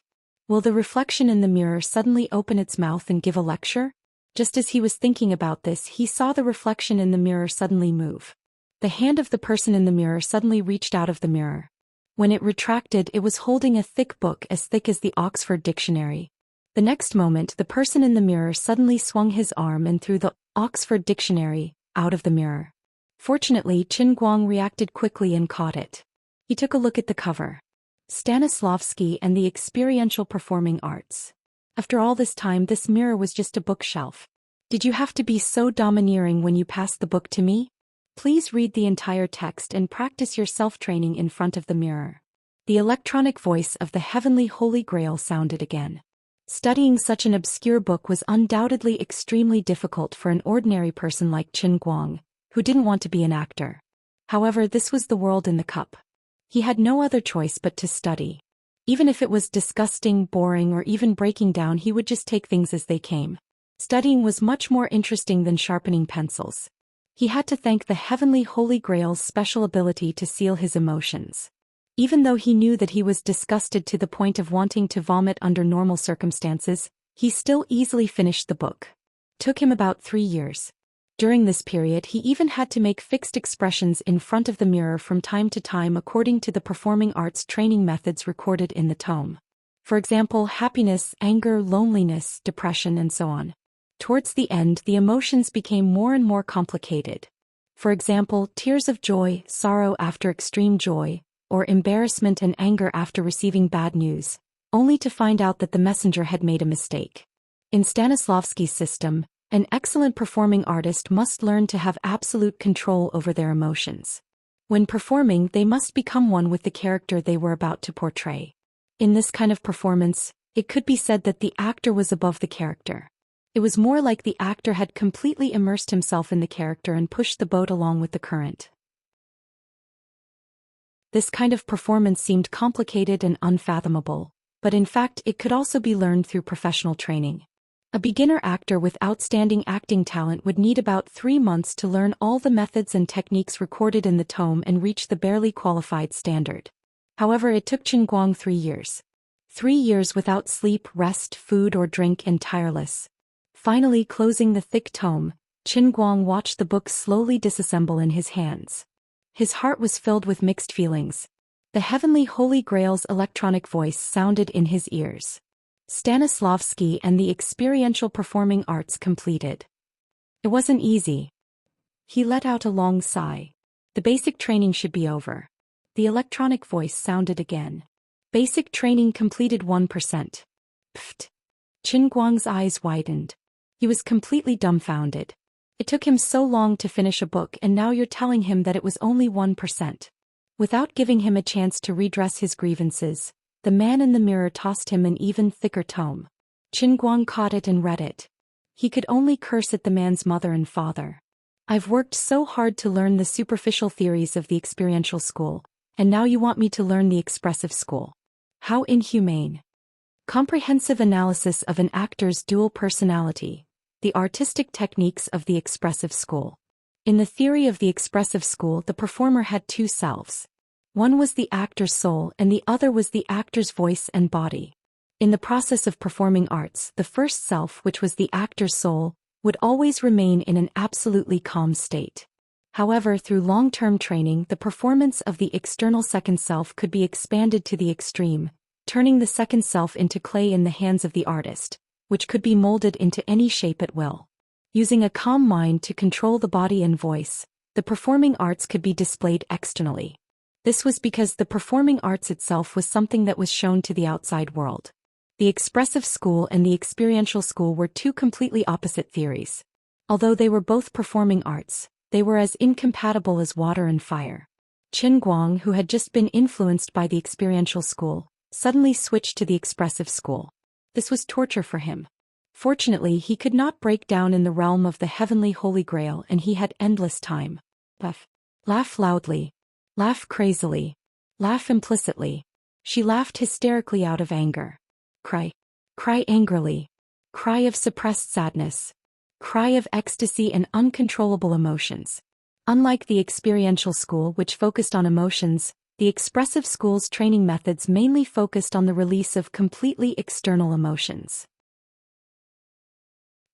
[SPEAKER 1] Will the reflection in the mirror suddenly open its mouth and give a lecture? Just as he was thinking about this, he saw the reflection in the mirror suddenly move. The hand of the person in the mirror suddenly reached out of the mirror. When it retracted, it was holding a thick book as thick as the Oxford Dictionary. The next moment, the person in the mirror suddenly swung his arm and threw the Oxford Dictionary out of the mirror. Fortunately, Qin Guang reacted quickly and caught it. He took a look at the cover. Stanislavski and the Experiential Performing Arts. After all this time, this mirror was just a bookshelf. Did you have to be so domineering when you passed the book to me? Please read the entire text and practice your self-training in front of the mirror. The electronic voice of the heavenly Holy Grail sounded again. Studying such an obscure book was undoubtedly extremely difficult for an ordinary person like Qin Guang, who didn't want to be an actor. However, this was the world in the cup. He had no other choice but to study. Even if it was disgusting, boring, or even breaking down, he would just take things as they came. Studying was much more interesting than sharpening pencils. He had to thank the heavenly Holy Grail's special ability to seal his emotions. Even though he knew that he was disgusted to the point of wanting to vomit under normal circumstances, he still easily finished the book. Took him about 3 years. During this period, he even had to make fixed expressions in front of the mirror from time to time according to the performing arts training methods recorded in the tome. For example, happiness, anger, loneliness, depression, and so on. Towards the end, the emotions became more and more complicated. For example, tears of joy, sorrow after extreme joy, or embarrassment and anger after receiving bad news, only to find out that the messenger had made a mistake. In Stanislavski's system, an excellent performing artist must learn to have absolute control over their emotions. When performing, they must become one with the character they were about to portray. In this kind of performance, it could be said that the actor was above the character. It was more like the actor had completely immersed himself in the character and pushed the boat along with the current. This kind of performance seemed complicated and unfathomable, but in fact it could also be learned through professional training. A beginner actor with outstanding acting talent would need about 3 months to learn all the methods and techniques recorded in the tome and reach the barely qualified standard. However, it took Qin Guang 3 years. 3 years without sleep, rest, food or drink, and tireless. Finally closing the thick tome, Qin Guang watched the book slowly disassemble in his hands. His heart was filled with mixed feelings. The heavenly Holy Grail's electronic voice sounded in his ears. Stanislavski and the experiential performing arts completed. It wasn't easy. He let out a long sigh. The basic training should be over. The electronic voice sounded again. Basic training completed 1%. Pfft. Qin Guang's eyes widened. He was completely dumbfounded. It took him so long to finish a book, and now you're telling him that it was only 1%. Without giving him a chance to redress his grievances, the man in the mirror tossed him an even thicker tome. Qin Guang caught it and read it. He could only curse at the man's mother and father. I've worked so hard to learn the superficial theories of the experiential school, and now you want me to learn the expressive school. How inhumane. Comprehensive analysis of an actor's dual personality. The artistic techniques of the expressive school. In the theory of the expressive school, the performer had 2 selves. One was the actor's soul and the other was the actor's voice and body. In the process of performing arts, the first self, which was the actor's soul, would always remain in an absolutely calm state. However, through long-term training, the performance of the external second self could be expanded to the extreme, turning the second self into clay in the hands of the artist, which could be molded into any shape at will. Using a calm mind to control the body and voice, the performing arts could be displayed externally. This was because the performing arts itself was something that was shown to the outside world. The expressive school and the experiential school were 2 completely opposite theories. Although they were both performing arts, they were as incompatible as water and fire. Qin Guang, who had just been influenced by the experiential school, suddenly switched to the expressive school. This was torture for him. Fortunately, he could not break down in the realm of the heavenly Holy Grail, and he had endless time. Laugh loudly. Laugh crazily. Laugh implicitly. She laughed hysterically out of anger. Cry. Cry angrily. Cry of suppressed sadness. Cry of ecstasy and uncontrollable emotions. Unlike the experiential school, which focused on emotions, the expressive school's training methods mainly focused on the release of completely external emotions.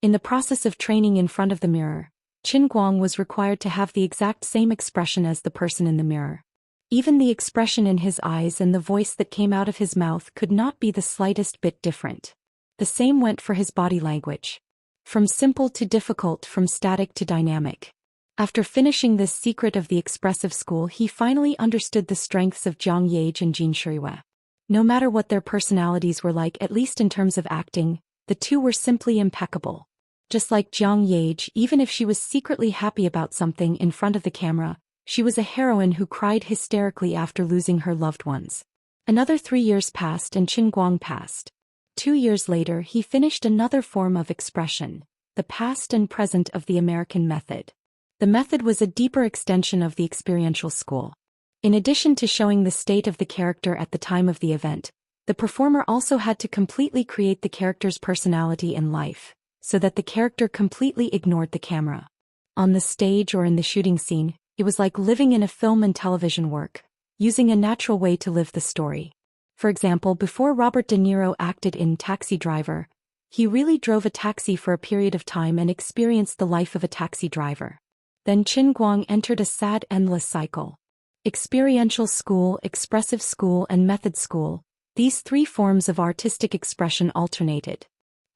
[SPEAKER 1] In the process of training in front of the mirror, Qin Guang was required to have the exact same expression as the person in the mirror. Even the expression in his eyes and the voice that came out of his mouth could not be the slightest bit different. The same went for his body language. From simple to difficult, from static to dynamic. After finishing this secret of the expressive school, he finally understood the strengths of Jiang Yage and Jin Shirue. No matter what their personalities were like, at least in terms of acting, the 2 were simply impeccable. Just like Jiang Yage, even if she was secretly happy about something in front of the camera, she was a heroine who cried hysterically after losing her loved ones. Another 3 years passed and Qin Guang passed. 2 years later he finished another form of expression, the past and present of the American method. The method was a deeper extension of the experiential school. In addition to showing the state of the character at the time of the event, the performer also had to completely create the character's personality and life, so that the character completely ignored the camera. On the stage or in the shooting scene, it was like living in a film and television work, using a natural way to live the story. For example, before Robert De Niro acted in Taxi Driver, he really drove a taxi for a period of time and experienced the life of a taxi driver. Then Qin Guang entered a sad endless cycle. Experiential school, expressive school and method school, these 3 forms of artistic expression alternated.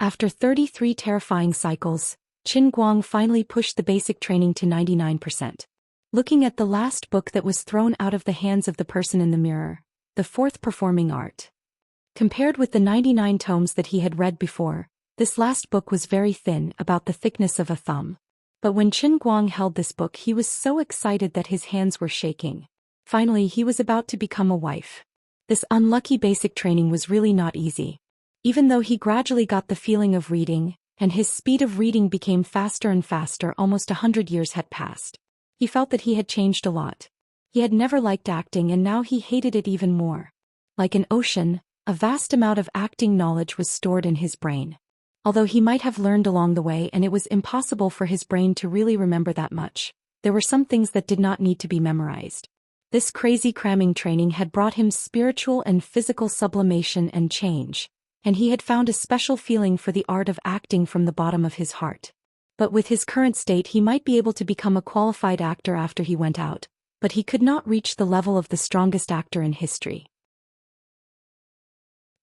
[SPEAKER 1] After 33 terrifying cycles, Qin Guang finally pushed the basic training to 99%. Looking at the last book that was thrown out of the hands of the person in the mirror, the 4th performing art. Compared with the 99 tomes that he had read before, this last book was very thin, about the thickness of a thumb. But when Qin Guang held this book, he was so excited that his hands were shaking. Finally, he was about to become a wife. This unlucky basic training was really not easy. Even though he gradually got the feeling of reading, and his speed of reading became faster and faster, almost 100 years had passed. He felt that he had changed a lot. He had never liked acting and now he hated it even more. Like an ocean, a vast amount of acting knowledge was stored in his brain. Although he might have learned along the way and it was impossible for his brain to really remember that much, there were some things that did not need to be memorized. This crazy cramming training had brought him spiritual and physical sublimation and change, and he had found a special feeling for the art of acting from the bottom of his heart. But with his current state he might be able to become a qualified actor after he went out, but he could not reach the level of the strongest actor in history.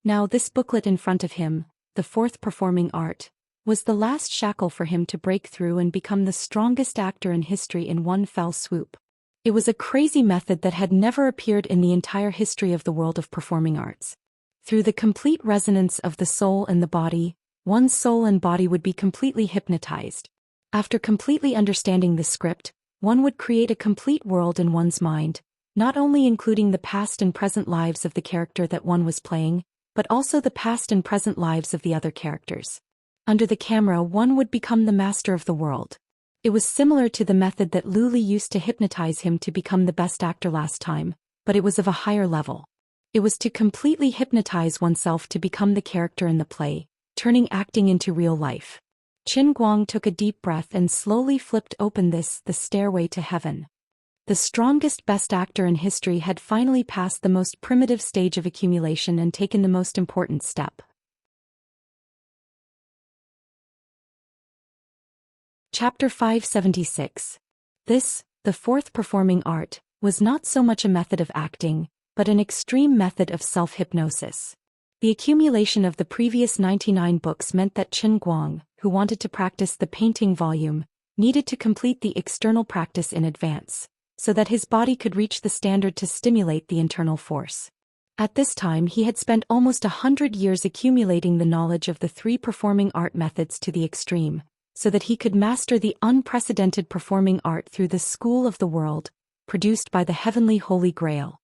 [SPEAKER 1] Now this booklet in front of him, the 4th performing art, was the last shackle for him to break through and become the strongest actor in history in one fell swoop. It was a crazy method that had never appeared in the entire history of the world of performing arts. Through the complete resonance of the soul and the body, one's soul and body would be completely hypnotized. After completely understanding the script, one would create a complete world in one's mind, not only including the past and present lives of the character that one was playing, but also the past and present lives of the other characters. Under the camera one would become the master of the world. It was similar to the method that Lu Li used to hypnotize him to become the best actor last time, but it was of a higher level. It was to completely hypnotize oneself to become the character in the play, turning acting into real life. Qin Guang took a deep breath and slowly flipped open the stairway to heaven. The strongest best actor in history had finally passed the most primitive stage of accumulation and taken the most important step. Chapter 576. This, the 4th performing art, was not so much a method of acting, but an extreme method of self-hypnosis. The accumulation of the previous 99 books meant that Qin Guang, who wanted to practice the painting volume, needed to complete the external practice in advance, so that his body could reach the standard to stimulate the internal force. At this time he had spent almost 100 years accumulating the knowledge of the 3 performing art methods to the extreme, so that he could master the unprecedented performing art through the school of the world, produced by the heavenly Holy Grail.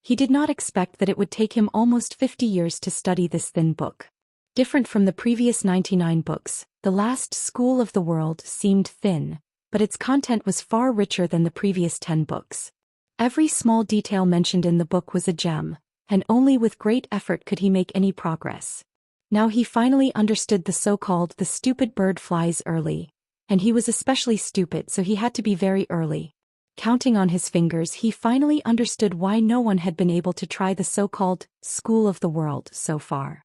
[SPEAKER 1] He did not expect that it would take him almost 50 years to study this thin book. Different from the previous 99 books, the last school of the world seemed thin, but its content was far richer than the previous 10 books. Every small detail mentioned in the book was a gem, and only with great effort could he make any progress. Now he finally understood the so-called "the stupid bird flies early," and he was especially stupid, so he had to be very early. Counting on his fingers, he finally understood why no one had been able to try the so-called school of the world so far.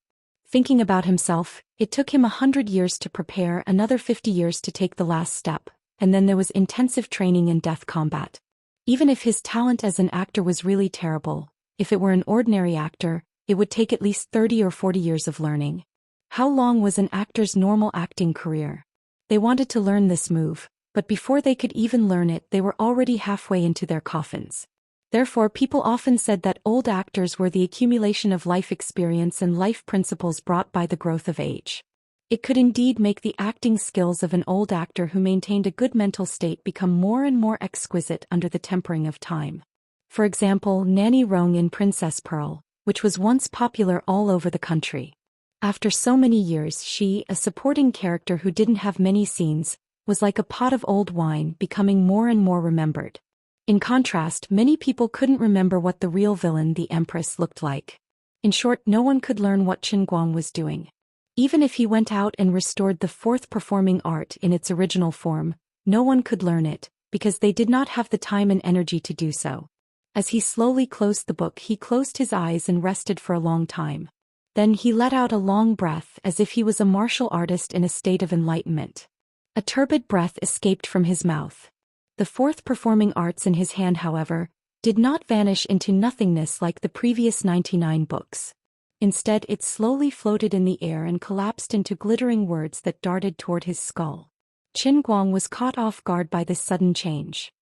[SPEAKER 1] Thinking about himself, it took him 100 years to prepare, another 50 years to take the last step, and then there was intensive training in death combat. Even if his talent as an actor was really terrible, if it were an ordinary actor, it would take at least 30 or 40 years of learning. How long was an actor's normal acting career? They wanted to learn this move, but before they could even learn it, they were already halfway into their coffins. Therefore, people often said that old actors were the accumulation of life experience and life principles brought by the growth of age. It could indeed make the acting skills of an old actor who maintained a good mental state become more and more exquisite under the tempering of time. For example, Nanny Rong in Princess Pearl, which was once popular all over the country. After so many years, she, a supporting character who didn't have many scenes, was like a pot of old wine, becoming more and more remembered. In contrast, many people couldn't remember what the real villain, the Empress, looked like. In short, no one could learn what Qin Guang was doing. Even if he went out and restored the fourth performing art in its original form, no one could learn it, because they did not have the time and energy to do so. As he slowly closed the book, he closed his eyes and rested for a long time. Then he let out a long breath as if he was a martial artist in a state of enlightenment. A turbid breath escaped from his mouth. The fourth performing arts in his hand, however, did not vanish into nothingness like the previous 99 books. Instead, it slowly floated in the air and collapsed into glittering words that darted toward his skull. Qin Guang was caught off guard by this sudden change.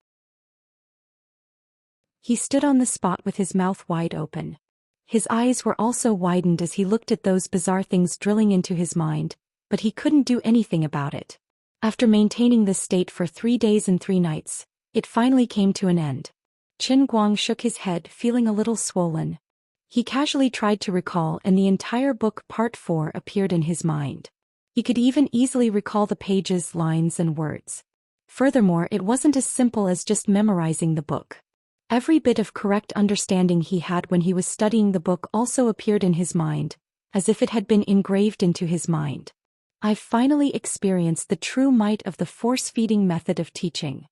[SPEAKER 1] He stood on the spot with his mouth wide open. His eyes were also widened as he looked at those bizarre things drilling into his mind, but he couldn't do anything about it. After maintaining this state for 3 days and 3 nights, it finally came to an end. Qin Guang shook his head, feeling a little swollen. He casually tried to recall, and the entire book Part 4 appeared in his mind. He could even easily recall the pages, lines, and words. Furthermore, it wasn't as simple as just memorizing the book. Every bit of correct understanding he had when he was studying the book also appeared in his mind, as if it had been engraved into his mind. I've finally experienced the true might of the force-feeding method of teaching.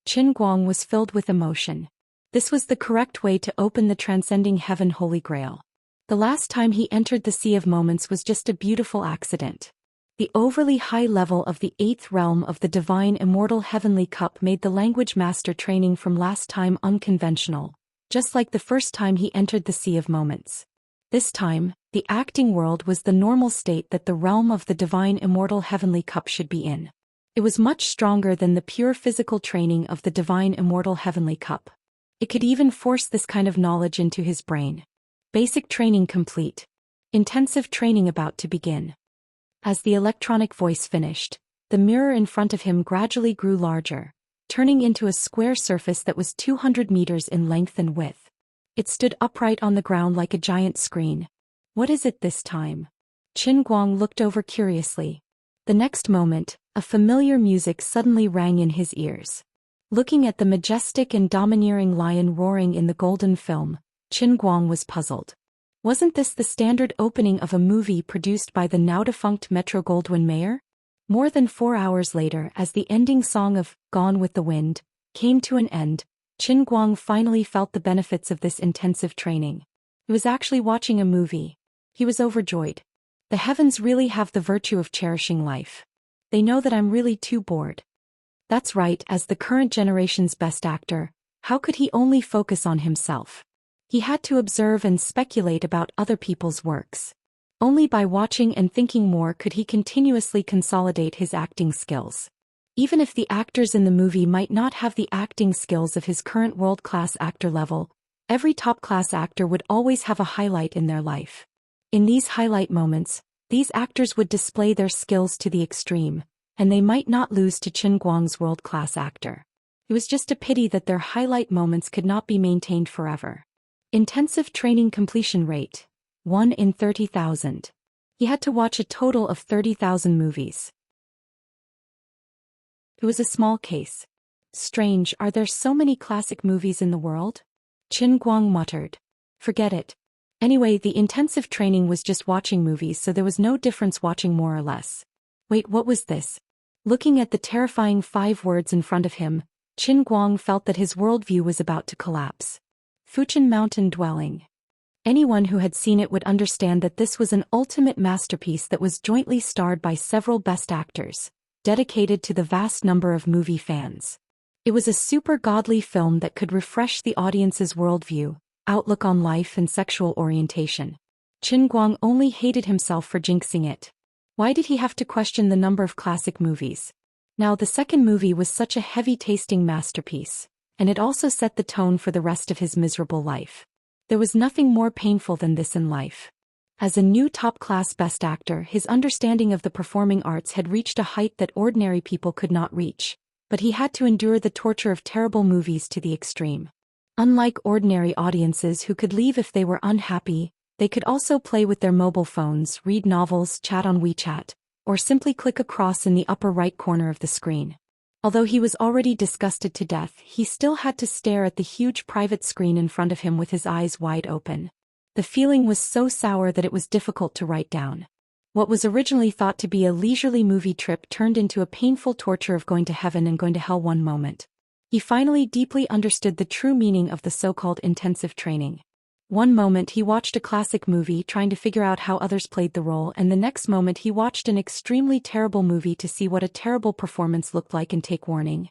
[SPEAKER 1] Qin Guang was filled with emotion. This was the correct way to open the transcending heaven Holy Grail. The last time he entered the Sea of Moments was just a beautiful accident. The overly high level of the 8th realm of the divine immortal heavenly cup made the language master training from last time unconventional, just like the first time he entered the Sea of Moments. This time, the acting world was the normal state that the realm of the divine immortal heavenly cup should be in. It was much stronger than the pure physical training of the divine immortal heavenly cup. It could even force this kind of knowledge into his brain. Basic training complete. Intensive training about to begin. As the electronic voice finished, the mirror in front of him gradually grew larger, turning into a square surface that was 200 meters in length and width. It stood upright on the ground like a giant screen. What is it this time? Qin Guang looked over curiously. The next moment, a familiar music suddenly rang in his ears. Looking at the majestic and domineering lion roaring in the golden film, Qin Guang was puzzled. Wasn't this the standard opening of a movie produced by the now-defunct Metro-Goldwyn-Mayer? More than 4 hours later, as the ending song of Gone with the Wind came to an end, Qin Guang finally felt the benefits of this intensive training. He was actually watching a movie. He was overjoyed. The heavens really have the virtue of cherishing life. They know that I'm really too bored. That's right, as the current generation's best actor, how could he only focus on himself? He had to observe and speculate about other people's works. Only by watching and thinking more could he continuously consolidate his acting skills. Even if the actors in the movie might not have the acting skills of his current world-class actor level, every top-class actor would always have a highlight in their life. In these highlight moments, these actors would display their skills to the extreme, and they might not lose to Qin Guang's world-class actor. It was just a pity that their highlight moments could not be maintained forever. Intensive training completion rate, 1 in 30,000. He had to watch a total of 30,000 movies. It was a small case. Strange, are there so many classic movies in the world? Qin Guang muttered. Forget it. Anyway, the intensive training was just watching movies, so there was no difference watching more or less. Wait, what was this? Looking at the terrifying 5 words in front of him, Qin Guang felt that his worldview was about to collapse. Fuchin Mountain Dwelling. Anyone who had seen it would understand that this was an ultimate masterpiece that was jointly starred by several best actors, dedicated to the vast number of movie fans. It was a super godly film that could refresh the audience's worldview, outlook on life and sexual orientation. Qin Guang only hated himself for jinxing it. Why did he have to question the number of classic movies? Now, the second movie was such a heavy-tasting masterpiece, and it also set the tone for the rest of his miserable life. There was nothing more painful than this in life. As a new top-class best actor, his understanding of the performing arts had reached a height that ordinary people could not reach, but he had to endure the torture of terrible movies to the extreme. Unlike ordinary audiences who could leave if they were unhappy, they could also play with their mobile phones, read novels, chat on WeChat, or simply click across in the upper right corner of the screen. Although he was already disgusted to death, he still had to stare at the huge private screen in front of him with his eyes wide open. The feeling was so sour that it was difficult to write down. What was originally thought to be a leisurely movie trip turned into a painful torture of going to heaven and going to hell one moment. He finally deeply understood the true meaning of the so-called intensive training. One moment he watched a classic movie trying to figure out how others played the role, and the next moment he watched an extremely terrible movie to see what a terrible performance looked like and take warning.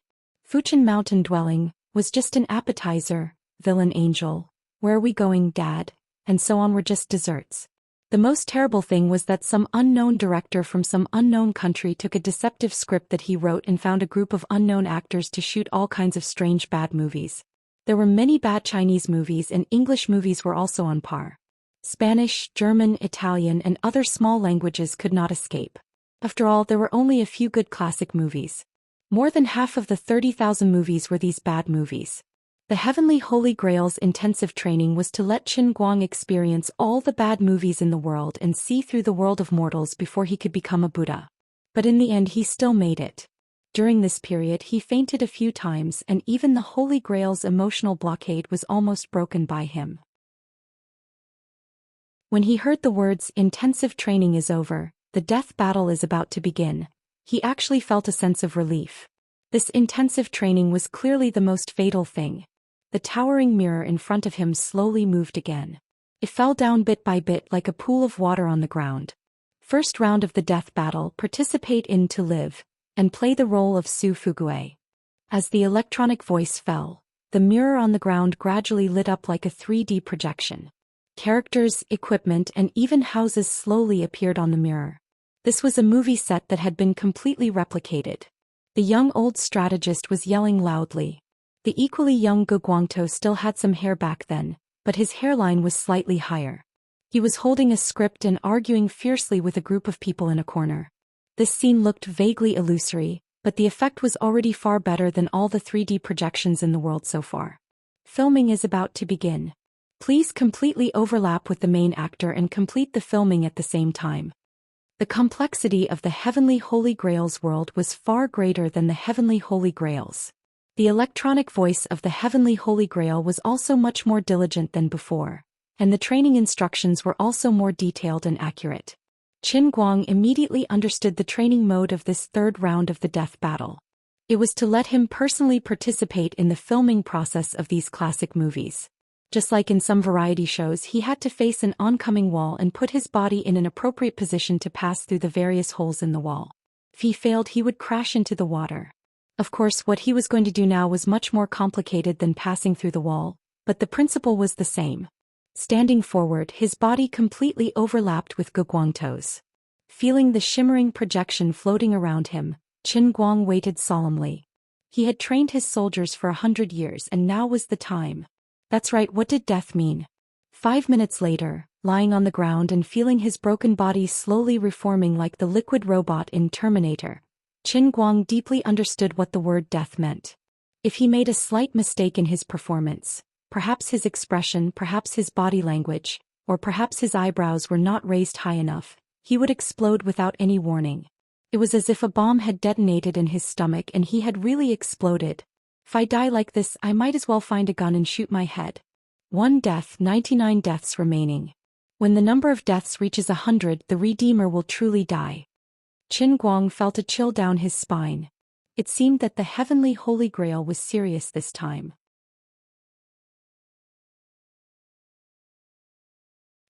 [SPEAKER 1] Fuchin Mountain Dwelling was just an appetizer, Villain Angel, Where Are We Going, Dad? And so on were just desserts. The most terrible thing was that some unknown director from some unknown country took a deceptive script that he wrote and found a group of unknown actors to shoot all kinds of strange bad movies. There were many bad Chinese movies, and English movies were also on par. Spanish, German, Italian, and other small languages could not escape. After all, there were only a few good classic movies. More than half of the 30,000 movies were these bad movies. The Heavenly Holy Grail's intensive training was to let Qin Guang experience all the bad movies in the world and see through the world of mortals before he could become a Buddha. But in the end he still made it. During this period he fainted a few times, and even the Holy Grail's emotional blockade was almost broken by him. When he heard the words, "Intensive training is over, the death battle is about to begin," he actually felt a sense of relief. This intensive training was clearly the most fatal thing. The towering mirror in front of him slowly moved again. It fell down bit by bit like a pool of water on the ground. First round of the death battle: participate in to live, and play the role of Su Fugue. As the electronic voice fell, the mirror on the ground gradually lit up like a 3D projection. Characters, equipment, and even houses slowly appeared on the mirror. This was a movie set that had been completely replicated. The young old strategist was yelling loudly. The equally young Gu Guangtou still had some hair back then, but his hairline was slightly higher. He was holding a script and arguing fiercely with a group of people in a corner. This scene looked vaguely illusory, but the effect was already far better than all the 3D projections in the world so far. Filming is about to begin. Please completely overlap with the main actor and complete the filming at the same time. The complexity of the Heavenly Holy Grail's world was far greater than the Heavenly Holy Grail's. The electronic voice of the Heavenly Holy Grail was also much more diligent than before, and the training instructions were also more detailed and accurate. Qin Guang immediately understood the training mode of this third round of the death battle. It was to let him personally participate in the filming process of these classic movies. Just like in some variety shows, he had to face an oncoming wall and put his body in an appropriate position to pass through the various holes in the wall. If he failed, he would crash into the water. Of course, what he was going to do now was much more complicated than passing through the wall, but the principle was the same. Standing forward, his body completely overlapped with Gu Guangtou's. Feeling the shimmering projection floating around him, Qin Guang waited solemnly. He had trained his soldiers for 100 years, and now was the time. That's right, what did death mean? 5 minutes later, lying on the ground and feeling his broken body slowly reforming like the liquid robot in Terminator, Qin Guang deeply understood what the word death meant. If he made a slight mistake in his performance, perhaps his expression, perhaps his body language, or perhaps his eyebrows were not raised high enough, he would explode without any warning. It was as if a bomb had detonated in his stomach and he had really exploded. If I die like this, I might as well find a gun and shoot my head. 1 death, 99 deaths remaining. When the number of deaths reaches 100, the Redeemer will truly die. Qin Guang felt a chill down his spine. It seemed that the Heavenly Holy Grail was serious this time.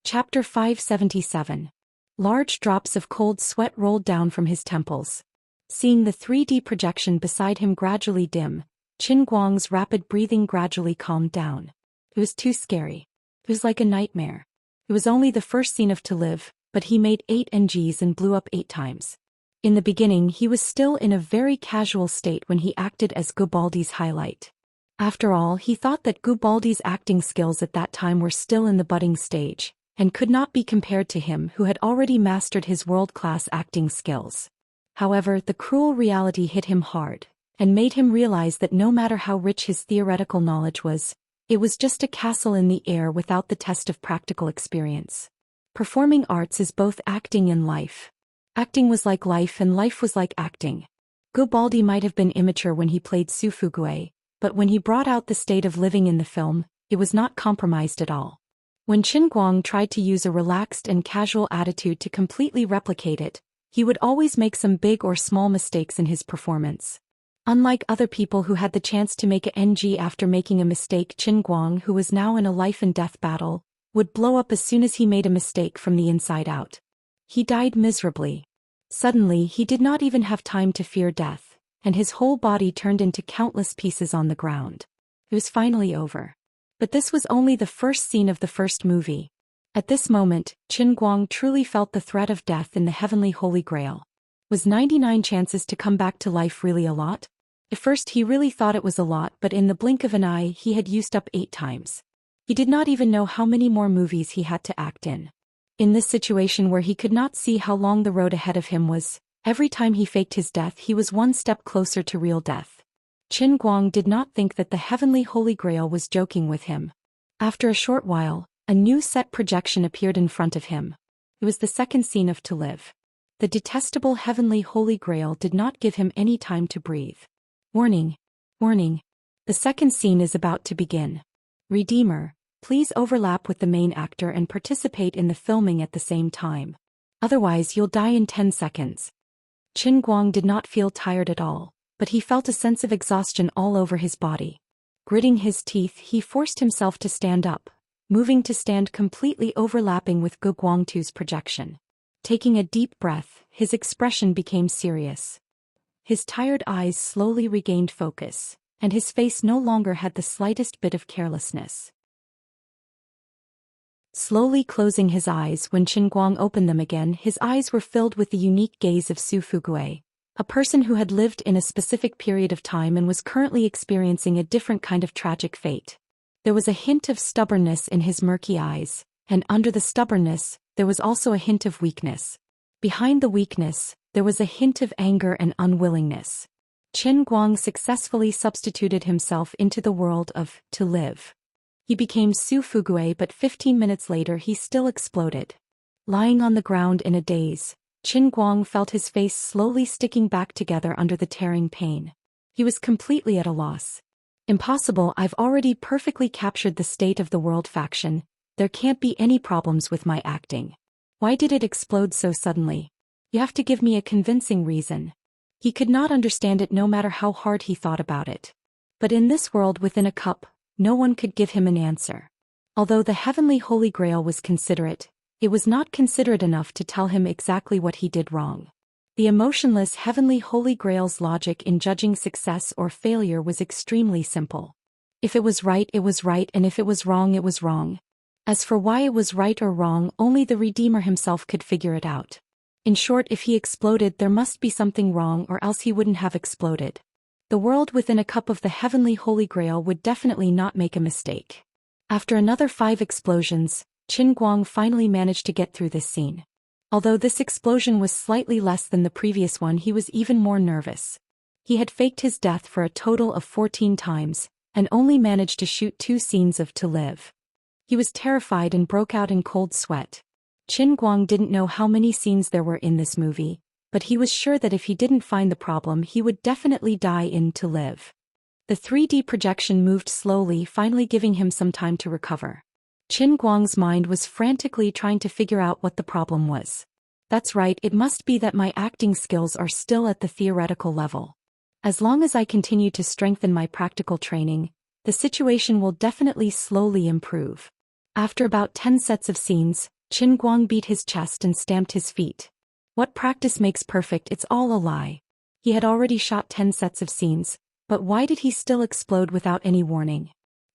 [SPEAKER 1] Chapter 577. Large drops of cold sweat rolled down from his temples. Seeing the 3D projection beside him gradually dim, Qin Guang's rapid breathing gradually calmed down. It was too scary. It was like a nightmare. It was only the first scene of To Live, but he made 8 NGs and blew up 8 times. In the beginning he was still in a very casual state when he acted as Gubaldi's highlight. After all, he thought that Gubaldi's acting skills at that time were still in the budding stage, and could not be compared to him who had already mastered his world-class acting skills. However, the cruel reality hit him hard, and made him realize that no matter how rich his theoretical knowledge was, it was just a castle in the air without the test of practical experience. Performing arts is both acting and life. Acting was like life and life was like acting. Garibaldi might have been immature when he played Su Fugue, but when he brought out the state of living in the film, it was not compromised at all. When Qin Guang tried to use a relaxed and casual attitude to completely replicate it, he would always make some big or small mistakes in his performance. Unlike other people who had the chance to make a NG after making a mistake, Qin Guang, who was now in a life-and-death battle, would blow up as soon as he made a mistake from the inside out. He died miserably. Suddenly, he did not even have time to fear death, and his whole body turned into countless pieces on the ground. It was finally over. But this was only the first scene of the first movie. At this moment, Qin Guang truly felt the threat of death in the heavenly Holy Grail. Was 99 chances to come back to life really a lot? At first he really thought it was a lot, but in the blink of an eye he had used up 8 times. He did not even know how many more movies he had to act in. In this situation where he could not see how long the road ahead of him was, every time he faked his death he was one step closer to real death. Qin Guang did not think that the heavenly Holy Grail was joking with him. After a short while, a new set projection appeared in front of him. It was the second scene of To Live. The detestable heavenly Holy Grail did not give him any time to breathe. Warning! Warning! The second scene is about to begin. Redeemer, please overlap with the main actor and participate in the filming at the same time. Otherwise you'll die in 10 seconds. Qin Guang did not feel tired at all, but he felt a sense of exhaustion all over his body. Gritting his teeth, he forced himself to stand up, moving to stand completely overlapping with Gu Guangtu's projection. Taking a deep breath, his expression became serious. His tired eyes slowly regained focus, and his face no longer had the slightest bit of carelessness. Slowly closing his eyes, when Qin Guang opened them again, his eyes were filled with the unique gaze of Su Fugue, a person who had lived in a specific period of time and was currently experiencing a different kind of tragic fate. There was a hint of stubbornness in his murky eyes, and under the stubbornness, there was also a hint of weakness. Behind the weakness, there was a hint of anger and unwillingness. Qin Guang successfully substituted himself into the world of To Live. He became Su Fugue, but 15 minutes later he still exploded. Lying on the ground in a daze, Qin Guang felt his face slowly sticking back together under the tearing pain. He was completely at a loss. Impossible, I've already perfectly captured the state of the world faction. There can't be any problems with my acting. Why did it explode so suddenly? You have to give me a convincing reason. He could not understand it no matter how hard he thought about it. But in this world within a cup, no one could give him an answer. Although the heavenly Holy Grail was considerate, it was not considerate enough to tell him exactly what he did wrong. The emotionless heavenly Holy Grail's logic in judging success or failure was extremely simple. If it was right, it was right, and if it was wrong, it was wrong. As for why it was right or wrong, only the Redeemer himself could figure it out. In short, if he exploded, there must be something wrong, or else he wouldn't have exploded. The world within a cup of the heavenly Holy Grail would definitely not make a mistake. After another 5 explosions, Qin Guang finally managed to get through this scene. Although this explosion was slightly less than the previous one, he was even more nervous. He had faked his death for a total of 14 times, and only managed to shoot 2 scenes of To Live. He was terrified and broke out in cold sweat. Qin Guang didn't know how many scenes there were in this movie, but he was sure that if he didn't find the problem, he would definitely die in To Live. The 3D projection moved slowly, finally giving him some time to recover. Qin Guang's mind was frantically trying to figure out what the problem was. That's right, it must be that my acting skills are still at the theoretical level. As long as I continue to strengthen my practical training, the situation will definitely slowly improve. After about 10 sets of scenes, Qin Guang beat his chest and stamped his feet. What practice makes perfect, it's all a lie. He had already shot 10 sets of scenes, but why did he still explode without any warning?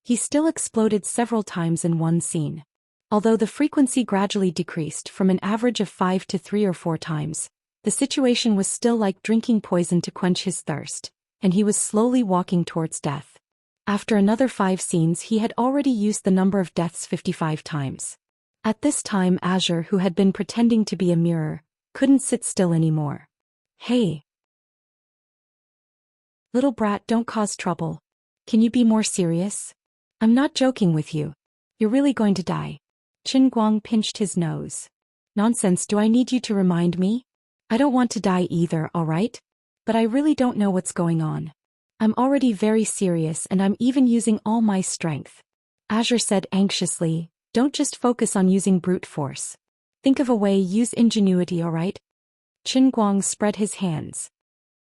[SPEAKER 1] He still exploded several times in one scene. Although the frequency gradually decreased from an average of 5 to 3 or 4 times, the situation was still like drinking poison to quench his thirst, and he was slowly walking towards death. After another 5 scenes, he had already used the number of deaths 55 times. At this time Azure, who had been pretending to be a mirror, couldn't sit still anymore. Hey! Little brat, don't cause trouble. Can you be more serious? I'm not joking with you. You're really going to die. Qin Guang pinched his nose. Nonsense, do I need you to remind me? I don't want to die either, alright? But I really don't know what's going on. I'm already very serious and I'm even using all my strength. Azure said anxiously, don't just focus on using brute force. Think of a way, use ingenuity, alright? Qin Guang spread his hands.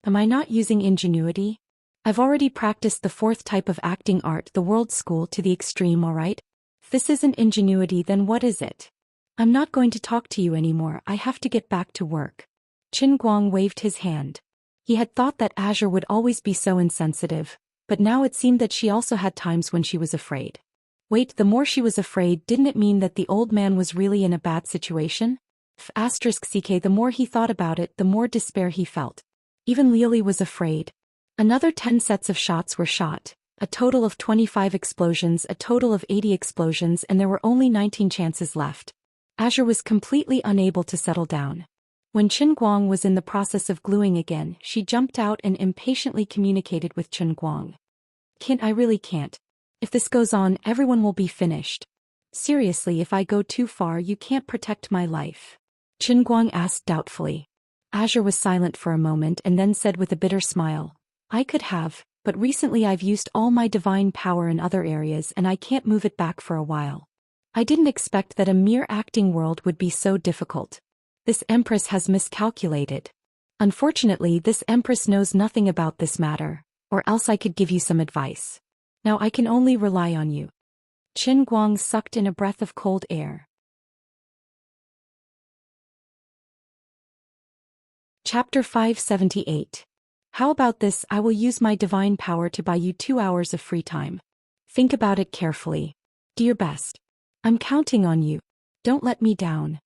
[SPEAKER 1] Am I not using ingenuity? I've already practiced the fourth type of acting art, the world school, to the extreme, alright? If this isn't ingenuity, then what is it? I'm not going to talk to you anymore, I have to get back to work. Qin Guang waved his hand. He had thought that Azure would always be so insensitive, but now it seemed that she also had times when she was afraid. Wait, the more she was afraid, didn't it mean that the old man was really in a bad situation? *CK, the more he thought about it, the more despair he felt. Even Lily was afraid. Another 10 sets of shots were shot, a total of 25 explosions, a total of 80 explosions, and there were only 19 chances left. Azure was completely unable to settle down. When Qin Guang was in the process of gluing again, she jumped out and impatiently communicated with Qin Guang. I really can't. If this goes on, everyone will be finished. Seriously, if I go too far, you can't protect my life. Qin Guang asked doubtfully. Azure was silent for a moment and then said with a bitter smile, I could have, but recently I've used all my divine power in other areas and I can't move it back for a while. I didn't expect that a mere acting world would be so difficult. This Empress has miscalculated. Unfortunately, this Empress knows nothing about this matter, or else I could give you some advice. Now I can only rely on you. Qin Guang sucked in a breath of cold air. Chapter 578. How about this? I will use my divine power to buy you 2 hours of free time. Think about it carefully. Do your best. I'm counting on you. Don't let me down.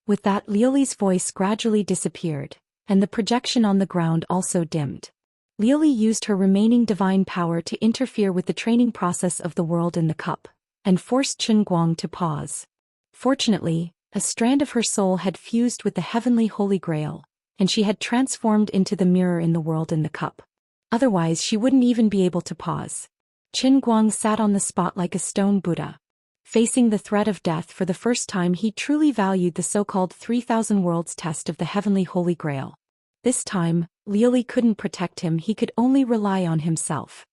[SPEAKER 1] With that, Liuli's voice gradually disappeared, and the projection on the ground also dimmed. Liuli used her remaining divine power to interfere with the training process of the world in the cup, and forced Qin Guang to pause. Fortunately, a strand of her soul had fused with the heavenly Holy Grail, and she had transformed into the mirror in the world in the cup. Otherwise she wouldn't even be able to pause. Qin Guang sat on the spot like a stone Buddha. Facing the threat of death for the first time, he truly valued the so-called 3,000 worlds test of the heavenly Holy Grail. This time, Liuli couldn't protect him, he could only rely on himself.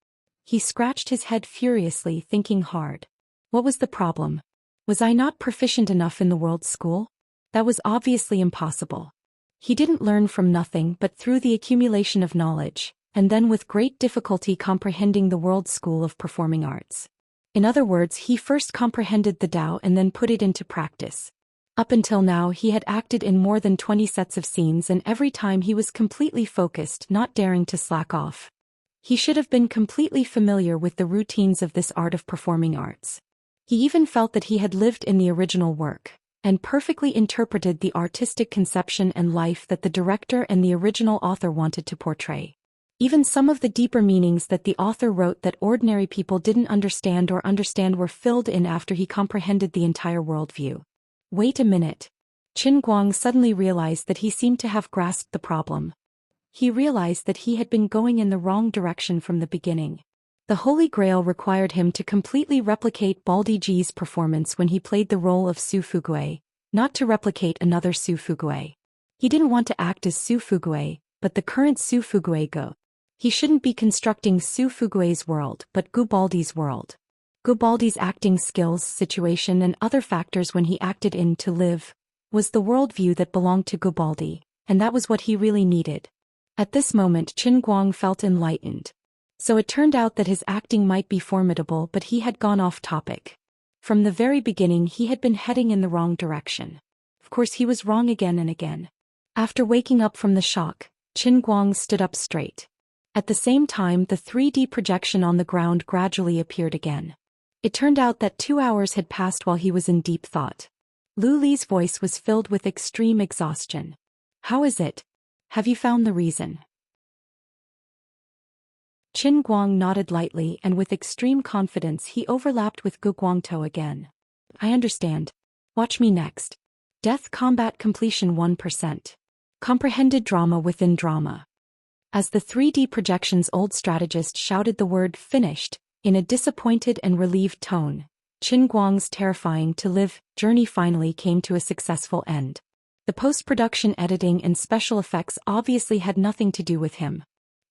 [SPEAKER 1] He scratched his head furiously, thinking hard. What was the problem? Was I not proficient enough in the world school? That was obviously impossible. He didn't learn from nothing but through the accumulation of knowledge, and then with great difficulty comprehending the world school of performing arts. In other words, he first comprehended the Tao and then put it into practice. Up until now he had acted in more than 20 sets of scenes, and every time he was completely focused, not daring to slack off. He should have been completely familiar with the routines of this art of performing arts. He even felt that he had lived in the original work, and perfectly interpreted the artistic conception and life that the director and the original author wanted to portray. Even some of the deeper meanings that the author wrote that ordinary people didn't understand were filled in after he comprehended the entire worldview. Wait a minute. Qin Guang suddenly realized that he seemed to have grasped the problem. He realized that he had been going in the wrong direction from the beginning. The Holy Grail required him to completely replicate Baldi Ji's performance when he played the role of Su Fugue, not to replicate another Su Fugue. He didn't want to act as Su Fugue, but the current Su Fugue Go. He shouldn't be constructing Su Fugue's world, but Gubaldi's world. Gubaldi's acting skills, situation, and other factors when he acted in To Live was the worldview that belonged to Gubaldi, and that was what he really needed. At this moment Qin Guang felt enlightened. So it turned out that his acting might be formidable, but he had gone off topic. From the very beginning he had been heading in the wrong direction. Of course he was wrong again and again. After waking up from the shock, Qin Guang stood up straight. At the same time, the 3D projection on the ground gradually appeared again. It turned out that 2 hours had passed while he was in deep thought. Lu Li's voice was filled with extreme exhaustion. How is it? Have you found the reason? Qin Guang nodded lightly, and with extreme confidence he overlapped with Gu Guangtou again. I understand. Watch me next. Death Combat Completion 1%. Comprehended drama within drama. As the 3D projection's old strategist shouted the word finished, in a disappointed and relieved tone, Qin Guang's terrifying to live journey finally came to a successful end. The post-production editing and special effects obviously had nothing to do with him.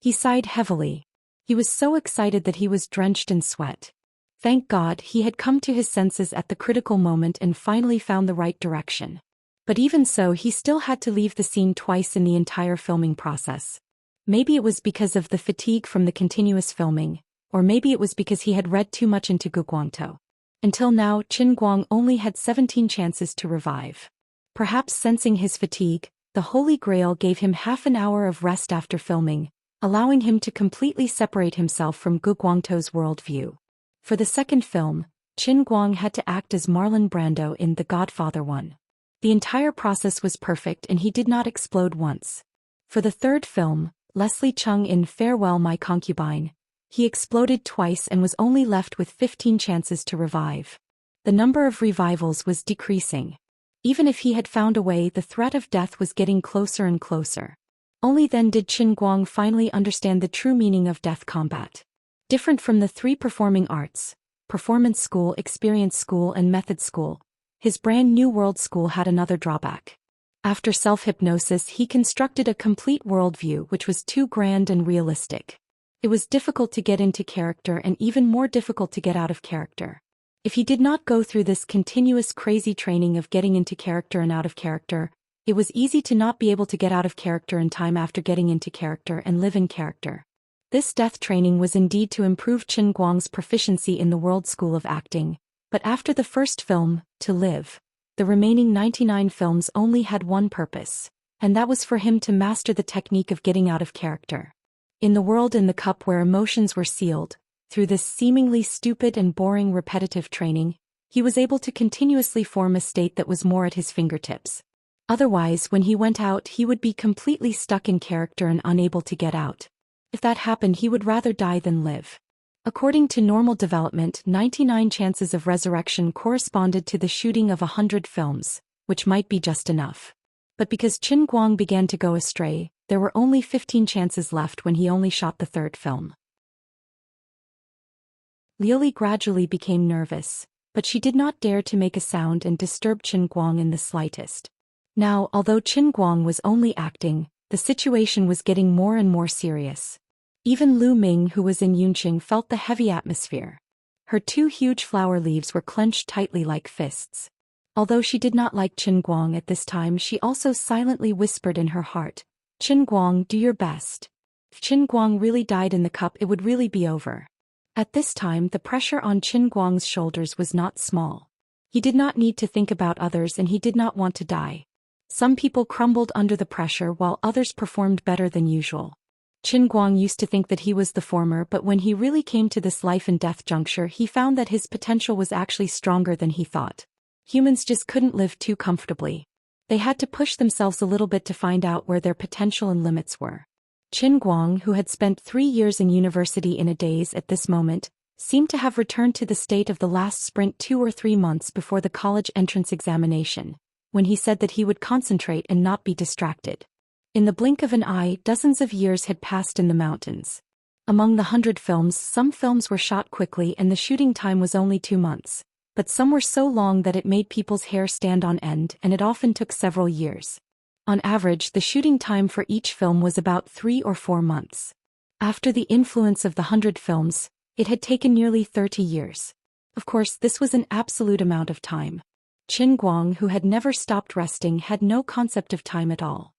[SPEAKER 1] He sighed heavily. He was so excited that he was drenched in sweat. Thank God he had come to his senses at the critical moment and finally found the right direction. But even so, he still had to leave the scene twice in the entire filming process. Maybe it was because of the fatigue from the continuous filming, or maybe it was because he had read too much into Guguangtou. Until now, Qin Guang only had 17 chances to revive. Perhaps sensing his fatigue, the Holy Grail gave him half an hour of rest after filming, allowing him to completely separate himself from Guguangtou's worldview. For the second film, Qin Guang had to act as Marlon Brando in The Godfather 1. The entire process was perfect and he did not explode once. For the third film, Leslie Chung in Farewell My Concubine, he exploded twice and was only left with 15 chances to revive. The number of revivals was decreasing. Even if he had found a way, the threat of death was getting closer and closer. Only then did Qin Guang finally understand the true meaning of death combat. Different from the three performing arts, Performance School, Experience School and Method School, his brand new World School had another drawback. After self-hypnosis, he constructed a complete worldview which was too grand and realistic. It was difficult to get into character and even more difficult to get out of character. If he did not go through this continuous crazy training of getting into character and out of character, it was easy to not be able to get out of character in time after getting into character and live in character. This death training was indeed to improve Qin Guang's proficiency in the World School of Acting, but after the first film, To Live, the remaining 99 films only had one purpose, and that was for him to master the technique of getting out of character. In the world in the cup where emotions were sealed, through this seemingly stupid and boring repetitive training, he was able to continuously form a state that was more at his fingertips. Otherwise, when he went out, he would be completely stuck in character and unable to get out. If that happened, he would rather die than live. According to normal development, 99 chances of resurrection corresponded to the shooting of 100 films, which might be just enough. But because Qin Guang began to go astray, there were only 15 chances left when he only shot the third film. Liuli gradually became nervous, but she did not dare to make a sound and disturb Qin Guang in the slightest. Now, although Qin Guang was only acting, the situation was getting more and more serious. Even Lu Ming, who was in Yunqing, felt the heavy atmosphere. Her two huge flower leaves were clenched tightly like fists. Although she did not like Qin Guang at this time, she also silently whispered in her heart, "Qin Guang, do your best. If Qin Guang really died in the cup, it would really be over." At this time, the pressure on Qin Guang's shoulders was not small. He did not need to think about others and he did not want to die. Some people crumbled under the pressure while others performed better than usual. Qin Guang used to think that he was the former, but when he really came to this life and death juncture, he found that his potential was actually stronger than he thought. Humans just couldn't live too comfortably. They had to push themselves a little bit to find out where their potential and limits were. Qin Guang, who had spent 3 years in university in a daze at this moment, seemed to have returned to the state of the last sprint 2 or 3 months before the college entrance examination, when he said that he would concentrate and not be distracted. In the blink of an eye, dozens of years had passed in the mountains. Among the 100 films, some films were shot quickly and the shooting time was only 2 months, but some were so long that it made people's hair stand on end, and it often took several years. On average, the shooting time for each film was about 3 or 4 months. After the influence of the 100 films, it had taken nearly 30 years. Of course, this was an absolute amount of time. Qin Guang, who had never stopped resting, had no concept of time at all.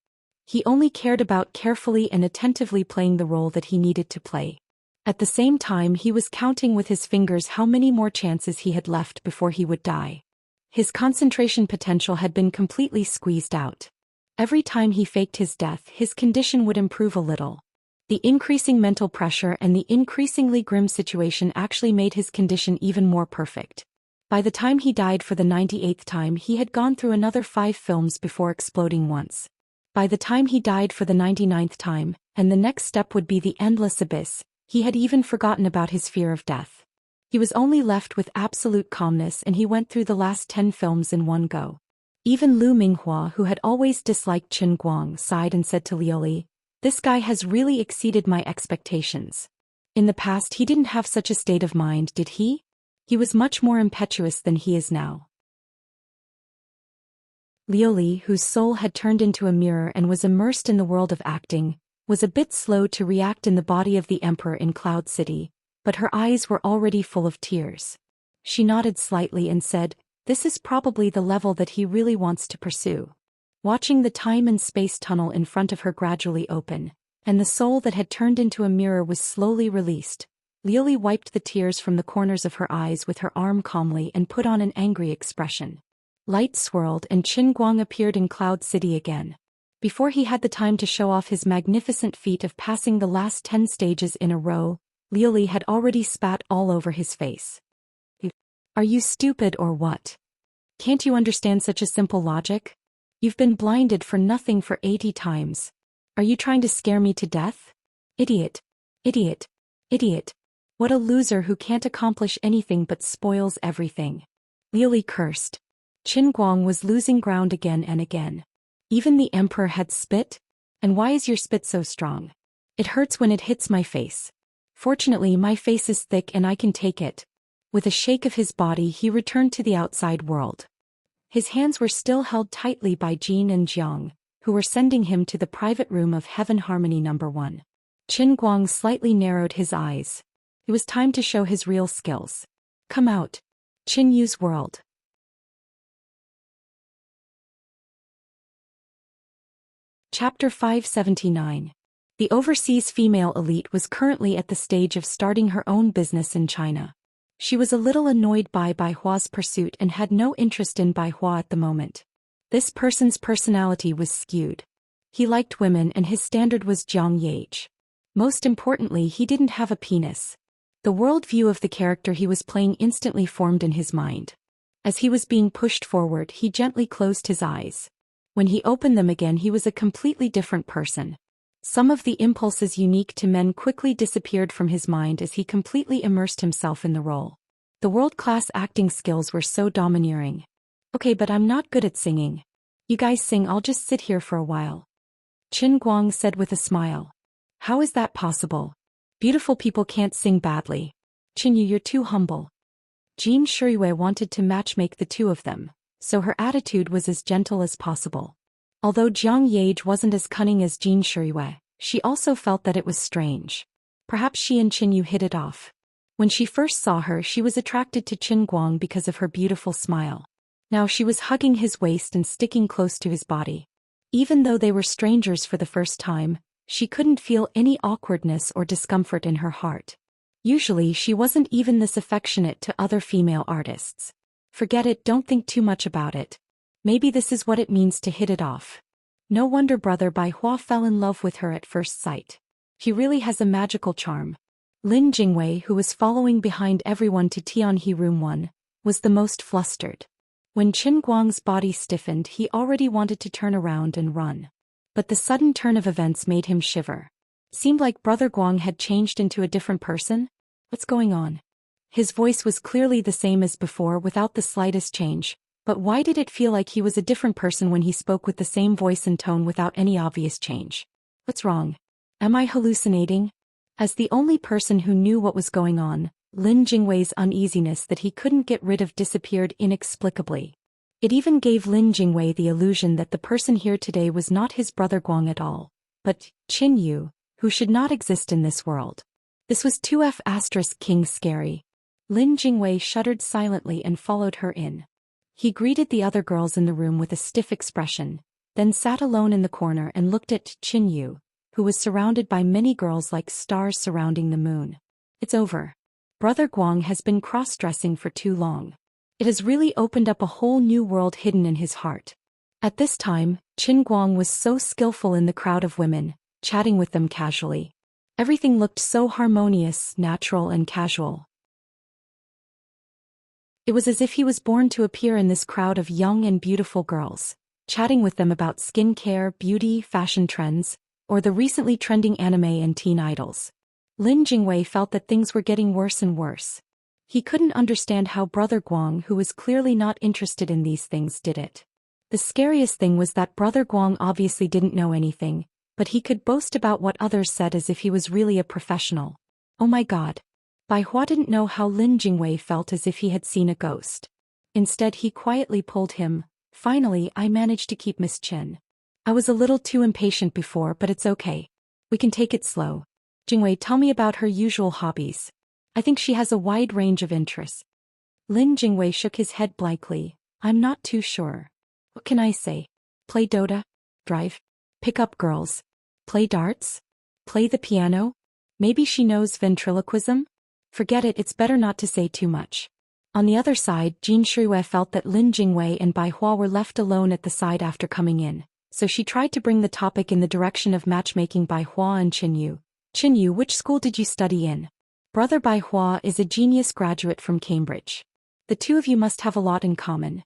[SPEAKER 1] He only cared about carefully and attentively playing the role that he needed to play. At the same time, he was counting with his fingers how many more chances he had left before he would die. His concentration potential had been completely squeezed out. Every time he faked his death, his condition would improve a little. The increasing mental pressure and the increasingly grim situation actually made his condition even more perfect. By the time he died for the 98th time, he had gone through another 5 films before exploding once. By the time he died for the 99th time, and the next step would be the endless abyss, he had even forgotten about his fear of death. He was only left with absolute calmness, and he went through the last 10 films in one go. Even Lu Minghua, who had always disliked Chen Guang, sighed and said to Liuli, "This guy has really exceeded my expectations. In the past he didn't have such a state of mind, did he? He was much more impetuous than he is now." Liuli, whose soul had turned into a mirror and was immersed in the world of acting, was a bit slow to react in the body of the emperor in Cloud City, but her eyes were already full of tears. She nodded slightly and said, "This is probably the level that he really wants to pursue." Watching the time and space tunnel in front of her gradually open, and the soul that had turned into a mirror was slowly released, Liuli wiped the tears from the corners of her eyes with her arm calmly and put on an angry expression. Light swirled and Qin Guang appeared in Cloud City again. Before he had the time to show off his magnificent feat of passing the last 10 stages in a row, Liuli had already spat all over his face. "Are you stupid or what? Can't you understand such a simple logic? You've been blinded for nothing for 80 times. Are you trying to scare me to death? Idiot. Idiot. Idiot. What a loser who can't accomplish anything but spoils everything." Liuli cursed. Qin Guang was losing ground again and again. "Even the emperor had spit? And why is your spit so strong? It hurts when it hits my face. Fortunately, my face is thick and I can take it." With a shake of his body, he returned to the outside world. His hands were still held tightly by Jin and Jiang, who were sending him to the private room of Heaven Harmony No. 1. Qin Guang slightly narrowed his eyes. It was time to show his real skills. "Come out. Qin Yu's world." Chapter 579. The overseas female elite was currently at the stage of starting her own business in China. She was a little annoyed by Bai Hua's pursuit and had no interest in Bai Hua at the moment. This person's personality was skewed. He liked women and his standard was Jiang Yage. Most importantly, he didn't have a penis. The worldview of the character he was playing instantly formed in his mind. As he was being pushed forward, he gently closed his eyes. When he opened them again, he was a completely different person. Some of the impulses unique to men quickly disappeared from his mind as he completely immersed himself in the role. The world-class acting skills were so domineering. "Okay, but I'm not good at singing. You guys sing, I'll just sit here for a while." Qin Guang said with a smile. "How is that possible? Beautiful people can't sing badly. Qin Yu, you're too humble." Jin Shuiwei wanted to matchmake the two of them, so her attitude was as gentle as possible. Although Jiang Yage wasn't as cunning as Jin Shuiwei, she also felt that it was strange. Perhaps she and Qin Yu hit it off. When she first saw her, she was attracted to Qin Guang because of her beautiful smile. Now she was hugging his waist and sticking close to his body. Even though they were strangers for the first time, she couldn't feel any awkwardness or discomfort in her heart. Usually she wasn't even this affectionate to other female artists. Forget it, don't think too much about it. Maybe this is what it means to hit it off. No wonder Brother Bai Hua fell in love with her at first sight. He really has a magical charm. Lin Jingwei, who was following behind everyone to Tianhe Room 1, was the most flustered. When Qin Guang's body stiffened, he already wanted to turn around and run. But the sudden turn of events made him shiver. Seemed like Brother Guang had changed into a different person. What's going on? His voice was clearly the same as before without the slightest change, but why did it feel like he was a different person when he spoke with the same voice and tone without any obvious change? What's wrong? Am I hallucinating? As the only person who knew what was going on, Lin Jingwei's uneasiness that he couldn't get rid of disappeared inexplicably. It even gave Lin Jingwei the illusion that the person here today was not his brother Guang at all, but Qin Yu, who should not exist in this world. This was 2F** King scary. Lin Jingwei shuddered silently and followed her in. He greeted the other girls in the room with a stiff expression, then sat alone in the corner and looked at Qin Yu, who was surrounded by many girls like stars surrounding the moon. It's over. Brother Guang has been cross-dressing for too long. It has really opened up a whole new world hidden in his heart. At this time, Qin Guang was so skillful in the crowd of women, chatting with them casually. Everything looked so harmonious, natural and casual. It was as if he was born to appear in this crowd of young and beautiful girls, chatting with them about skincare, beauty, fashion trends, or the recently trending anime and teen idols. Lin Jingwei felt that things were getting worse and worse. He couldn't understand how Brother Guang, who was clearly not interested in these things, did it. The scariest thing was that Brother Guang obviously didn't know anything, but he could boast about what others said as if he was really a professional. Oh my god. Bai Hua didn't know how Lin Jingwei felt, as if he had seen a ghost. Instead he quietly pulled him. Finally, I managed to keep Miss Chen. I was a little too impatient before, but it's okay. We can take it slow. Jingwei, tell me about her usual hobbies. I think she has a wide range of interests. Lin Jingwei shook his head blankly. I'm not too sure. What can I say? Play Dota? Drive? Pick up girls? Play darts? Play the piano? Maybe she knows ventriloquism? Forget it, it's better not to say too much. On the other side, Jin Shuiwei felt that Lin Jingwei and Bai Hua were left alone at the side after coming in, so she tried to bring the topic in the direction of matchmaking Bai Hua and Qin Yu. Qin Yu, which school did you study in? Brother Bai Hua is a genius graduate from Cambridge. The two of you must have a lot in common.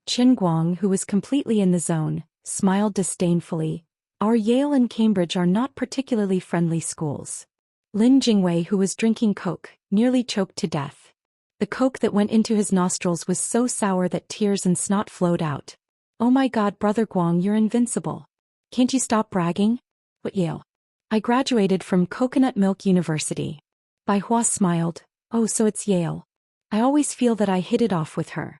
[SPEAKER 1] Qin Guang, who was completely in the zone, smiled disdainfully. Our Yale and Cambridge are not particularly friendly schools. Lin Jingwei, who was drinking Coke, nearly choked to death. The Coke that went into his nostrils was so sour that tears and snot flowed out. Oh my god, Brother Guang, you're invincible. Can't you stop bragging? What Yale? I graduated from Coconut Milk University. Bai Hua smiled. Oh, so it's Yale. I always feel that I hit it off with her.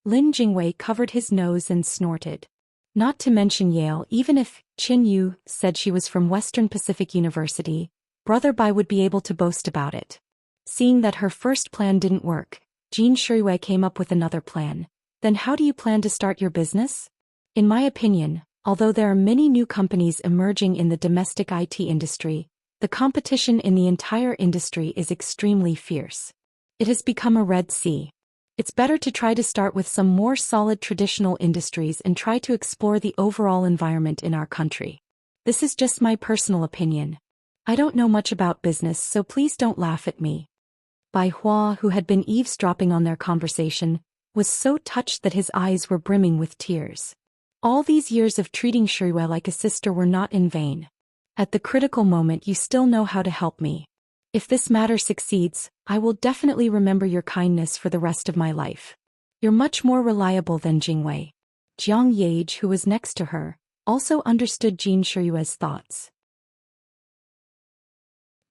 [SPEAKER 1] Lin Jingwei covered his nose and snorted. Not to mention Yale, even if Qin Yu said she was from Western Pacific University, Brother Bai would be able to boast about it. Seeing that her first plan didn't work, Jin Shuiwei came up with another plan. Then how do you plan to start your business? In my opinion, although there are many new companies emerging in the domestic IT industry, the competition in the entire industry is extremely fierce. It has become a Red Sea. It's better to try to start with some more solid traditional industries and try to explore the overall environment in our country. This is just my personal opinion. I don't know much about business, so please don't laugh at me. Bai Hua, who had been eavesdropping on their conversation, was so touched that his eyes were brimming with tears. All these years of treating Shuiwei like a sister were not in vain. At the critical moment, you still know how to help me. If this matter succeeds, I will definitely remember your kindness for the rest of my life. You're much more reliable than Jingwei. Jiang Yage, who was next to her, also understood Jin Shuiwei's thoughts.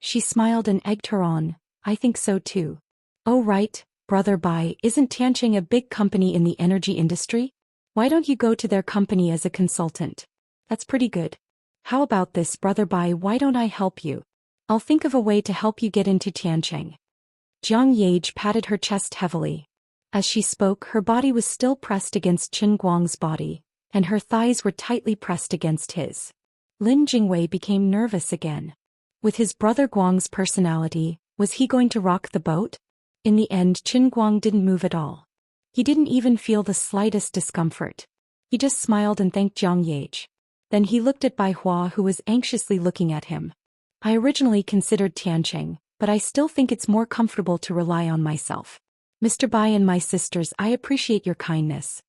[SPEAKER 1] She smiled and egged her on. I think so too. Oh right, Brother Bai, isn't Tianqing a big company in the energy industry? Why don't you go to their company as a consultant? That's pretty good. How about this, Brother Bai, why don't I help you? I'll think of a way to help you get into Tianqing. Jiang Yage patted her chest heavily. As she spoke, her body was still pressed against Qin Guang's body, and her thighs were tightly pressed against his. Lin Jingwei became nervous again. With his Brother Guang's personality, was he going to rock the boat? In the end, Qin Guang didn't move at all. He didn't even feel the slightest discomfort. He just smiled and thanked Jiang Yage. Then he looked at Bai Hua, who was anxiously looking at him. I originally considered Tianqing, but I still think it's more comfortable to rely on myself. Mr. Bai and my sisters, I appreciate your kindness.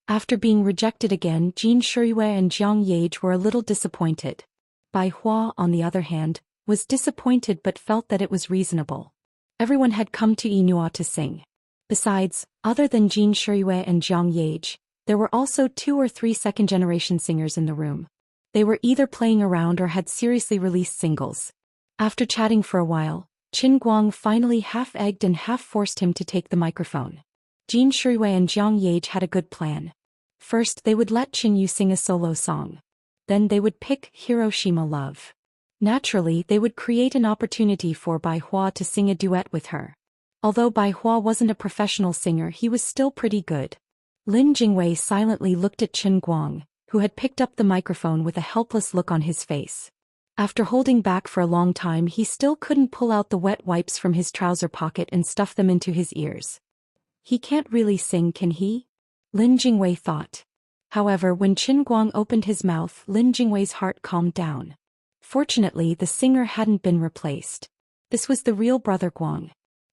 [SPEAKER 1] After being rejected again, Jin Shuiwei and Jiang Yage were a little disappointed. Bai Hua, on the other hand, was disappointed but felt that it was reasonable. Everyone had come to Yinhua to sing. Besides, other than Jin Shuiwei and Jiang Yage, there were also 2 or 3 second-generation singers in the room. They were either playing around or had seriously released singles. After chatting for a while, Qin Guang finally half-egged and half-forced him to take the microphone. Jin Shuiwei and Jiang Yage had a good plan. First, they would let Qin Yu sing a solo song. Then they would pick Hiroshima Love. Naturally, they would create an opportunity for Bai Hua to sing a duet with her. Although Bai Hua wasn't a professional singer, he was still pretty good. Lin Jingwei silently looked at Qin Guang, who had picked up the microphone with a helpless look on his face. After holding back for a long time, he still couldn't pull out the wet wipes from his trouser pocket and stuff them into his ears. He can't really sing, can he? Lin Jingwei thought. However, when Qin Guang opened his mouth, Lin Jingwei's heart calmed down. Fortunately, the singer hadn't been replaced. This was the real Brother Guang.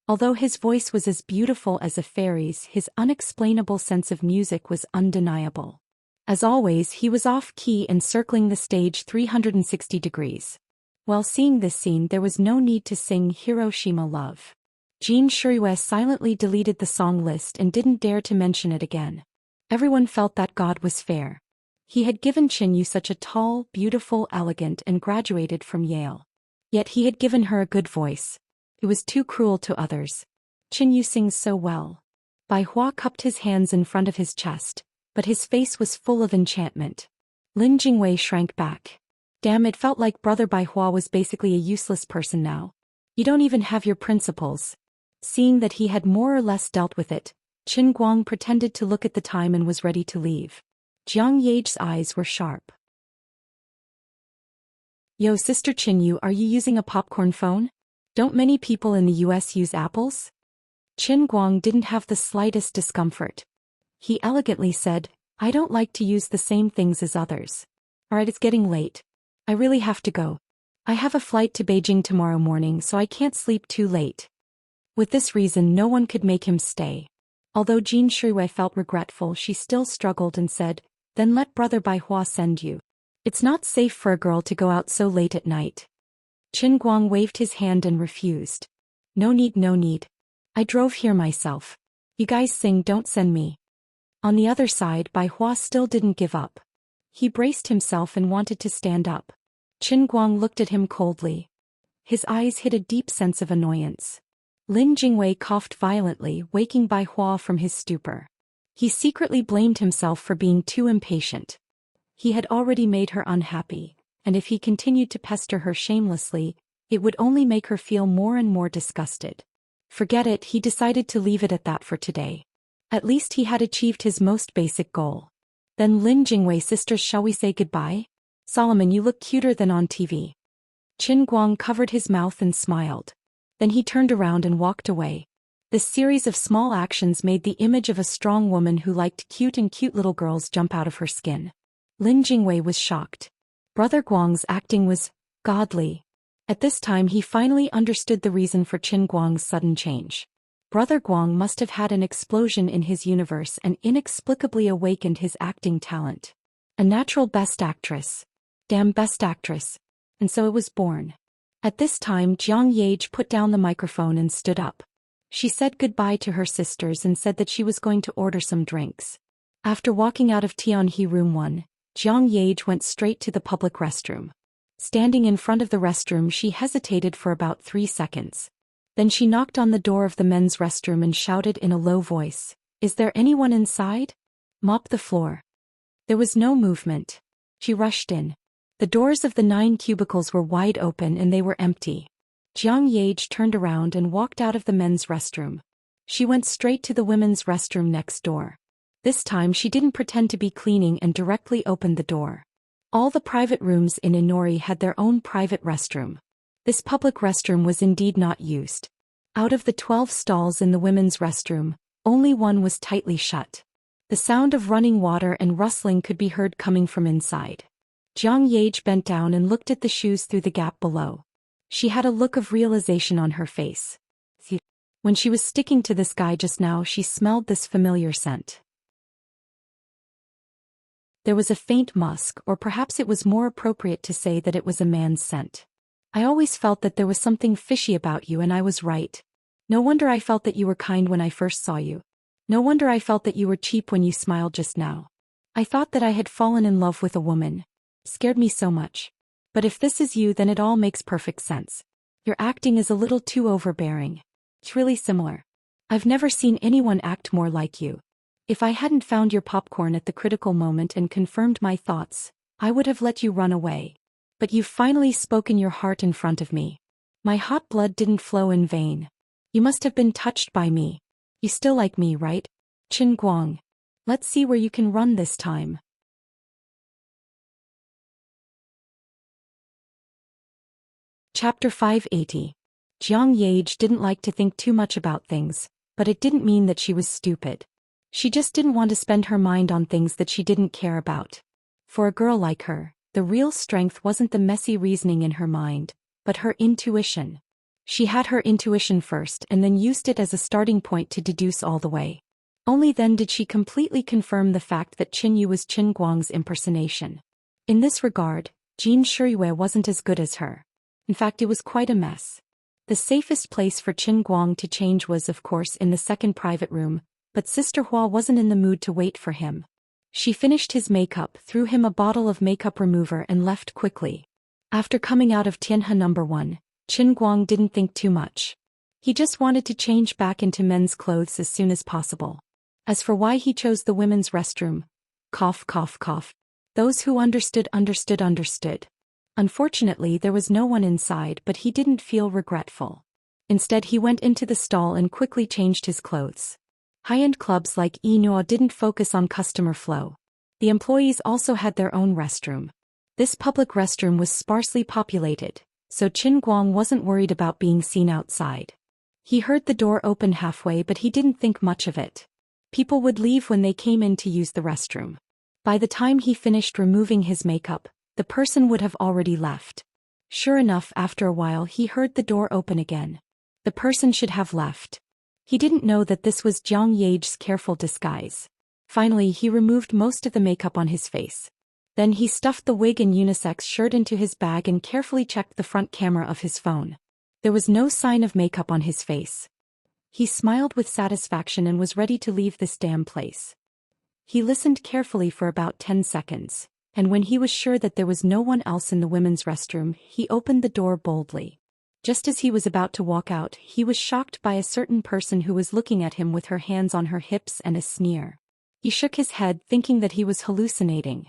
[SPEAKER 1] Although his voice was as beautiful as a fairy's, his unexplainable sense of music was undeniable. As always, he was off-key and circling the stage 360 degrees. While seeing this scene, there was no need to sing Hiroshima Love. Jin Shuiwei silently deleted the song list and didn't dare to mention it again. Everyone felt that God was fair. He had given Qinyu such a tall, beautiful, elegant and graduated from Yale. Yet he had given her a good voice. It was too cruel to others. Qinyu sings so well. Bai Hua cupped his hands in front of his chest, but his face was full of enchantment. Lin Jingwei shrank back. Damn, it felt like Brother Bai Hua was basically a useless person now. You don't even have your principles. Seeing that he had more or less dealt with it, Qin Guang pretended to look at the time and was ready to leave. Jiang Ye's eyes were sharp. Yo, Sister Qinyu, are you using a popcorn phone? Don't many people in the US use apples? Qin Guang didn't have the slightest discomfort. He elegantly said, I don't like to use the same things as others. Alright, it's getting late. I really have to go. I have a flight to Beijing tomorrow morning, so I can't sleep too late. With this reason, no one could make him stay. Although Jin Shuiwei felt regretful, she still struggled and said, then let Brother Bai Hua send you. It's not safe for a girl to go out so late at night. Qin Guang waved his hand and refused. No need, no need. I drove here myself. You guys sing, don't send me. On the other side, Bai Hua still didn't give up. He braced himself and wanted to stand up. Qin Guang looked at him coldly. His eyes hid a deep sense of annoyance. Lin Jingwei coughed violently, waking Bai Hua from his stupor. He secretly blamed himself for being too impatient. He had already made her unhappy, and if he continued to pester her shamelessly, it would only make her feel more and more disgusted. Forget it, he decided to leave it at that for today. At least he had achieved his most basic goal. Then Lin Jingwei, sisters, shall we say goodbye? Solomon, you look cuter than on TV. Qin Guang covered his mouth and smiled. Then he turned around and walked away. This series of small actions made the image of a strong woman who liked cute little girls jump out of her skin. Lin Jingwei was shocked. Brother Guang's acting was godly. At this time he finally understood the reason for Qin Guang's sudden change. Brother Guang must have had an explosion in his universe and inexplicably awakened his acting talent. A natural best actress. Damn best actress. And so it was born. At this time Jiang Yage put down the microphone and stood up. She said goodbye to her sisters and said that she was going to order some drinks. After walking out of Tianhe Room 1, Jiang Yage went straight to the public restroom. Standing in front of the restroom, she hesitated for about 3 seconds. Then she knocked on the door of the men's restroom and shouted in a low voice, "Is there anyone inside? Mop the floor." There was no movement. She rushed in. The doors of the 9 cubicles were wide open and they were empty. Jiang Yage turned around and walked out of the men's restroom. She went straight to the women's restroom next door. This time she didn't pretend to be cleaning and directly opened the door. All the private rooms in Inori had their own private restroom. This public restroom was indeed not used. Out of the 12 stalls in the women's restroom, only one was tightly shut. The sound of running water and rustling could be heard coming from inside. Jiang Yage bent down and looked at the shoes through the gap below. She had a look of realization on her face. When she was sticking to this guy just now, she smelled this familiar scent. There was a faint musk, or perhaps it was more appropriate to say that it was a man's scent. I always felt that there was something fishy about you, and I was right. No wonder I felt that you were kind when I first saw you. No wonder I felt that you were cheap when you smiled just now. I thought that I had fallen in love with a woman. Scared me so much. But if this is you, then it all makes perfect sense. Your acting is a little too overbearing. It's really similar. I've never seen anyone act more like you. If I hadn't found your popcorn at the critical moment and confirmed my thoughts, I would have let you run away. But you've finally spoken your heart in front of me. My hot blood didn't flow in vain. You must have been touched by me. You still like me, right? Qin Guang. Let's see where you can run this time. Chapter 580. Jiang Yage didn't like to think too much about things, but it didn't mean that she was stupid. She just didn't want to spend her mind on things that she didn't care about. For a girl like her, the real strength wasn't the messy reasoning in her mind, but her intuition. She had her intuition first and then used it as a starting point to deduce all the way. Only then did she completely confirm the fact that Qin Yu was Qin Guang's impersonation. In this regard, Jin Shuiwei wasn't as good as her. In fact, it was quite a mess. The safest place for Qin Guang to change was of course in the second private room, but Sister Hua wasn't in the mood to wait for him. She finished his makeup, threw him a bottle of makeup remover and left quickly. After coming out of Tianhe No. 1, Qin Guang didn't think too much. He just wanted to change back into men's clothes as soon as possible. As for why he chose the women's restroom, cough cough cough. Those who understood. Unfortunately, there was no one inside, but he didn't feel regretful. Instead, he went into the stall and quickly changed his clothes. High-end clubs like Yinhua didn't focus on customer flow. The employees also had their own restroom. This public restroom was sparsely populated, so Qin Guang wasn't worried about being seen outside. He heard the door open halfway, but he didn't think much of it. People would leave when they came in to use the restroom. By the time he finished removing his makeup, the person would have already left. Sure enough, after a while he heard the door open again. The person should have left. He didn't know that this was Jiang Yage's careful disguise. Finally, he removed most of the makeup on his face. Then he stuffed the wig and unisex shirt into his bag and carefully checked the front camera of his phone. There was no sign of makeup on his face. He smiled with satisfaction and was ready to leave this damn place. He listened carefully for about 10 seconds, and when he was sure that there was no one else in the women's restroom, he opened the door boldly. Just as he was about to walk out, he was shocked by a certain person who was looking at him with her hands on her hips and a sneer. He shook his head, thinking that he was hallucinating.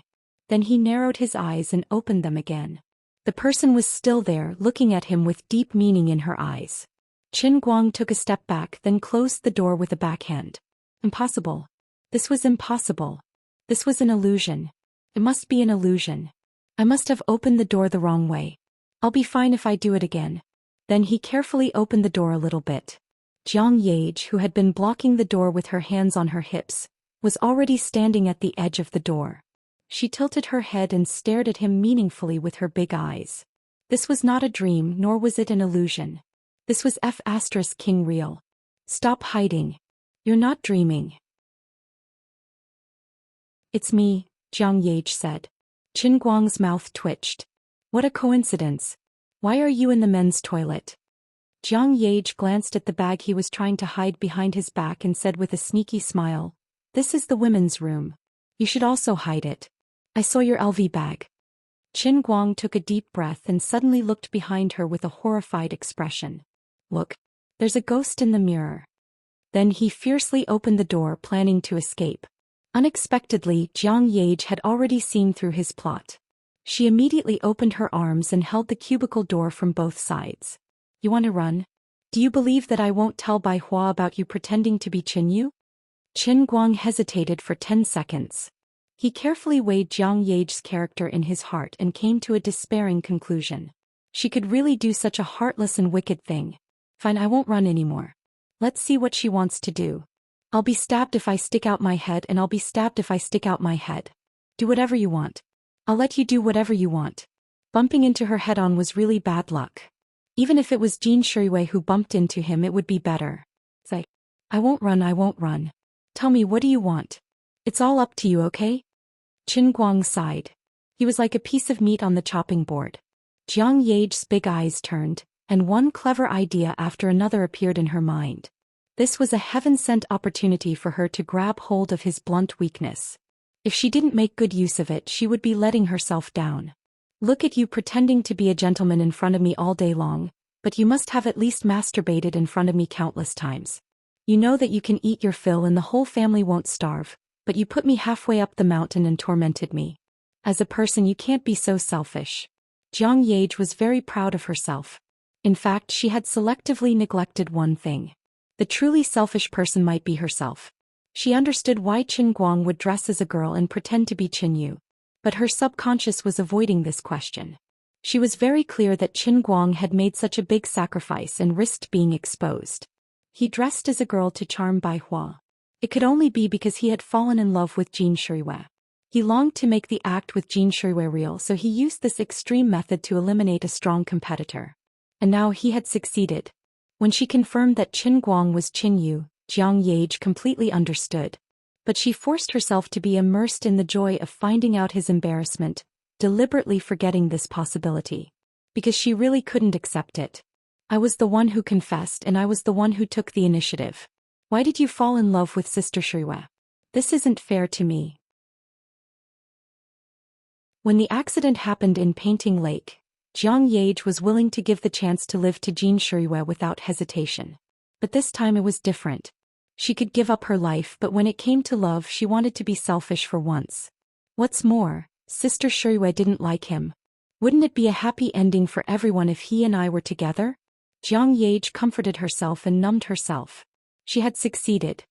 [SPEAKER 1] Then he narrowed his eyes and opened them again. The person was still there, looking at him with deep meaning in her eyes. Qin Guang took a step back, then closed the door with a backhand. Impossible. This was impossible. This was an illusion. It must be an illusion. I must have opened the door the wrong way. I'll be fine if I do it again. Then he carefully opened the door a little bit. Jiang Yage, who had been blocking the door with her hands on her hips, was already standing at the edge of the door. She tilted her head and stared at him meaningfully with her big eyes. This was not a dream, nor was it an illusion. This was King real. Stop hiding. You're not dreaming. It's me, Jiang Yage said. Qin Guang's mouth twitched. What a coincidence. Why are you in the men's toilet? Jiang Yage glanced at the bag he was trying to hide behind his back and said with a sneaky smile, "This is the women's room. You should also hide it. I saw your LV bag." Qin Guang took a deep breath and suddenly looked behind her with a horrified expression. Look, there's a ghost in the mirror. Then he fiercely opened the door, planning to escape. Unexpectedly, Jiang Yage had already seen through his plot. She immediately opened her arms and held the cubicle door from both sides. You want to run? Do you believe that I won't tell Bai Hua about you pretending to be Qin Yu? Qin Guang hesitated for 10 seconds. He carefully weighed Jiang Yage's character in his heart and came to a despairing conclusion. She could really do such a heartless and wicked thing. Fine, I won't run anymore. Let's see what she wants to do. I'll be stabbed if I stick out my head, and I'll be stabbed if I stick out my head. Do whatever you want. I'll let you do whatever you want. Bumping into her head-on was really bad luck. Even if it was Jin Shuiwei who bumped into him, it would be better. Say, I won't run. Tell me, what do you want? It's all up to you, okay? Qin Guang sighed. He was like a piece of meat on the chopping board. Jiang Yage's big eyes turned, and one clever idea after another appeared in her mind. This was a heaven-sent opportunity for her to grab hold of his blunt weakness. If she didn't make good use of it, she would be letting herself down. Look at you pretending to be a gentleman in front of me all day long, but you must have at least masturbated in front of me countless times. You know that you can eat your fill and the whole family won't starve, but you put me halfway up the mountain and tormented me. As a person, you can't be so selfish. Jiang Yage was very proud of herself. In fact, she had selectively neglected one thing. The truly selfish person might be herself. She understood why Qin Guang would dress as a girl and pretend to be Qin Yu. But her subconscious was avoiding this question. She was very clear that Qin Guang had made such a big sacrifice and risked being exposed. He dressed as a girl to charm Bai Hua. It could only be because he had fallen in love with Jin Shuiwei. He longed to make the act with Jin Shuiwei real, so he used this extreme method to eliminate a strong competitor. And now he had succeeded. When she confirmed that Qin Guang was Qin Yu, Jiang Yage completely understood. But she forced herself to be immersed in the joy of finding out his embarrassment, deliberately forgetting this possibility. Because she really couldn't accept it. I was the one who confessed and I was the one who took the initiative. Why did you fall in love with Sister Shuiwe? This isn't fair to me. When the accident happened in Painting Lake, Jiang Yage was willing to give the chance to live to Jin Shuiwe without hesitation. But this time it was different. She could give up her life, but when it came to love she wanted to be selfish for once. What's more, Sister Shuiwe didn't like him. Wouldn't it be a happy ending for everyone if he and I were together? Jiang Yage comforted herself and numbed herself. She had succeeded.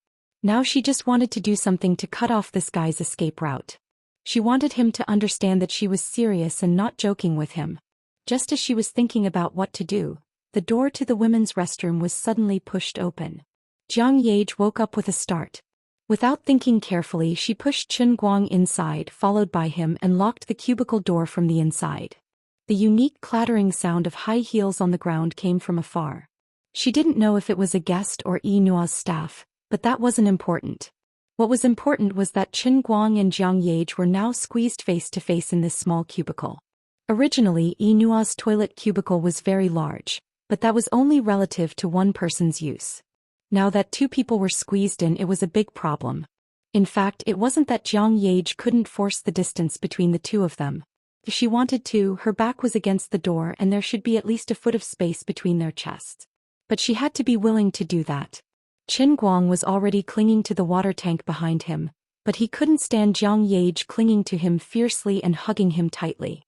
[SPEAKER 1] Now she just wanted to do something to cut off this guy's escape route. She wanted him to understand that she was serious and not joking with him. Just as she was thinking about what to do, the door to the women's restroom was suddenly pushed open. Jiang Yage woke up with a start. Without thinking carefully, she pushed Chen Guang inside, followed by him, and locked the cubicle door from the inside. The unique clattering sound of high heels on the ground came from afar. She didn't know if it was a guest or Yi Nua's staff, but that wasn't important. What was important was that Chen Guang and Jiang Yage were now squeezed face to face in this small cubicle. Originally, Yi Nua's toilet cubicle was very large, but that was only relative to one person's use. Now that two people were squeezed in, it was a big problem. In fact, it wasn't that Jiang Yage couldn't force the distance between the two of them. If she wanted to, her back was against the door and there should be at least a foot of space between their chests. But she had to be willing to do that. Chen Guang was already clinging to the water tank behind him, but he couldn't stand Jiang Yage clinging to him fiercely and hugging him tightly.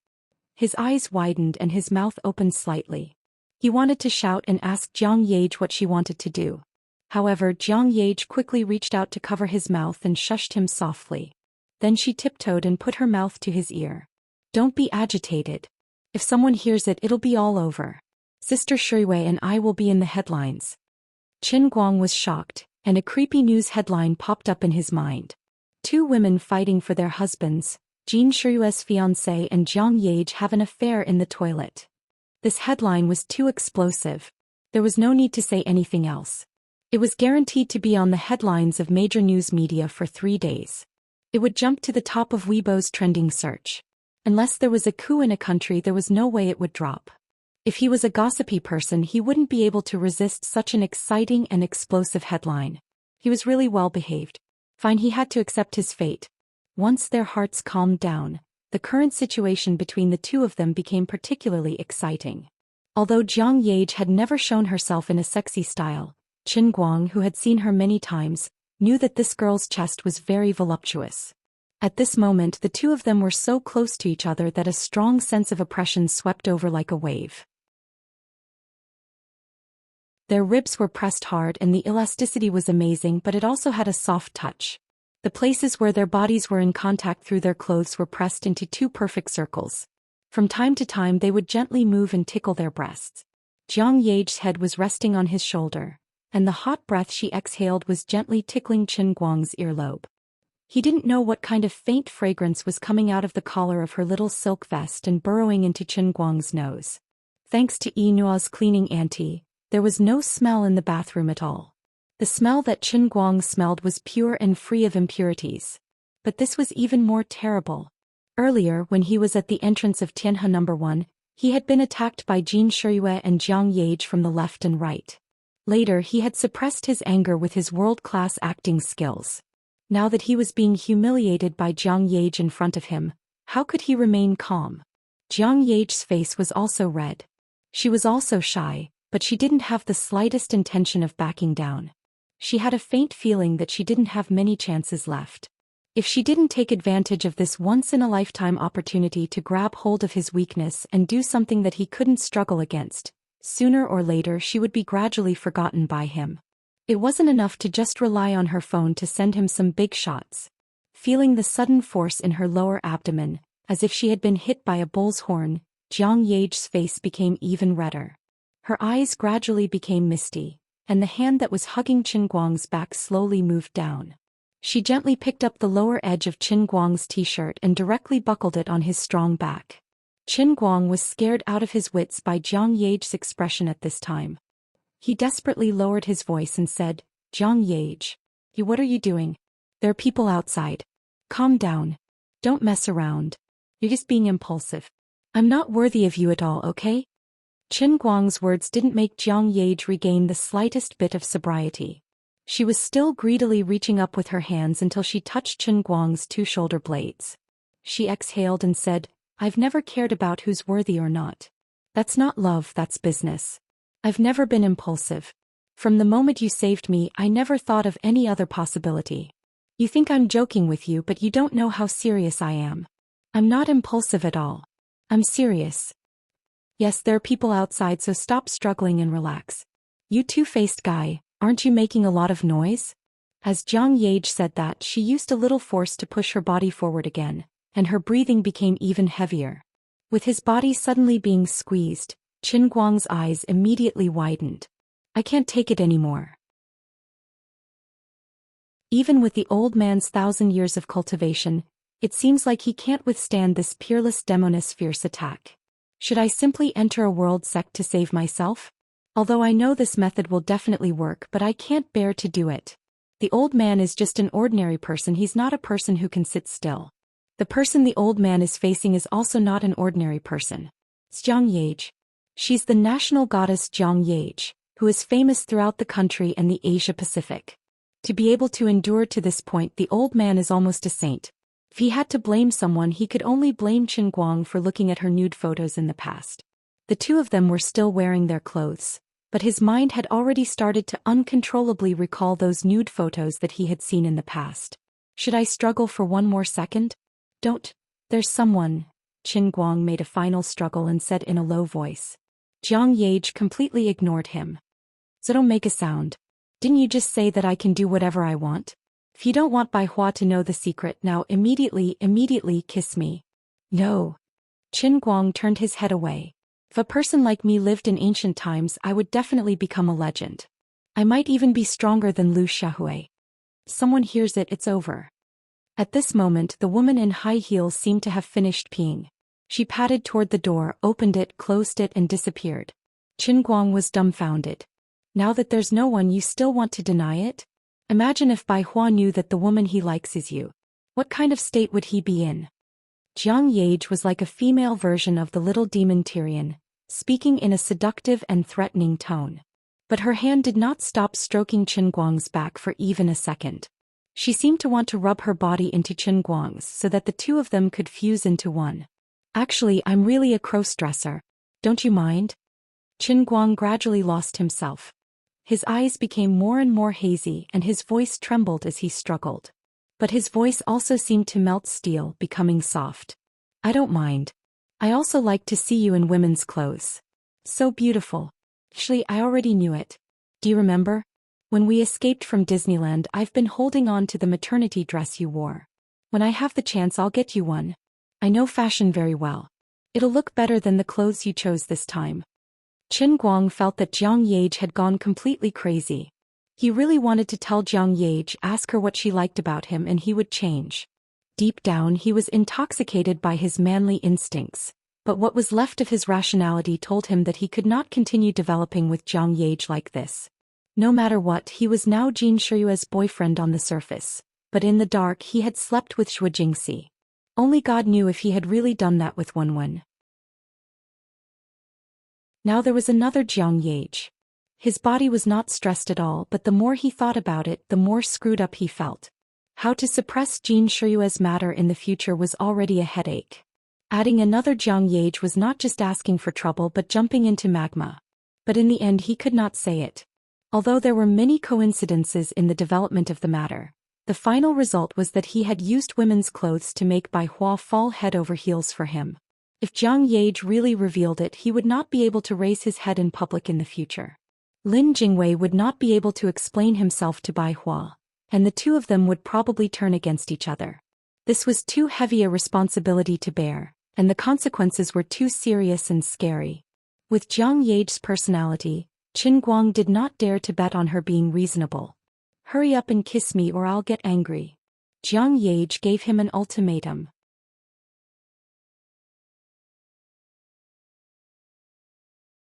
[SPEAKER 1] His eyes widened and his mouth opened slightly. He wanted to shout and ask Jiang Yage what she wanted to do. However, Jiang Yage quickly reached out to cover his mouth and shushed him softly. Then she tiptoed and put her mouth to his ear. Don't be agitated. If someone hears it, it'll be all over. Sister Shuiwe and I will be in the headlines. Chen Guang was shocked, and a creepy news headline popped up in his mind. Two women fighting for their husbands, Jin Shuiwe's fiancé and Jiang Yage have an affair in the toilet. This headline was too explosive. There was no need to say anything else. It was guaranteed to be on the headlines of major news media for 3 days. It would jump to the top of Weibo's trending search. Unless there was a coup in a country, there was no way it would drop. If he was a gossipy person, he wouldn't be able to resist such an exciting and explosive headline. He was really well behaved. Fine, he had to accept his fate. Once their hearts calmed down, the current situation between the two of them became particularly exciting. Although Jiang Yage had never shown herself in a sexy style, Chen Guang, who had seen her many times, knew that this girl's chest was very voluptuous. At this moment, the two of them were so close to each other that a strong sense of oppression swept over like a wave. Their ribs were pressed hard and the elasticity was amazing, but it also had a soft touch. The places where their bodies were in contact through their clothes were pressed into two perfect circles. From time to time they would gently move and tickle their breasts. Jiang Yage's head was resting on his shoulder, and the hot breath she exhaled was gently tickling Chen Guang's earlobe. He didn't know what kind of faint fragrance was coming out of the collar of her little silk vest and burrowing into Chen Guang's nose. Thanks to Yi Nua's cleaning auntie, there was no smell in the bathroom at all. The smell that Chen Guang smelled was pure and free of impurities. But this was even more terrible. Earlier, when he was at the entrance of Tianhe No. 1, he had been attacked by Jin Shuiwe and Jiang Yage from the left and right. Later, he had suppressed his anger with his world-class acting skills. Now that he was being humiliated by Jiang Yage in front of him, how could he remain calm? Jiang Yage's face was also red. She was also shy, but she didn't have the slightest intention of backing down. She had a faint feeling that she didn't have many chances left. If she didn't take advantage of this once-in-a-lifetime opportunity to grab hold of his weakness and do something that he couldn't struggle against, sooner or later she would be gradually forgotten by him. It wasn't enough to just rely on her phone to send him some big shots. Feeling the sudden force in her lower abdomen, as if she had been hit by a bull's horn, Jiang Yage's face became even redder. Her eyes gradually became misty, and the hand that was hugging Chen Guang's back slowly moved down. She gently picked up the lower edge of Chen Guang's t-shirt and directly buckled it on his strong back. Chen Guang was scared out of his wits by Jiang Yage's expression at this time. He desperately lowered his voice and said, "Jiang Yage, what are you doing? There are people outside. Calm down. Don't mess around. You're just being impulsive. I'm not worthy of you at all, okay?" Qin Guang's words didn't make Jiang Yage regain the slightest bit of sobriety. She was still greedily reaching up with her hands until she touched Qin Guang's two shoulder blades. She exhaled and said, "I've never cared about who's worthy or not. That's not love, that's business. I've never been impulsive. From the moment you saved me, I never thought of any other possibility. You think I'm joking with you, but you don't know how serious I am. I'm not impulsive at all. I'm serious. Yes, there are people outside, so stop struggling and relax. You two-faced guy, aren't you making a lot of noise?" As Jiang Yage said that, she used a little force to push her body forward again, and her breathing became even heavier. With his body suddenly being squeezed, Qin Guang's eyes immediately widened. "I can't take it anymore." Even with the old man's 1,000 years of cultivation, it seems like he can't withstand this peerless demoness' fierce attack. Should I simply enter a world sect to save myself? Although I know this method will definitely work, but I can't bear to do it. The old man is just an ordinary person, he's not a person who can sit still. The person the old man is facing is also not an ordinary person. It's Jiang Yage. She's the national goddess Jiang Yage, who is famous throughout the country and the Asia Pacific. To be able to endure to this point, the old man is almost a saint. If he had to blame someone, he could only blame Qin Guang for looking at her nude photos in the past. The two of them were still wearing their clothes, but his mind had already started to uncontrollably recall those nude photos that he had seen in the past. Should I struggle for one more second? Don't. There's someone. Qin Guang made a final struggle and said in a low voice. Jiang Yage completely ignored him. So don't make a sound. Didn't you just say that I can do whatever I want? If you don't want Bai Hua to know the secret, now immediately kiss me. No. Qin Guang turned his head away. If a person like me lived in ancient times, I would definitely become a legend. I might even be stronger than Liu Xiaohui. If someone hears it, it's over. At this moment, the woman in high heels seemed to have finished peeing. She padded toward the door, opened it, closed it, and disappeared. Qin Guang was dumbfounded. Now that there's no one, you still want to deny it? Imagine if Bai Hua knew that the woman he likes is you. What kind of state would he be in? Jiang Yage was like a female version of the little demon Tyrion, speaking in a seductive and threatening tone. But her hand did not stop stroking Qin Guang's back for even a second. She seemed to want to rub her body into Qin Guang's so that the two of them could fuse into one. Actually, I'm really a cross-dresser. Don't you mind? Qin Guang gradually lost himself. His eyes became more and more hazy and his voice trembled as he struggled. But his voice also seemed to melt steel, becoming soft. I don't mind. I also like to see you in women's clothes. So beautiful. Actually, I already knew it. Do you remember? When we escaped from Disneyland, I've been holding on to the maternity dress you wore. When I have the chance, I'll get you one. I know fashion very well. It'll look better than the clothes you chose this time. Qin Guang felt that Jiang Yage had gone completely crazy. He really wanted to tell Jiang Yage, ask her what she liked about him, and he would change. Deep down, he was intoxicated by his manly instincts, but what was left of his rationality told him that he could not continue developing with Jiang Yage like this. No matter what, he was now Jin Shiyue's boyfriend on the surface, but in the dark he had slept with Zhu Jingxi. Only God knew if he had really done that with Wenwen. Now there was another Jiang Yage. His body was not stressed at all, but the more he thought about it, the more screwed up he felt. How to suppress Jin Shiyue's matter in the future was already a headache. Adding another Jiang Yage was not just asking for trouble but jumping into magma. But in the end he could not say it. Although there were many coincidences in the development of the matter, the final result was that he had used women's clothes to make Bai Hua fall head over heels for him. If Jiang Yage really revealed it, he would not be able to raise his head in public in the future. Lin Jingwei would not be able to explain himself to Bai Hua, and the two of them would probably turn against each other. This was too heavy a responsibility to bear, and the consequences were too serious and scary. With Jiang Yage's personality, Qin Guang did not dare to bet on her being reasonable. Hurry up and kiss me or I'll get angry. Jiang Yage gave him an ultimatum.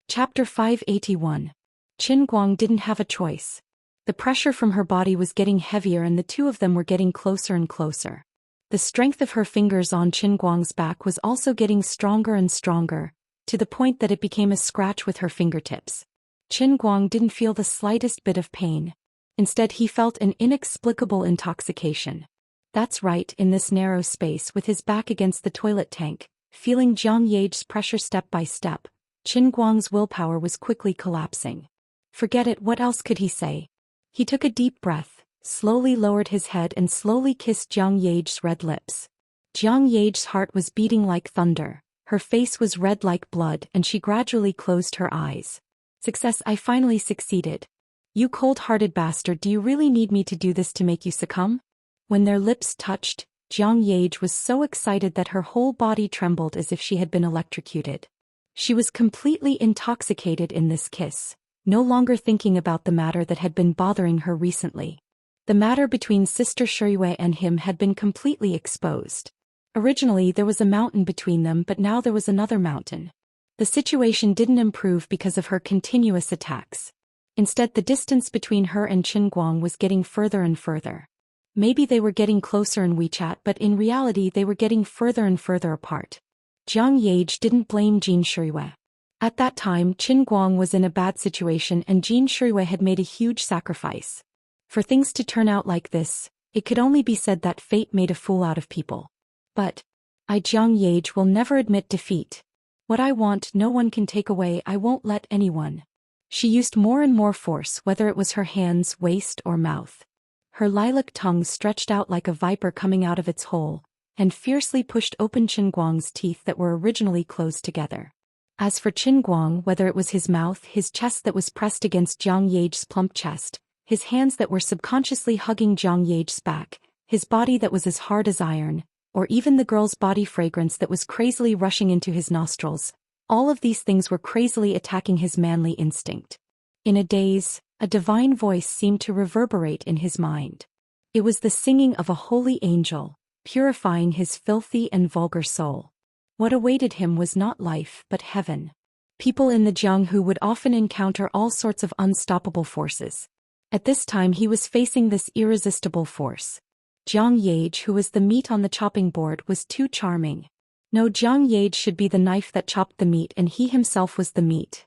[SPEAKER 1] Chapter 581. Qin Guang didn't have a choice. The pressure from her body was getting heavier and the two of them were getting closer and closer. The strength of her fingers on Qin Guang's back was also getting stronger and stronger, to the point that it became a scratch with her fingertips. Qin Guang didn't feel the slightest bit of pain. Instead, he felt an inexplicable intoxication. That's right, in this narrow space with his back against the toilet tank, feeling Jiang Ye's pressure step by step, Qin Guang's willpower was quickly collapsing. Forget it, what else could he say? He took a deep breath, slowly lowered his head and slowly kissed Jiang Ye's red lips. Jiang Ye's heart was beating like thunder, her face was red like blood and she gradually closed her eyes. Success, I finally succeeded. You cold-hearted bastard, do you really need me to do this to make you succumb? When their lips touched, Jiang Ye was so excited that her whole body trembled as if she had been electrocuted. She was completely intoxicated in this kiss, no longer thinking about the matter that had been bothering her recently. The matter between Sister Shiyue and him had been completely exposed. Originally there was a mountain between them, but now there was another mountain. The situation didn't improve because of her continuous attacks. Instead, the distance between her and Qin Guang was getting further and further. Maybe they were getting closer in WeChat, but in reality they were getting further and further apart. Jiang Ye didn't blame Jin Shiyue. At that time, Qin Guang was in a bad situation and Jin Shiyue had made a huge sacrifice. For things to turn out like this, it could only be said that fate made a fool out of people. But Jiang Ye will never admit defeat. What I want, no one can take away, I won't let anyone. She used more and more force, whether it was her hands, waist, or mouth. Her lilac tongue stretched out like a viper coming out of its hole, and fiercely pushed open Qin Guang's teeth that were originally closed together. As for Qin Guang, whether it was his mouth, his chest that was pressed against Jiang Ye's plump chest, his hands that were subconsciously hugging Jiang Ye's back, his body that was as hard as iron, or even the girl's body fragrance that was crazily rushing into his nostrils, all of these things were crazily attacking his manly instinct. In a daze, a divine voice seemed to reverberate in his mind. It was the singing of a holy angel, purifying his filthy and vulgar soul. What awaited him was not life but heaven. People in the Jianghu would often encounter all sorts of unstoppable forces. At this time he was facing this irresistible force. Jiang Ye, who was the meat on the chopping board, was too charming. No, Jiang Ye should be the knife that chopped the meat and he himself was the meat.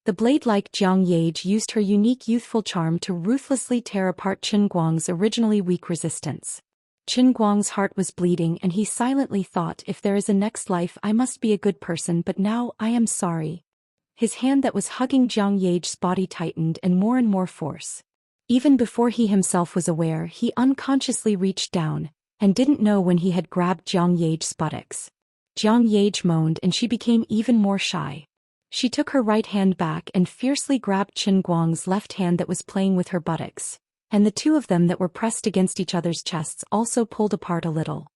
[SPEAKER 1] The blade-like Jiang Ye used her unique youthful charm to ruthlessly tear apart Qin Guang's originally weak resistance. Qin Guang's heart was bleeding and he silently thought, if there is a next life I must be a good person, but now I am sorry. His hand that was hugging Jiang Ye's body tightened and more force. Even before he himself was aware, he unconsciously reached down, and didn't know when he had grabbed Jiang Ye's buttocks. Jiang Ye moaned and she became even more shy. She took her right hand back and fiercely grabbed Qin Guang's left hand that was playing with her buttocks, and the two of them that were pressed against each other's chests also pulled apart a little.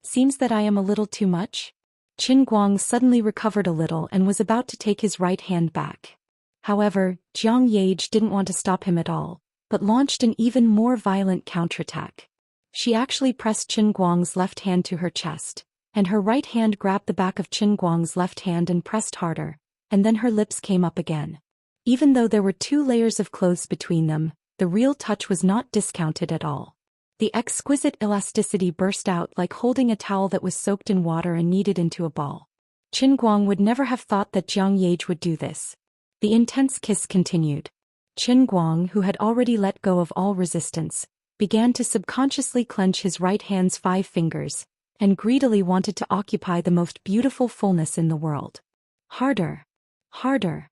[SPEAKER 1] Seems that I am a little too much? Qin Guang suddenly recovered a little and was about to take his right hand back. However, Jiang Ye didn't want to stop him at all, but launched an even more violent counterattack. She actually pressed Qin Guang's left hand to her chest, and her right hand grabbed the back of Qin Guang's left hand and pressed harder, and then her lips came up again. Even though there were 2 layers of clothes between them, the real touch was not discounted at all. The exquisite elasticity burst out like holding a towel that was soaked in water and kneaded into a ball. Qin Guang would never have thought that Jiang Ye would do this. The intense kiss continued. Qin Guang, who had already let go of all resistance, began to subconsciously clench his right hand's 5 fingers, and greedily wanted to occupy the most beautiful fullness in the world. Harder. Harder.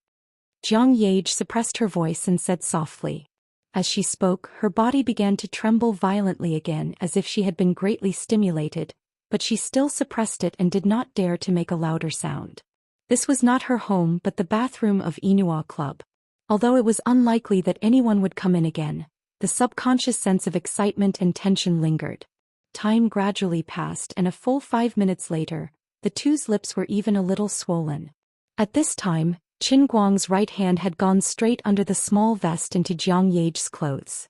[SPEAKER 1] Jiang Ye suppressed her voice and said softly. As she spoke, her body began to tremble violently again as if she had been greatly stimulated, but she still suppressed it and did not dare to make a louder sound. This was not her home but the bathroom of Inua Club. Although it was unlikely that anyone would come in again, the subconscious sense of excitement and tension lingered. Time gradually passed and a full 5 minutes later, the two's lips were even a little swollen. At this time, Qin Guang's right hand had gone straight under the small vest into Jiang Ye's clothes.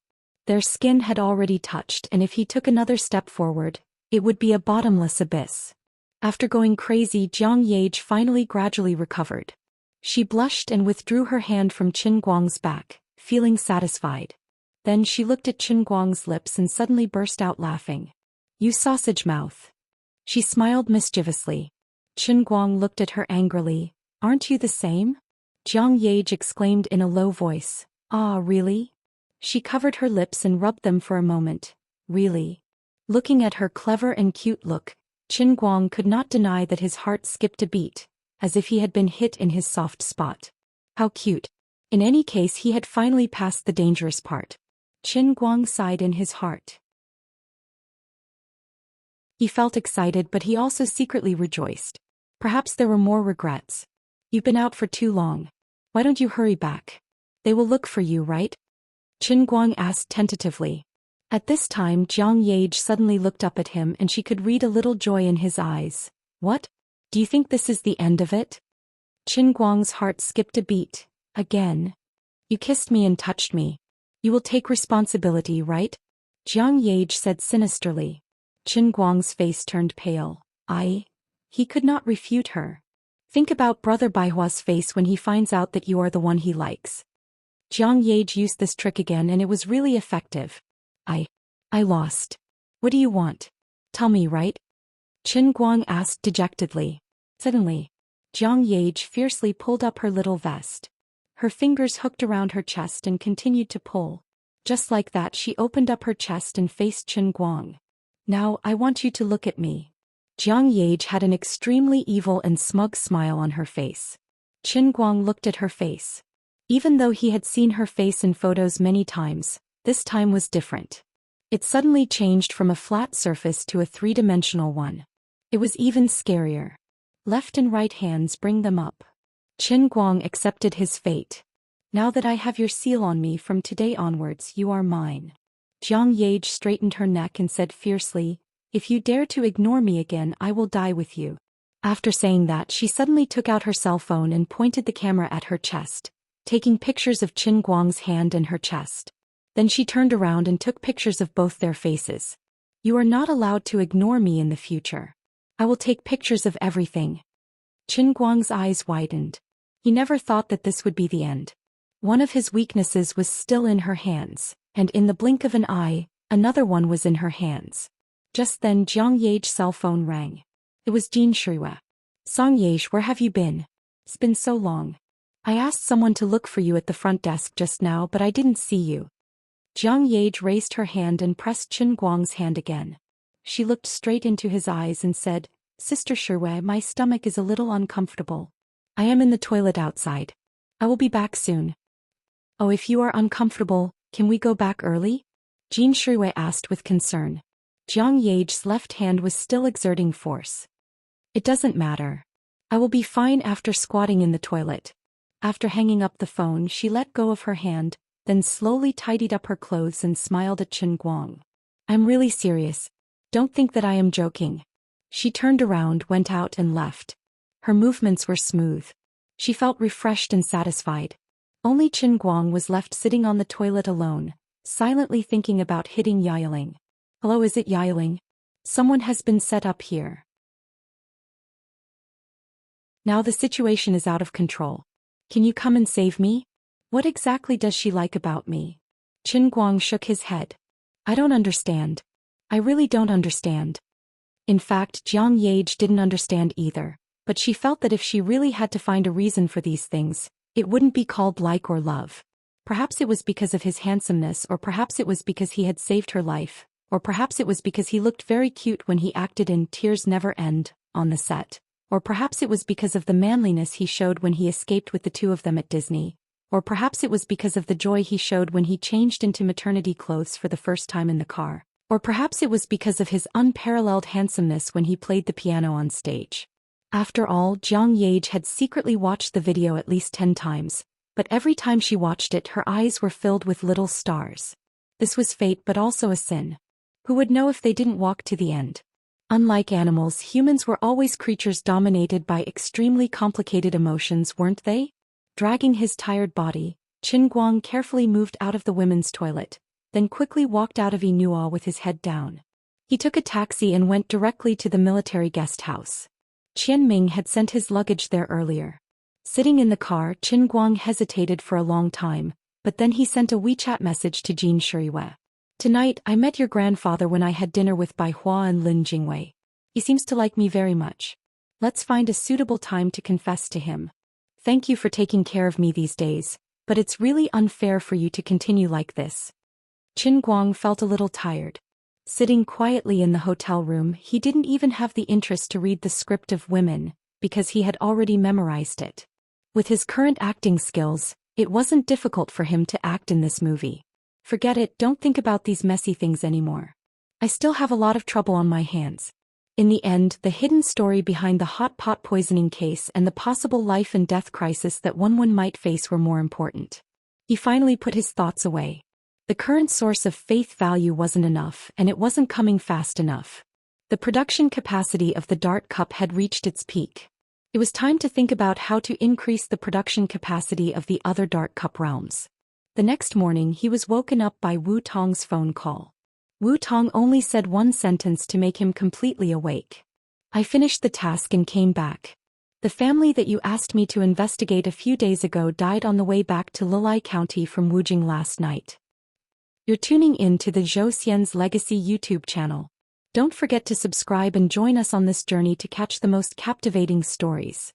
[SPEAKER 1] Their skin had already touched, and if he took another step forward, it would be a bottomless abyss. After going crazy, Jiang Ye finally gradually recovered. She blushed and withdrew her hand from Qin Guang's back, feeling satisfied. Then she looked at Qin Guang's lips and suddenly burst out laughing. You sausage mouth. She smiled mischievously. Chen Guang looked at her angrily. Aren't you the same? Jiang Yage exclaimed in a low voice. Ah, really? She covered her lips and rubbed them for a moment. Really? Looking at her clever and cute look, Chen Guang could not deny that his heart skipped a beat, as if he had been hit in his soft spot. How cute. In any case, he had finally passed the dangerous part. Chen Guang sighed in his heart. He felt excited, but he also secretly rejoiced. Perhaps there were more regrets. You've been out for too long. Why don't you hurry back? They will look for you, right? Chen Guang asked tentatively. At this time, Jiang Yage suddenly looked up at him and she could read a little joy in his eyes. What? Do you think this is the end of it? Chen Guang's heart skipped a beat. Again. You kissed me and touched me. You will take responsibility, right? Jiang Yage said sinisterly. Chen Guang's face turned pale. He could not refute her. Think about Brother Baihua's face when he finds out that you are the one he likes. Jiang Yage used this trick again and it was really effective. I lost. What do you want? Tell me, right? Chen Guang asked dejectedly. Suddenly, Jiang Yage fiercely pulled up her little vest. Her fingers hooked around her chest and continued to pull. Just like that, she opened up her chest and faced Chen Guang. Now, I want you to look at me. Jiang Yage had an extremely evil and smug smile on her face. Chen Guang looked at her face. Even though he had seen her face in photos many times, this time was different. It suddenly changed from a flat surface to a three-dimensional one. It was even scarier. Left and right hands, bring them up. Chen Guang accepted his fate. Now that I have your seal on me, from today onwards you are mine. Jiang Yage straightened her neck and said fiercely, if you dare to ignore me again, I will die with you. After saying that, she suddenly took out her cell phone and pointed the camera at her chest, taking pictures of Chen Guang's hand and her chest. Then she turned around and took pictures of both their faces. You are not allowed to ignore me in the future. I will take pictures of everything. Chen Guang's eyes widened. He never thought that this would be the end. One of his weaknesses was still in her hands, and in the blink of an eye, another one was in her hands. Just then Jiang Yage's cell phone rang. It was Jin Shuiwa. Song Yage, where have you been? It's been so long. I asked someone to look for you at the front desk just now, but I didn't see you. Jiang Yage raised her hand and pressed Chen Guang's hand again. She looked straight into his eyes and said, Sister Shuiwa, my stomach is a little uncomfortable. I am in the toilet outside. I will be back soon. Oh, if you are uncomfortable, can we go back early? Jin Shuiwa asked with concern. Jiang Yage's left hand was still exerting force. It doesn't matter. I will be fine after squatting in the toilet. After hanging up the phone, she let go of her hand, then slowly tidied up her clothes and smiled at Chen Guang. I'm really serious. Don't think that I am joking. She turned around, went out and left. Her movements were smooth. She felt refreshed and satisfied. Only Chen Guang was left sitting on the toilet alone, silently thinking about hitting Yiling. Hello, is it Yiling? Someone has been set up here. Now the situation is out of control. Can you come and save me? What exactly does she like about me? Chen Guang shook his head. I don't understand. I really don't understand. In fact, Jiang Yage didn't understand either, but she felt that if she really had to find a reason for these things, it wouldn't be called like or love. Perhaps it was because of his handsomeness, or perhaps it was because he had saved her life, or perhaps it was because he looked very cute when he acted in Tears Never End on the set, or perhaps it was because of the manliness he showed when he escaped with the two of them at Disney, or perhaps it was because of the joy he showed when he changed into maternity clothes for the first time in the car, or perhaps it was because of his unparalleled handsomeness when he played the piano on stage. After all, Jiang Yage had secretly watched the video at least 10 times, but every time she watched it, her eyes were filled with little stars. This was fate, but also a sin. Who would know if they didn't walk to the end? Unlike animals, humans were always creatures dominated by extremely complicated emotions, weren't they? Dragging his tired body, Chen Guang carefully moved out of the women's toilet, then quickly walked out of Inua with his head down. He took a taxi and went directly to the military guest house. Qian Ming had sent his luggage there earlier. Sitting in the car, Chen Guang hesitated for a long time, but then he sent a WeChat message to Jin Shuiwa. Tonight, I met your grandfather when I had dinner with Bai Hua and Lin Jingwei. He seems to like me very much. Let's find a suitable time to confess to him. Thank you for taking care of me these days, but it's really unfair for you to continue like this. Qin Guang felt a little tired. Sitting quietly in the hotel room, he didn't even have the interest to read the script of Women, because he had already memorized it. With his current acting skills, it wasn't difficult for him to act in this movie. Forget it, don't think about these messy things anymore. I still have a lot of trouble on my hands. In the end, the hidden story behind the hot pot poisoning case and the possible life and death crisis that one might face were more important. He finally put his thoughts away. The current source of faith value wasn't enough, and it wasn't coming fast enough. The production capacity of the Dart Cup had reached its peak. It was time to think about how to increase the production capacity of the other Dart Cup realms. The next morning he was woken up by Wu Tong's phone call. Wu Tong only said one sentence to make him completely awake. I finished the task and came back. The family that you asked me to investigate a few days ago died on the way back to Lilai County from Wujing last night. You're tuning in to the Zhou Xian's Legacy YouTube channel. Don't forget to subscribe and join us on this journey to catch the most captivating stories.